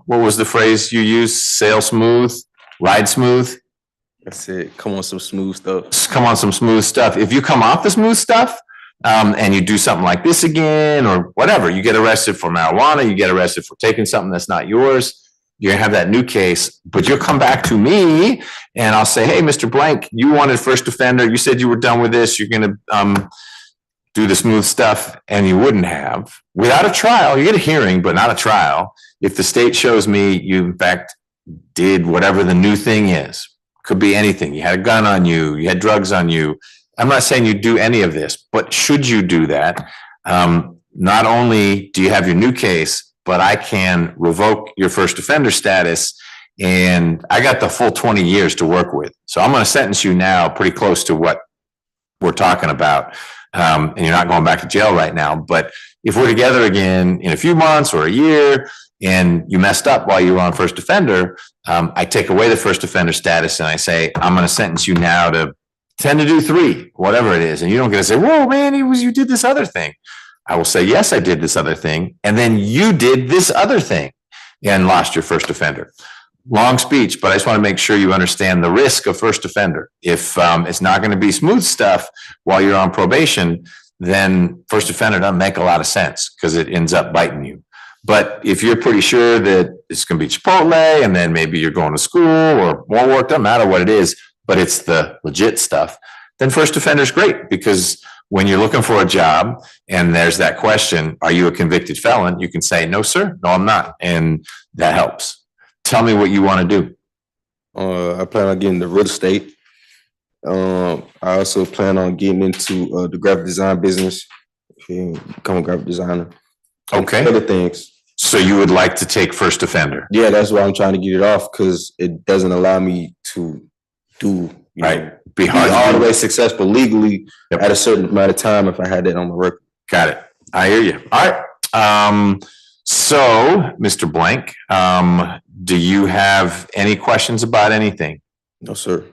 what was the phrase you used? Sail smooth, ride smooth. That's it. Come on, some smooth stuff. Come on, some smooth stuff. If you come off the smooth stuff, and you do something like this again or whatever, you get arrested for marijuana, you get arrested for taking something that's not yours, you're gonna have that new case, but you'll come back to me and I'll say, hey, Mr. Blank, you wanted first offender, you said you were done with this, you're gonna do the smooth stuff, and you wouldn't have. Without a trial, you get a hearing, but not a trial. If the state shows me you in fact did whatever the new thing is, could be anything, you had a gun on you, you had drugs on you, I'm not saying you do any of this, but should you do that, not only do you have your new case, but I can revoke your first offender status, and I got the full 20 years to work with. So I'm going to sentence you now pretty close to what we're talking about. And you're not going back to jail right now. But if we're together again in a few months or a year, and you messed up while you were on first offender, I take away the first offender status and I say, I'm going to sentence you now to 10 to do 3, whatever it is. And you don't get to say, whoa, man, you did this other thing. I will say, yes, I did this other thing. And then you did this other thing and lost your first offender. Long speech, but I just want to make sure you understand the risk of first offender. If it's not going to be smooth stuff while you're on probation, then first offender doesn't make a lot of sense because it ends up biting you. But if you're pretty sure that it's going to be Chipotle and then maybe you're going to school or more work, doesn't matter what it is, but it's the legit stuff, then first offender is great, because when you're looking for a job and there's that question, are you a convicted felon? You can say, no, sir, no, I'm not. And that helps. Tell me what you want to do. I plan on getting into real estate. I also plan on getting into the graphic design business, become a graphic designer. Okay. Other things. So you would like to take first offender? Yeah, that's why I'm trying to get it off, because it doesn't allow me to be all the way successful legally at a certain amount of time if I had that on my record. Got it. I hear you. All right. So, Mr. Blank, do you have any questions about anything? No, sir.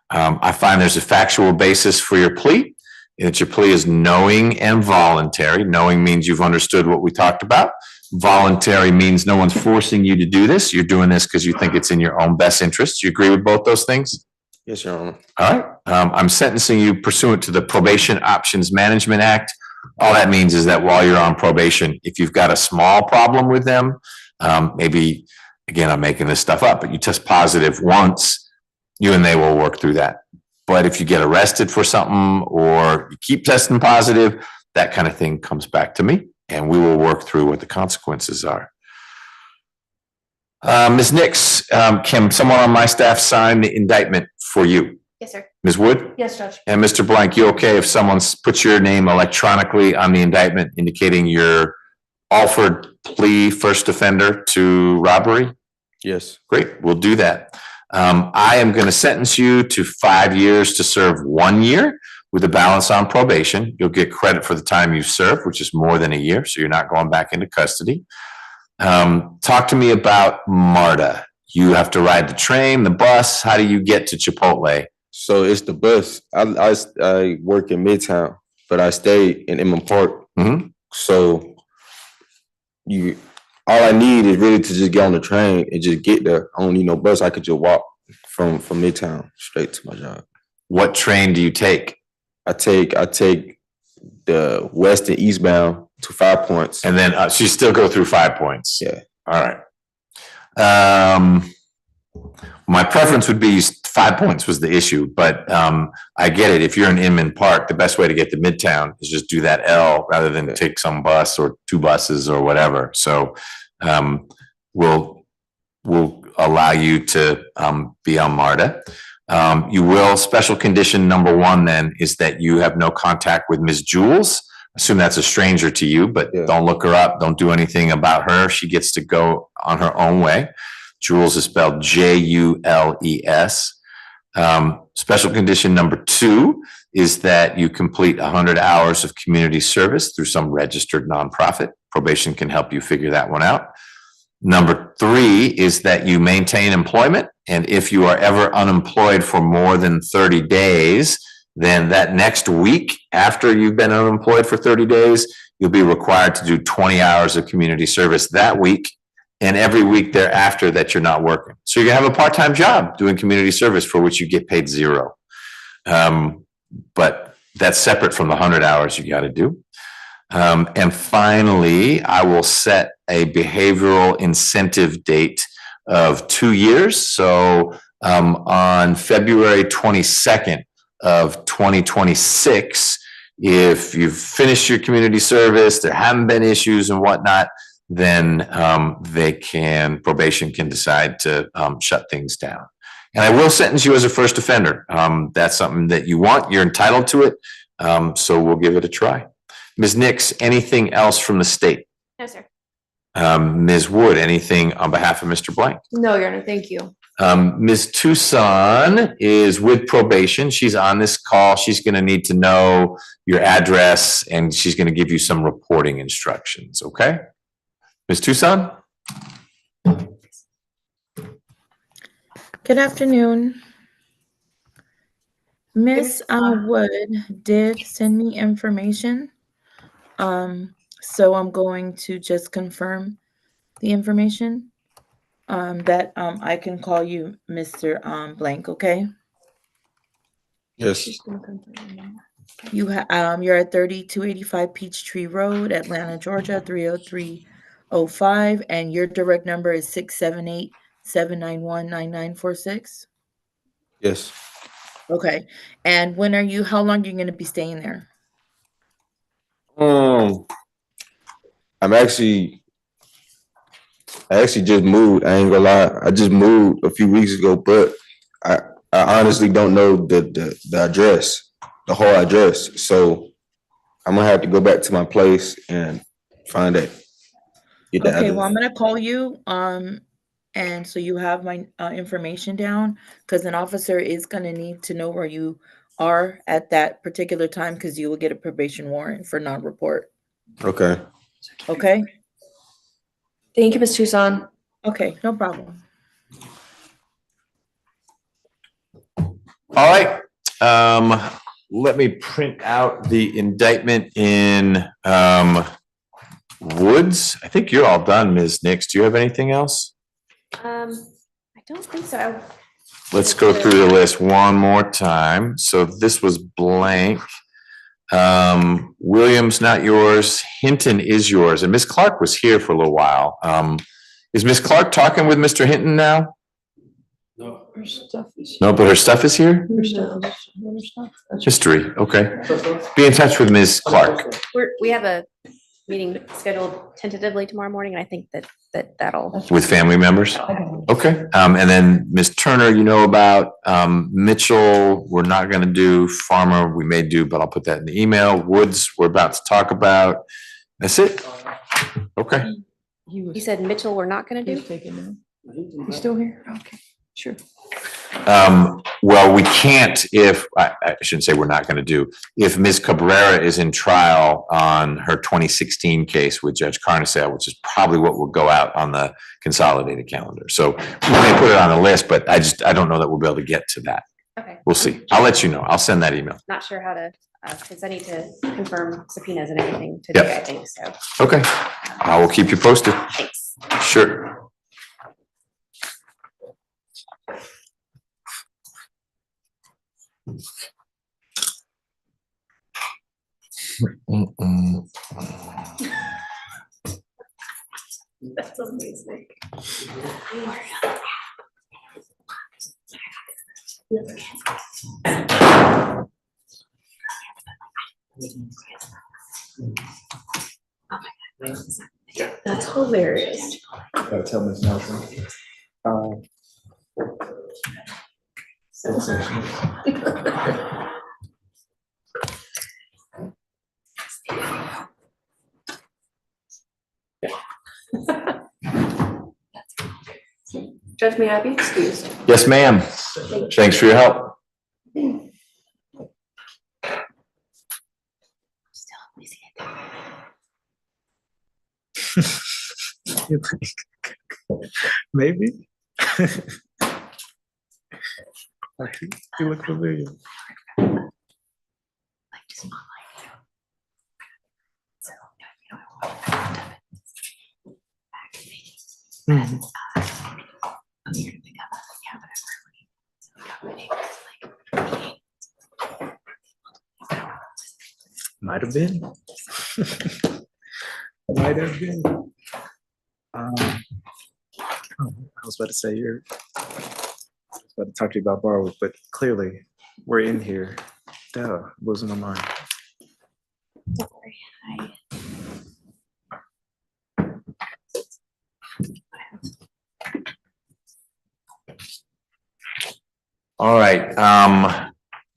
I find there's a factual basis for your plea. That your plea is knowing and voluntary. Knowing means you've understood what we talked about. Voluntary means no one's forcing you to do this. You're doing this because you think it's in your own best interest. You agree with both those things? Yes, Your Honor. All right. I'm sentencing you pursuant to the Probation Options Management Act. All that means is that while you're on probation, if you've got a small problem with them, maybe, again, I'm making this stuff up, but you test positive once, you and they will work through that. But if you get arrested for something or you keep testing positive, that kind of thing comes back to me, and we will work through what the consequences are. Ms. Nix, can someone on my staff sign the indictment for you? Yes, sir. Ms. Wood? Yes, Judge. And Mr. Blank, you okay if someone puts your name electronically on the indictment indicating your offered plea first offender to robbery? Yes. Great, we'll do that. I am going to sentence you to 5 years to serve 1 year with a balance on probation. You'll get credit for the time you've served, which is more than a year, so you're not going back into custody. Talk to me about MARTA. You have to ride the train, the bus. How do you get to Chipotle So it's the bus. I work in Midtown, but I stay in Inman Park. So all I need is really to just get on the train and just get there. I don't need no bus. I could just walk from Midtown straight to my job. What train do you take? I take the west and eastbound to 5 Points. And then so you still go through 5 Points. Yeah. All right. My preference would be 5 Points was the issue, but I get it. If you're in Inman Park, the best way to get to Midtown is just do that L rather than take some bus or 2 buses or whatever. So we'll allow you to be on MARTA. You will, special condition number 1 then is that you have no contact with Ms. Jules. Assume that's a stranger to you, but don't look her up. Don't do anything about her. She gets to go on her own way. Jules is spelled Jules. Special condition number 2 is that you complete 100 hours of community service through some registered nonprofit. Probation can help you figure that one out. Number 3 is that you maintain employment. And if you are ever unemployed for more than 30 days, then that next week after you've been unemployed for 30 days, you'll be required to do 20 hours of community service that week and every week thereafter that you're not working. So you're gonna have a part-time job doing community service for which you get paid 0. But that's separate from the 100 hours you gotta do. And finally, I will set a behavioral incentive date of 2 years. So on February 22nd of 2026, if you've finished your community service, there haven't been issues and whatnot, then probation can decide to shut things down. And I will sentence you as a first offender. That's something that you want, you're entitled to it. So we'll give it a try. Ms. Nix, anything else from the state? No, sir. Ms. Wood, anything on behalf of Mr. Blank? No, Your Honor, thank you. Ms. Tucson is with probation. She's on this call. She's going to need to know your address and she's going to give you some reporting instructions. Okay? Ms. Tucson? Good afternoon. Miss Wood did send me information. So I'm going to just confirm the information that I can call you Mr. Blank, okay? Yes. You you're at 3285 Peachtree Road, Atlanta, Georgia 30305, and your direct number is 678-791-9946. Yes. Okay. And how long are you going to be staying there? I actually just moved. I ain't gonna lie. I just moved a few weeks ago, but I honestly don't know the address, the whole address. So I'm gonna have to go back to my place and find it. Okay, well, I'm gonna call you, and so you have my information down, because an officer is gonna need to know where you are at that particular time, because you will get a probation warrant for non-report. Okay. Okay? Thank you, Ms. Tucson. Okay, no problem. All right. Let me print out the indictment in Woods. I think you're all done, Ms. Nix. Do you have anything else? I don't think so. Let's go through the list one more time. So this was Blank. Williams, not yours. Hinton is yours. And Ms. Clark was here for a little while. Is Ms. Clark talking with Mr. Hinton now? No. Her stuff is. No, but her stuff is here? Her stuff. History, okay. Be in touch with Ms. Clark. We have a meeting scheduled tentatively tomorrow morning, and I think that'll. With family members? Okay. And then Ms. Turner, you know about Mitchell, we're not going to do. Farmer, we may do, but I'll put that in the email. Woods, we're about to talk about. That's it? Okay. You said Mitchell, we're not going to do? You still here? Okay, sure. Well, we can't if, I shouldn't say we're not going to do, if Ms. Cabrera is in trial on her 2016 case with Judge Carnesale, which is probably what will go out on the consolidated calendar. So we may put it on the list, but I don't know that we'll be able to get to that. Okay. We'll see. I'll let you know. I'll send that email. Not sure how to, because I need to confirm subpoenas and everything today, I think, so. Okay. I will keep you posted. Thanks. Sure. That's amazing. That's hilarious. Gotta tell Ms. Nelson. Judge, may I be excused? Yes, ma'am. Thanks for your help. Maybe. You look familiar. Mhm. Might have been. Might have been. I was about to say I was about to talk to you about borrowing, but clearly we're in here. Duh, losing my mind. Don't worry. All right.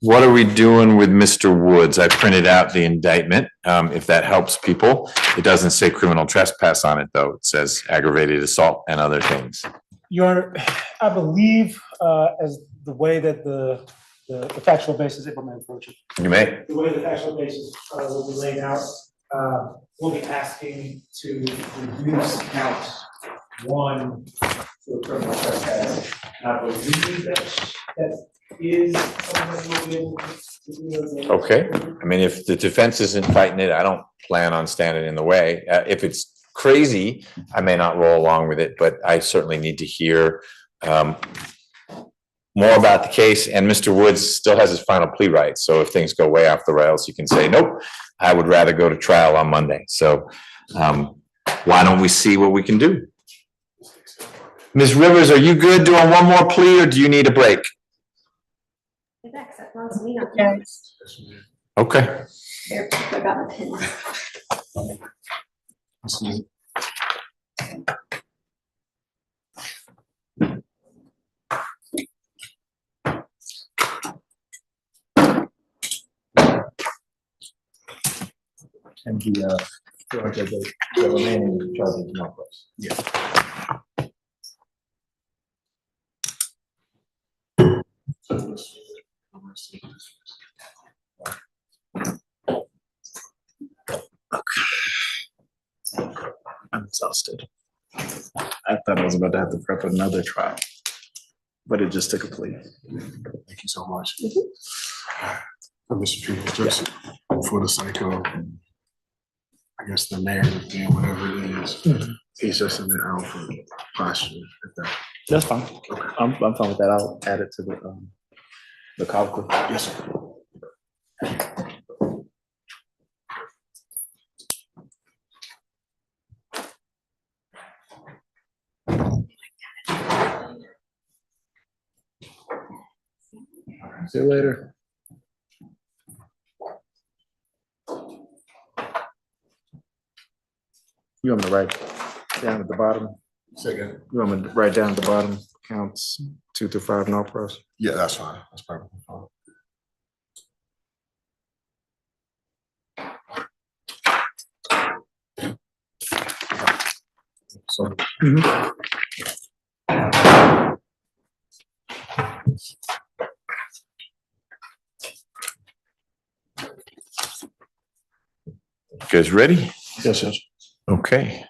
What are we doing with Mr. Woods? I printed out the indictment, if that helps people. It doesn't say criminal trespass on it, though. It says aggravated assault and other things. Your Honor, I believe as the way that the factual basis, if I may approach it. You may. The way the factual basis will be laid out, we'll be asking to reduce count 1 to a criminal trespass. I believe that is something that we'll be able to do. Okay. I mean, if the defense isn't fighting it, I don't plan on standing in the way. If it's crazy, I may not roll along with it, but I certainly need to hear more about the case. And Mr. Woods still has his final plea rights. So if things go way off the rails, you can say, nope, I would rather go to trial on Monday. So why don't we see what we can do? Ms. Rivers, are you good doing one more plea or do you need a break? Okay. There, I got my pen. And the remaining charges not close. Yeah. I'm exhausted. I thought I was about to have to prep another trial, but it just took a plea. Thank you so much. Mr. Triple, just for the sake of, I guess, the narrative thing, whatever it is, he's just in the alpha posture. That's fine. Okay. I'm fine with that. I'll add it to the colloquy. Yes, sir. See you later. You want me to write down at the bottom? Say again. You want me to write down at the bottom, counts 2 through 5, no pros? Yeah, that's fine. That's perfectly fine. So. You guys ready? Yes, yes. Okay.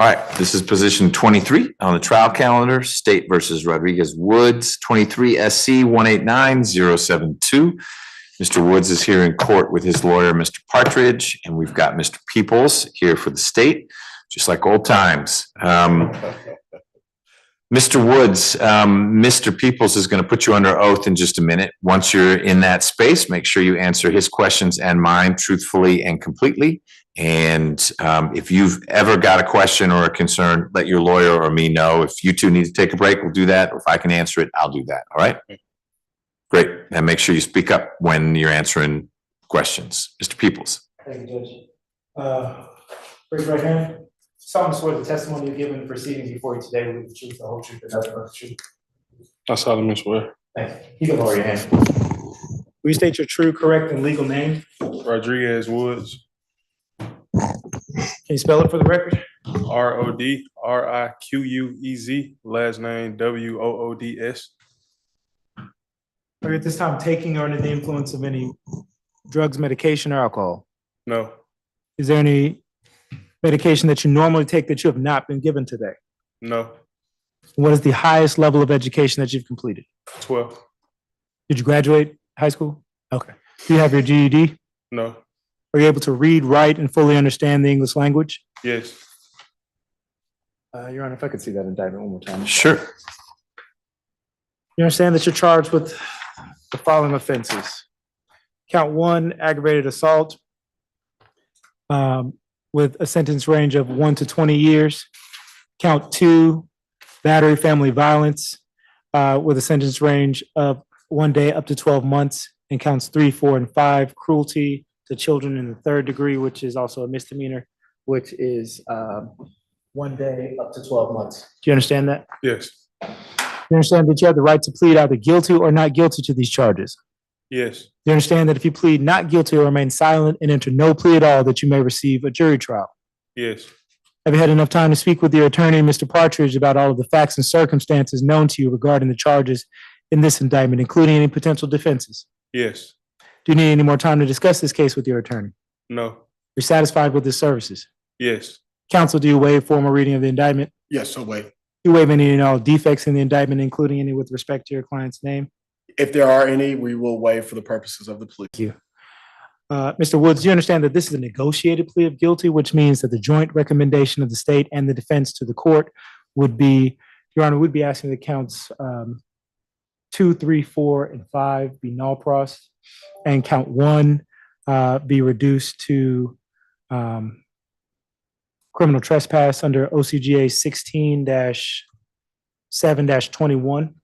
All right, this is position 23 on the trial calendar, State versus Rodriguez Woods, 23 SC 189072. Mr. Woods is here in court with his lawyer, Mr. Partridge, and we've got Mr. Peoples here for the state, just like old times. Mr. Woods, Mr. Peoples is going to put you under oath in just a minute. Once you're in that space, make sure you answer his questions and mine truthfully and completely. And if you've ever got a question or a concern, let your lawyer or me know. If you two need to take a break, we'll do that. Or if I can answer it, I'll do that. All right? Great. And make sure you speak up when you're answering questions. Mr. Peoples. Thank you, Judge. Raise your right hand. Solemnly swear the testimony you give in the proceedings before you today will be the truth, the whole truth, and nothing but the truth. I solemnly swear. Thank you. You can lower your hand. Will you state your true, correct, and legal name? Rodriguez Woods. Can you spell it for the record? RODRIQUEZ. Last name WOODS. Are you at this time taking or under the influence of any drugs, medication, or alcohol? No. Is there any medication that you normally take that you have not been given today? No. What is the highest level of education that you've completed? 12. Did you graduate high school? Okay. Do you have your GED? No. Are you able to read, write, and fully understand the English language? Yes. Your Honor, if I could see that indictment one more time. Sure. You understand that you're charged with the following offenses. Count 1, aggravated assault, with a sentence range of 1 to 20 years. Count 2, battery, family violence, with a sentence range of 1 day up to 12 months. And counts 3, 4, and 5, cruelty to children in the 3rd degree, which is also a misdemeanor, which is 1 day up to 12 months. Do you understand that? Yes. You understand that you have the right to plead either guilty or not guilty to these charges? Yes. You understand that if you plead not guilty or remain silent and enter no plea at all, that you may receive a jury trial? Yes. Have you had enough time to speak with your attorney, Mr. Partridge, about all of the facts and circumstances known to you regarding the charges in this indictment, including any potential defenses? Yes. Do you need any more time to discuss this case with your attorney? No. You're satisfied with his services? Yes. Counsel, do you waive formal reading of the indictment? Yes, so wait. Do you waive any and all defects in the indictment, including any with respect to your client's name? If there are any, we will waive for the purposes of the plea. Thank you. Mr. Woods, do you understand that this is a negotiated plea of guilty, which means that the joint recommendation of the state and the defense to the court would be, Your Honor, we'd be asking the counts 2, 3, 4, and 5 be null pros, and count 1 be reduced to criminal trespass under OCGA 16-7-21.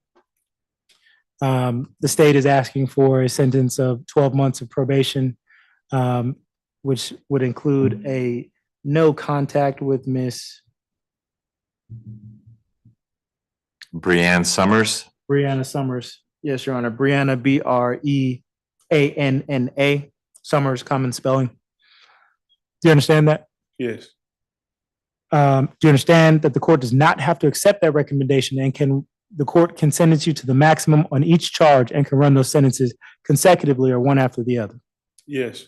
The state is asking for a sentence of 12 months of probation, which would include a no contact with Miss Brianna Summers. Brianna Summers. Yes, Your Honor. Brianna, Breanna, Summers, common spelling. Do you understand that? Yes. Do you understand that the court does not have to accept that recommendation, and the court can sentence you to the maximum on each charge and can run those sentences consecutively or one after the other? Yes.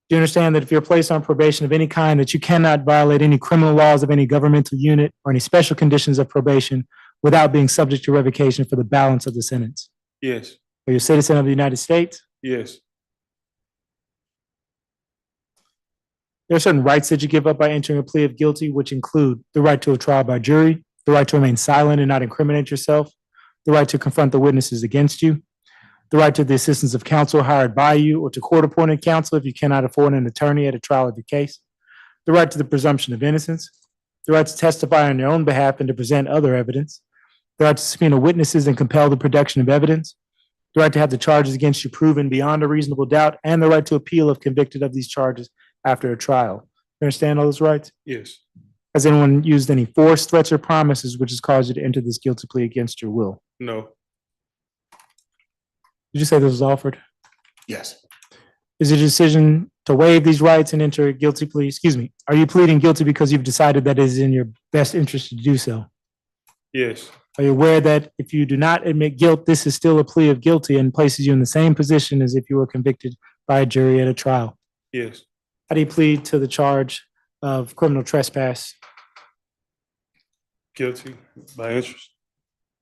Do you understand that if you're placed on probation of any kind, that you cannot violate any criminal laws of any governmental unit or any special conditions of probation without being subject to revocation for the balance of the sentence? Yes. Are you a citizen of the United States? Yes. There are certain rights that you give up by entering a plea of guilty, which include the right to a trial by jury, the right to remain silent and not incriminate yourself, the right to confront the witnesses against you, the right to the assistance of counsel hired by you or to court-appointed counsel if you cannot afford an attorney at a trial of your case, the right to the presumption of innocence, the right to testify on your own behalf and to present other evidence, the right to subpoena witnesses and compel the production of evidence, the right to have the charges against you proven beyond a reasonable doubt, and the right to appeal if convicted of these charges after a trial. You understand all those rights? Yes. Has anyone used any force, threats, or promises which has caused you to enter this guilty plea against your will? No. Did you say this was offered? Yes. Is it your decision to waive these rights and enter a guilty plea? Excuse me. Are you pleading guilty because you've decided that it is in your best interest to do so? Yes. Are you aware that if you do not admit guilt, this is still a plea of guilty and places you in the same position as if you were convicted by a jury at a trial? Yes. How do you plead to the charge of criminal trespass? Guilty by interest.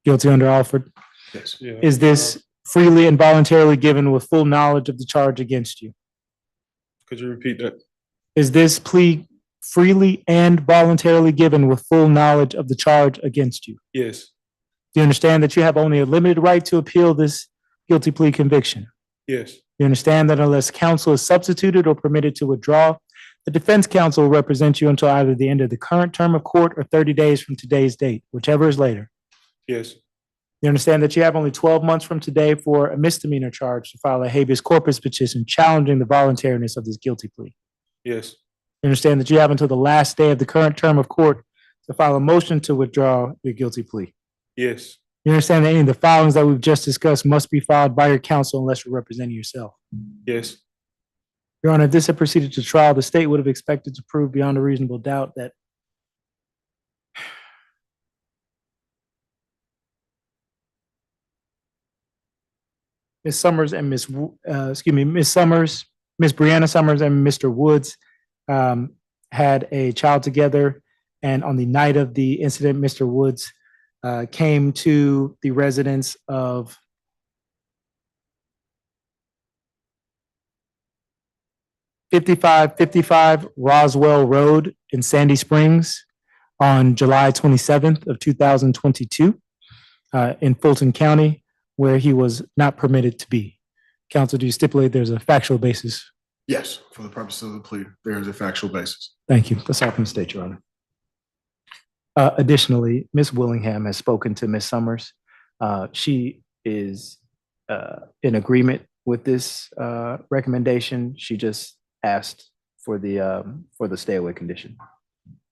Guilty under Alford. Yes. Yeah. Is this freely and voluntarily given with full knowledge of the charge against you? Could you repeat that? Is this plea freely and voluntarily given with full knowledge of the charge against you? Yes. Do you understand that you have only a limited right to appeal this guilty plea conviction? Yes. You understand that unless counsel is substituted or permitted to withdraw, the defense counsel will represent you until either the end of the current term of court or 30 days from today's date, whichever is later. Yes. You understand that you have only 12 months from today for a misdemeanor charge to file a habeas corpus petition challenging the voluntariness of this guilty plea. Yes. You understand that you have until the last day of the current term of court to file a motion to withdraw your guilty plea. Yes. You understand that any of the filings that we've just discussed must be filed by your counsel unless you're representing yourself. Yes. Your Honor, if this had proceeded to trial, the state would have expected to prove beyond a reasonable doubt that Ms. Summers and Ms. Brianna Summers and Mr. Woods had a child together. And on the night of the incident, Mr. Woods came to the residence of '55 Roswell Road in Sandy Springs on July 27th of 2022 in Fulton County, where he was not permitted to be. Counsel, do you stipulate there's a factual basis? Yes, for the purpose of the plea, there is a factual basis. Thank you. That's all from the state, Your Honor. Additionally, Ms. Willingham has spoken to Ms. Summers. She is in agreement with this recommendation. She just asked for the stay away condition.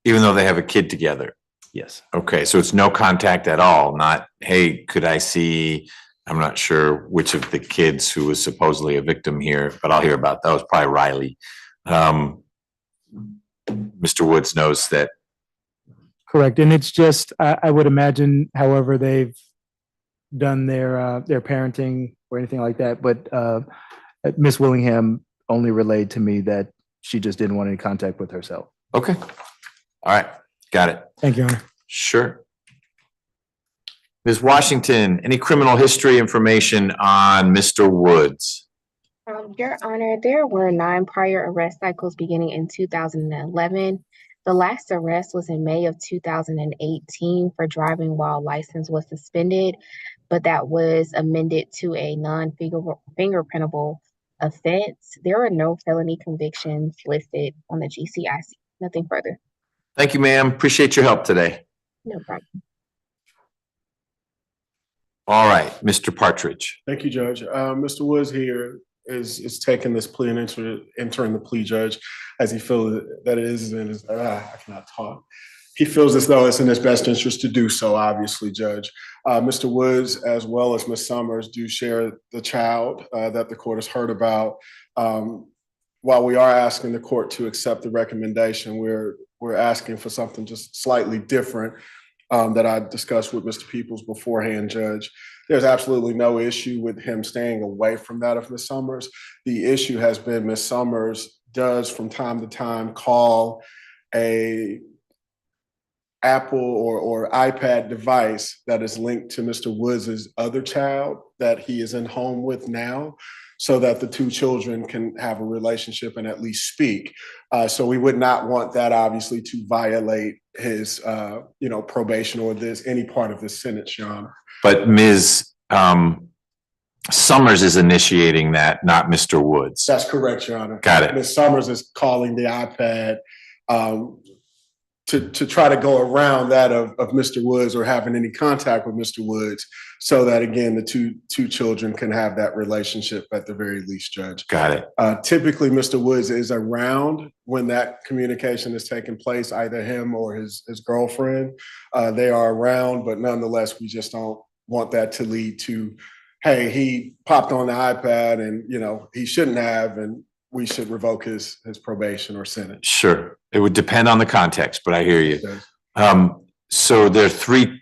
Even though they have a kid together? Yes. Okay, so it's no contact at all, not, hey, could I see, I'm not sure which of the kids who was supposedly a victim here, but I'll hear about that. Was probably Riley. Mr. Woods knows that. Correct, and it's just, I would imagine, however they've done their parenting or anything like that, but Ms. Willingham only relayed to me that she just didn't want any contact with herself. Okay, all right, got it. Thank you, Your Honor. Sure. Ms. Washington, any criminal history information on Mr. Woods? Your Honor, there were 9 prior arrest cycles beginning in 2011. The last arrest was in May of 2018 for driving while license was suspended, but that was amended to a non-fingerprintable offense. There are no felony convictions listed on the GCIC. Nothing further. Thank you, ma'am. Appreciate your help today. No problem. All right, Mr. Partridge. Thank you, Judge. Mr. Woods here is taking this plea and entering the plea, Judge, as he feels that it is in his, I cannot talk. He feels as though it's in his best interest to do so, obviously, Judge. Mr. Woods, as well as Ms. Summers, do share the child that the court has heard about. While we are asking the court to accept the recommendation, we're asking for something just slightly different that I discussed with Mr. Peoples beforehand, Judge. There's absolutely no issue with him staying away from that of Ms. Summers. The issue has been Ms. Summers does from time to time call a Apple or iPad device that is linked to Mr. Woods' other child that he is in home with now, so that the two children can have a relationship and at least speak. So we would not want that, obviously, to violate his probation or any part of this sentence, Your Honor. But Ms. Summers is initiating that, not Mr. Woods. That's correct, Your Honor. Got it. Ms. Summers is calling the iPad to try to go around that of Mr. Woods or having any contact with Mr. Woods, so that, again, the two children can have that relationship at the very least, Judge. Got it. Typically, Mr. Woods is around when that communication is taking place, either him or his girlfriend. They are around, but nonetheless, we just don't want that to lead to, hey, he popped on the iPad and, he shouldn't have, and we should revoke his probation or sentence. Sure. It would depend on the context, but I hear you. So there are 3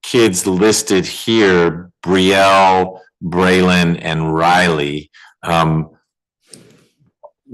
kids listed here, Brielle, Braylon, and Riley.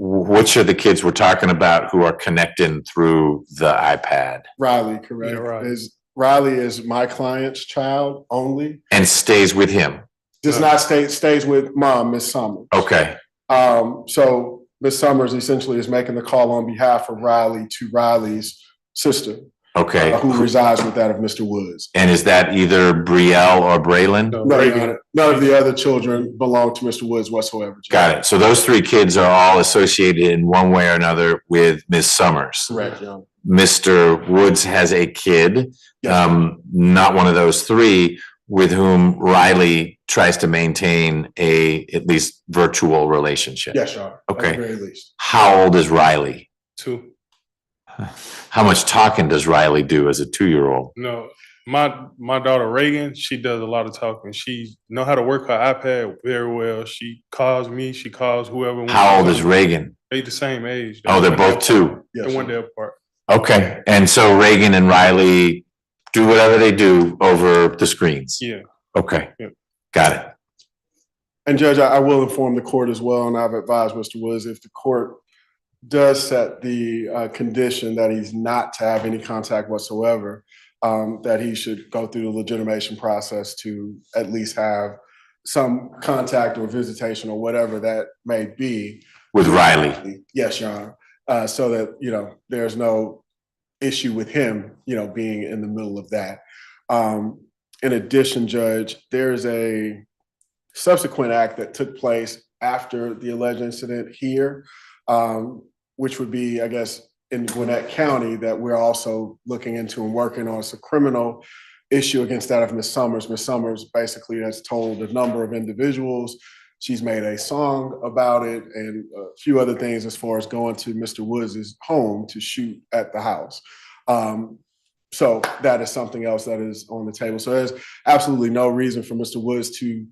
which are the kids we're talking about who are connecting through the iPad? Riley, correct? Yeah, Riley. Riley is my client's child only. And stays with him? Does not stays with mom, Miss Summers. Okay. So Miss Summers essentially is making the call on behalf of Riley to Riley's sister. Okay. Who resides with that of Mr. Woods. And is that either Brielle or Braylon? No, Your Honor. None of the other children belong to Mr. Woods whatsoever. Got it. So those three kids are all associated in one way or another with Ms. Summers. Correct, Your Honor. Mr. Woods has a kid, not one of those three, with whom Riley tries to maintain a at least virtual relationship. Yes, Your Honor. Okay. At the very least. How old is Riley? 2. How much talking does Riley do as a 2-year-old? No, my daughter Reagan, she does a lot of talking. She know how to work her iPad very well. She calls me, she calls whoever. How old is Reagan? They the same age. Oh, they're both 2. They're 1 day apart. Okay. And so Reagan and Riley do whatever they do over the screens. Yeah. Okay. Yeah. Got it. And Judge, I will inform the court as well, and I've advised Mr. Woods, if the court does set the condition that he's not to have any contact whatsoever, that he should go through the legitimation process to at least have some contact or visitation or whatever that may be. With Riley? Yes, Your Honor. So that, there's no issue with him, being in the middle of that. In addition, Judge, there's a subsequent act that took place after the alleged incident here, which would be, I guess, in Gwinnett County, that we're also looking into and working on. It's a criminal issue against that of Ms. Summers. Ms. Summers basically has told a number of individuals. She's made a song about it and a few other things as far as going to Mr. Woods' home to shoot at the house. So that is something else that is on the table. So there's absolutely no reason for Mr. Woods to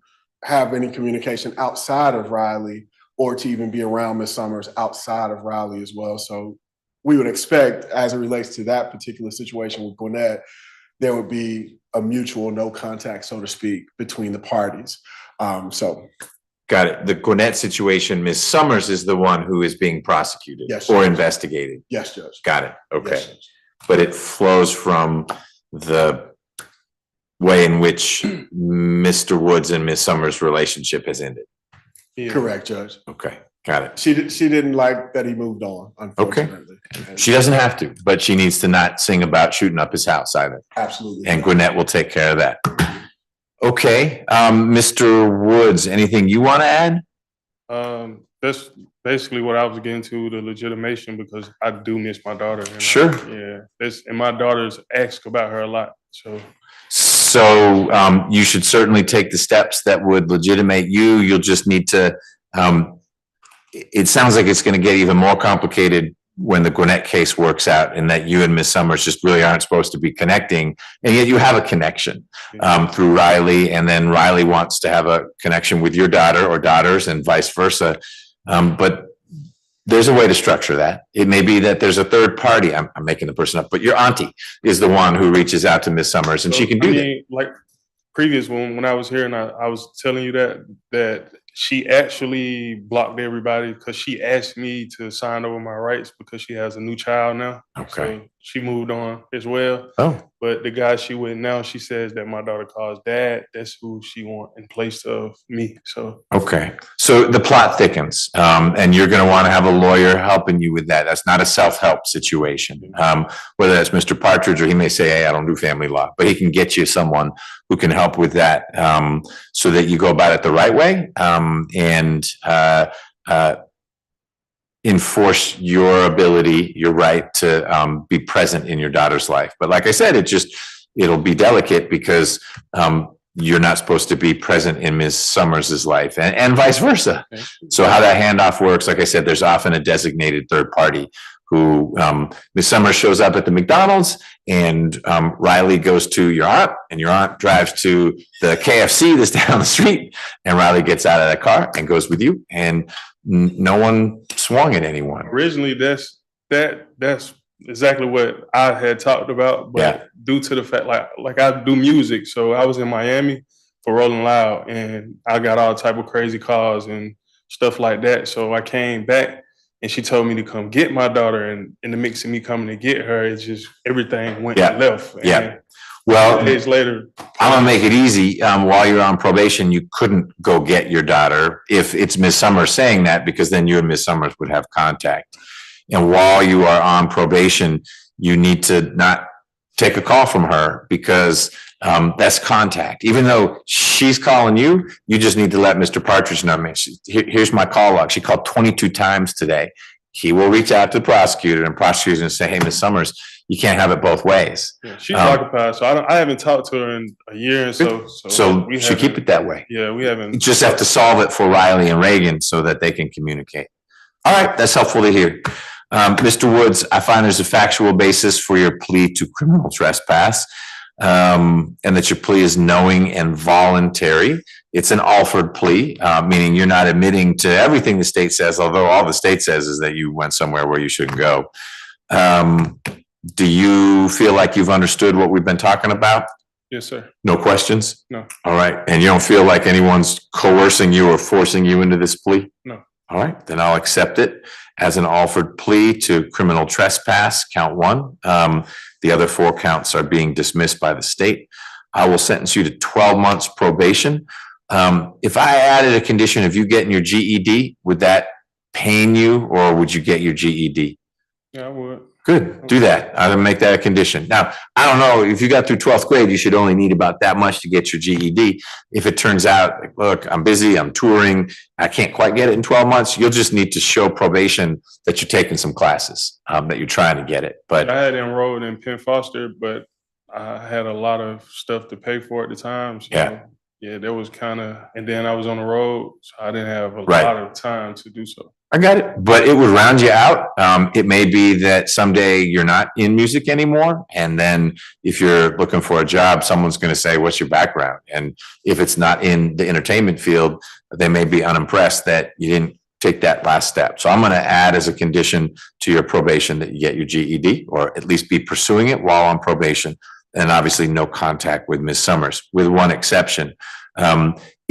have any communication outside of Riley or to even be around Ms. Summers outside of Riley as well. So we would expect, as it relates to that particular situation with Gwinnett, there would be a mutual no contact, so to speak, between the parties. Got it. The Gwinnett situation, Ms. Summers is the one who is being prosecuted or investigated. Yes, Judge. Got it. Okay. Yes, Judge. But it flows from the way in which Mr. Woods and Ms. Summers' relationship has ended. Yeah. Correct, Judge. Okay. Got it. She didn't like that he moved on, unfortunately. Okay. She doesn't have to, but she needs to not sing about shooting up his house either. Absolutely. And Gwinnett will take care of that. Okay. Mr. Woods, anything you want to add? That's basically what I was getting to, the legitimation, because I do miss my daughter. Sure. And my daughter's asked about her a lot. So you should certainly take the steps that would legitimate you. You'll just need to, it sounds like it's going to get even more complicated when the Gwinnett case works out, and that you and Ms. Summers just really aren't supposed to be connecting, and yet you have a connection through Riley, and then Riley wants to have a connection with your daughter or daughters and vice versa. But there's a way to structure that. It may be that there's a third party, I'm making the person up, but your auntie is the one who reaches out to Ms. Summers, and she can do that. Like previous when I was here and I was telling you that she actually blocked everybody because she asked me to sign over my rights because she has a new child now. Okay. So she moved on as well. Oh. But the guy she with now, she says that my daughter calls dad. That's who she want in place of me. So. Okay. So the plot thickens, and you're going to want to have a lawyer helping you with that. That's not a self-help situation. Whether that's Mr. Partridge, or he may say, hey, I don't do family law, but he can get you someone who can help with that, so that you go about it the right way, and enforce your ability, your right to be present in your daughter's life. But like I said, it'll be delicate because you're not supposed to be present in Ms. Summers's life, and vice versa. So how that handoff works, like I said, there's often a designated third party who Ms. Summers shows up at the McDonald's, and Riley goes to your aunt, and your aunt drives to the KFC that's down the street, and Riley gets out of the car and goes with you, and no one swung at anyone. Originally, that's exactly what I had talked about, but due to the fact, like I do music, so I was in Miami for Rolling Loud, and I got all type of crazy calls and stuff like that. So I came back, and she told me to come get my daughter, and in the mix of me coming to get her, it's just everything went left. Yeah. And Well, days later, I'm gonna make it easy. While you're on probation, you couldn't go get your daughter if it's Ms. Summers saying that, because then you and Ms. Summers would have contact. And while you are on probation, you need to not take a call from her, because that's contact. Even though she's calling you, you just need to let Mr. Partridge know. Here's my call log. She called 22 times today. He will reach out to the prosecutor, and prosecutor's gonna say, hey, Ms. Summers, you can't have it both ways. yeah, she's occupied, so I haven't talked to her in a year and so. So you should keep it that way. Yeah, we haven't. You just have to solve it for Riley and Reagan so that they can communicate. All right, that's helpful to hear. Mr. Woods, I find there's a factual basis for your plea to criminal trespass, and that your plea is knowing and voluntary. It's an offered plea, meaning you're not admitting to everything the state says, although all the state says is that you went somewhere where you shouldn't go. Do you feel like you've understood what we've been talking about? Yes, sir. No questions? No. All right. And you don't feel like anyone's coercing you or forcing you into this plea? No. All right, then I'll accept it as an offered plea to criminal trespass, count 1. The other 4 counts are being dismissed by the state. I will sentence you to 12 months probation. If I added a condition of you getting your GED, would that pain you, or would you get your GED? Yeah, I would. Good, do that. I would make that a condition. Now, I don't know, if you got through 12th grade, you should only need about that much to get your GED. If it turns out, like, look, I'm busy, I'm touring, I can't quite get it in 12 months, you'll just need to show probation that you're taking some classes, that you're trying to get it. But I had enrolled in Penn Foster, but I had a lot of stuff to pay for at the time. So yeah, that was kind of, and then I was on the road, so I didn't have a lot of time to do so. I got it, but it would round you out. It may be that someday you're not in music anymore. And then if you're looking for a job, someone's going to say, what's your background? And if it's not in the entertainment field, they may be unimpressed that you didn't take that last step. So I'm going to add as a condition to your probation that you get your GED, or at least be pursuing it while on probation. And obviously no contact with Ms. Summers, with one exception.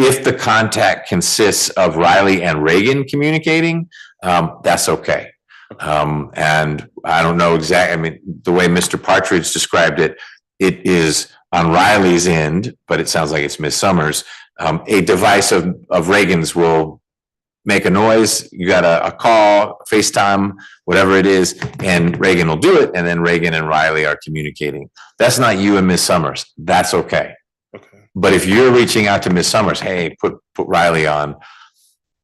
If the contact consists of Riley and Reagan communicating, that's okay. And I don't know exactly, I mean, the way Mr. Partridge described it, it is on Riley's end, but it sounds like it's Ms. Summers. A device of Reagan's will make a noise. You got a call, FaceTime, whatever it is, and Reagan will do it. And then Reagan and Riley are communicating. That's not you and Ms. Summers. That's okay. But if you're reaching out to Ms. Summers, hey, put Riley on,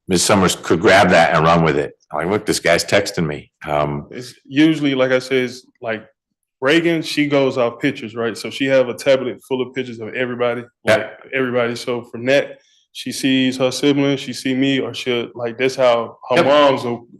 Ms. Summers could grab that and run with it. Like, look, this guy's texting me. It's usually, like I said, it's like Reagan, she goes off pictures, right? So she have a tablet full of pictures of everybody, like everybody. So from that, she sees her siblings, she see me, or she'll, like, that's how her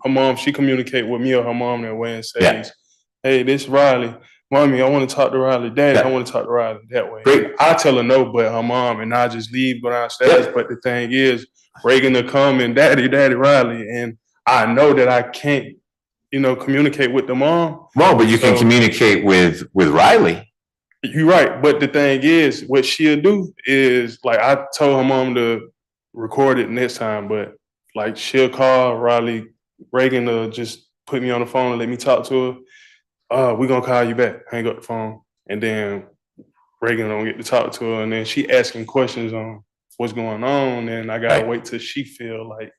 mom, she communicate with me or her mom that way and says, hey, this Riley. Mommy, I want to talk to Riley. Daddy, I want to talk to Riley that way. I tell her no, but her mom, and I just leave downstairs. But the thing is, Reagan will come and Daddy Riley, and I know that I can't, communicate with the mom. Well, but you can communicate with Riley. You're right, but the thing is, what she'll do is, like, I told her mom to record it next time, but like she'll call Riley, Reagan will just put me on the phone and let me talk to her. We're gonna call you back, hang up the phone. And then Reagan don't get to talk to her. And then she asking questions on what's going on. And I gotta wait till she feel like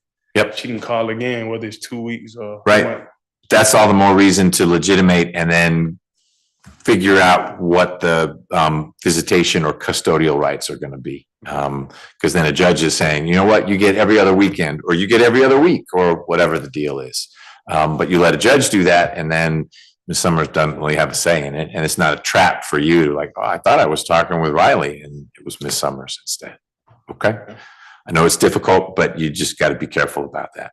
she can call again, whether it's 2 weeks or a month. That's all the more reason to legitimate and then figure out what the visitation or custodial rights are gonna be. Because then a judge is saying, you know what, you get every other weekend, or you get every other week, or whatever the deal is. But you let a judge do that, and then Ms. Summers doesn't really have a say in it, and it's not a trap for you. Like, oh, I thought I was talking with Riley, and it was Ms. Summers instead. Okay, I know it's difficult, but you just got to be careful about that.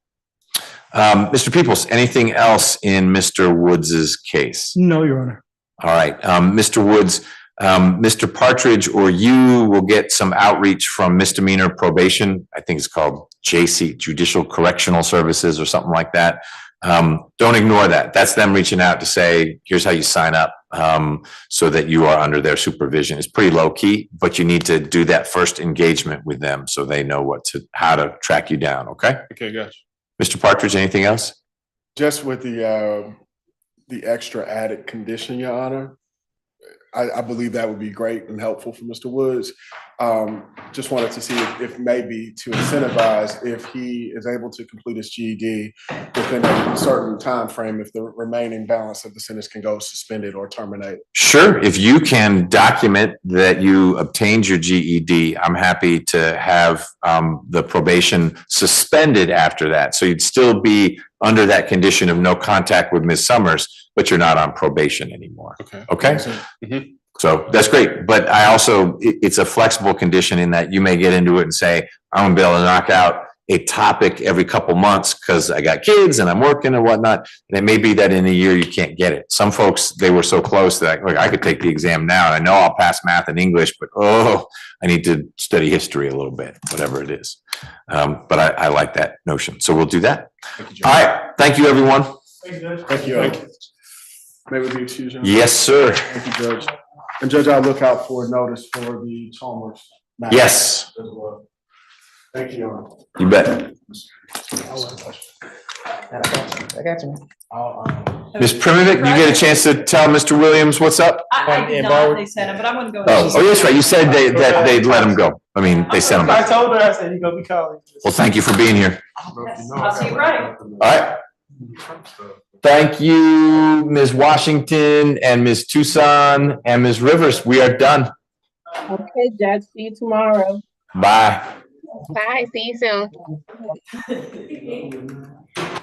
Mr. Peoples, anything else in Mr. Woods's case? No, Your Honor. All right, Mr. Woods, Mr. Partridge or you will get some outreach from misdemeanor probation. I think it's called JC, Judicial Correctional Services, or something like that. Don't ignore that. That's them reaching out to say, here's how you sign up, so that you are under their supervision. It's pretty low key, but you need to do that first engagement with them so they know how to track you down. Okay. Okay, gotcha. Mr. Partridge, anything else? Just with the extra added condition, Your Honor, I believe that would be great and helpful for Mr. Woods. Just wanted to see if maybe to incentivize if he is able to complete his GED within a certain time frame, if the remaining balance of the sentence can go suspended or terminated. Sure, if you can document that you obtained your GED, I'm happy to have the probation suspended after that. So you'd still be under that condition of no contact with Ms. Summers, but you're not on probation anymore. Okay? So that's great. But I also, it's a flexible condition in that you may get into it and say, I'm gonna be able to knock out a topic every couple months because I got kids and I'm working and whatnot. And it may be that in a year you can't get it. Some folks, they were so close that like, I could take the exam now and I know I'll pass math and English, but I need to study history a little bit, whatever it is. But I like that notion. So we'll do that. All right. Thank you, everyone. Thank you. May we be excused? Yes, sir. Thank you, Judge. And Judge, I'll look out for a notice for the Chalmers matter. Yes. As well. Thank you, Your Honor. You bet. I got you. Ms. Primovic, you get a chance to tell Mr. Williams what's up? I did not, they sent him, but I'm gonna go. Oh, that's right. You said that they'd let him go. I mean, they sent him I back. told her, I said, you gonna be calling. Well, thank you for being here. Yes, I'll see you Friday. All right. Thank you, Ms. Washington and Ms. Tucson and Ms. Rivers. We are done. Okay, Judge, see you tomorrow. Bye. Bye, see you soon.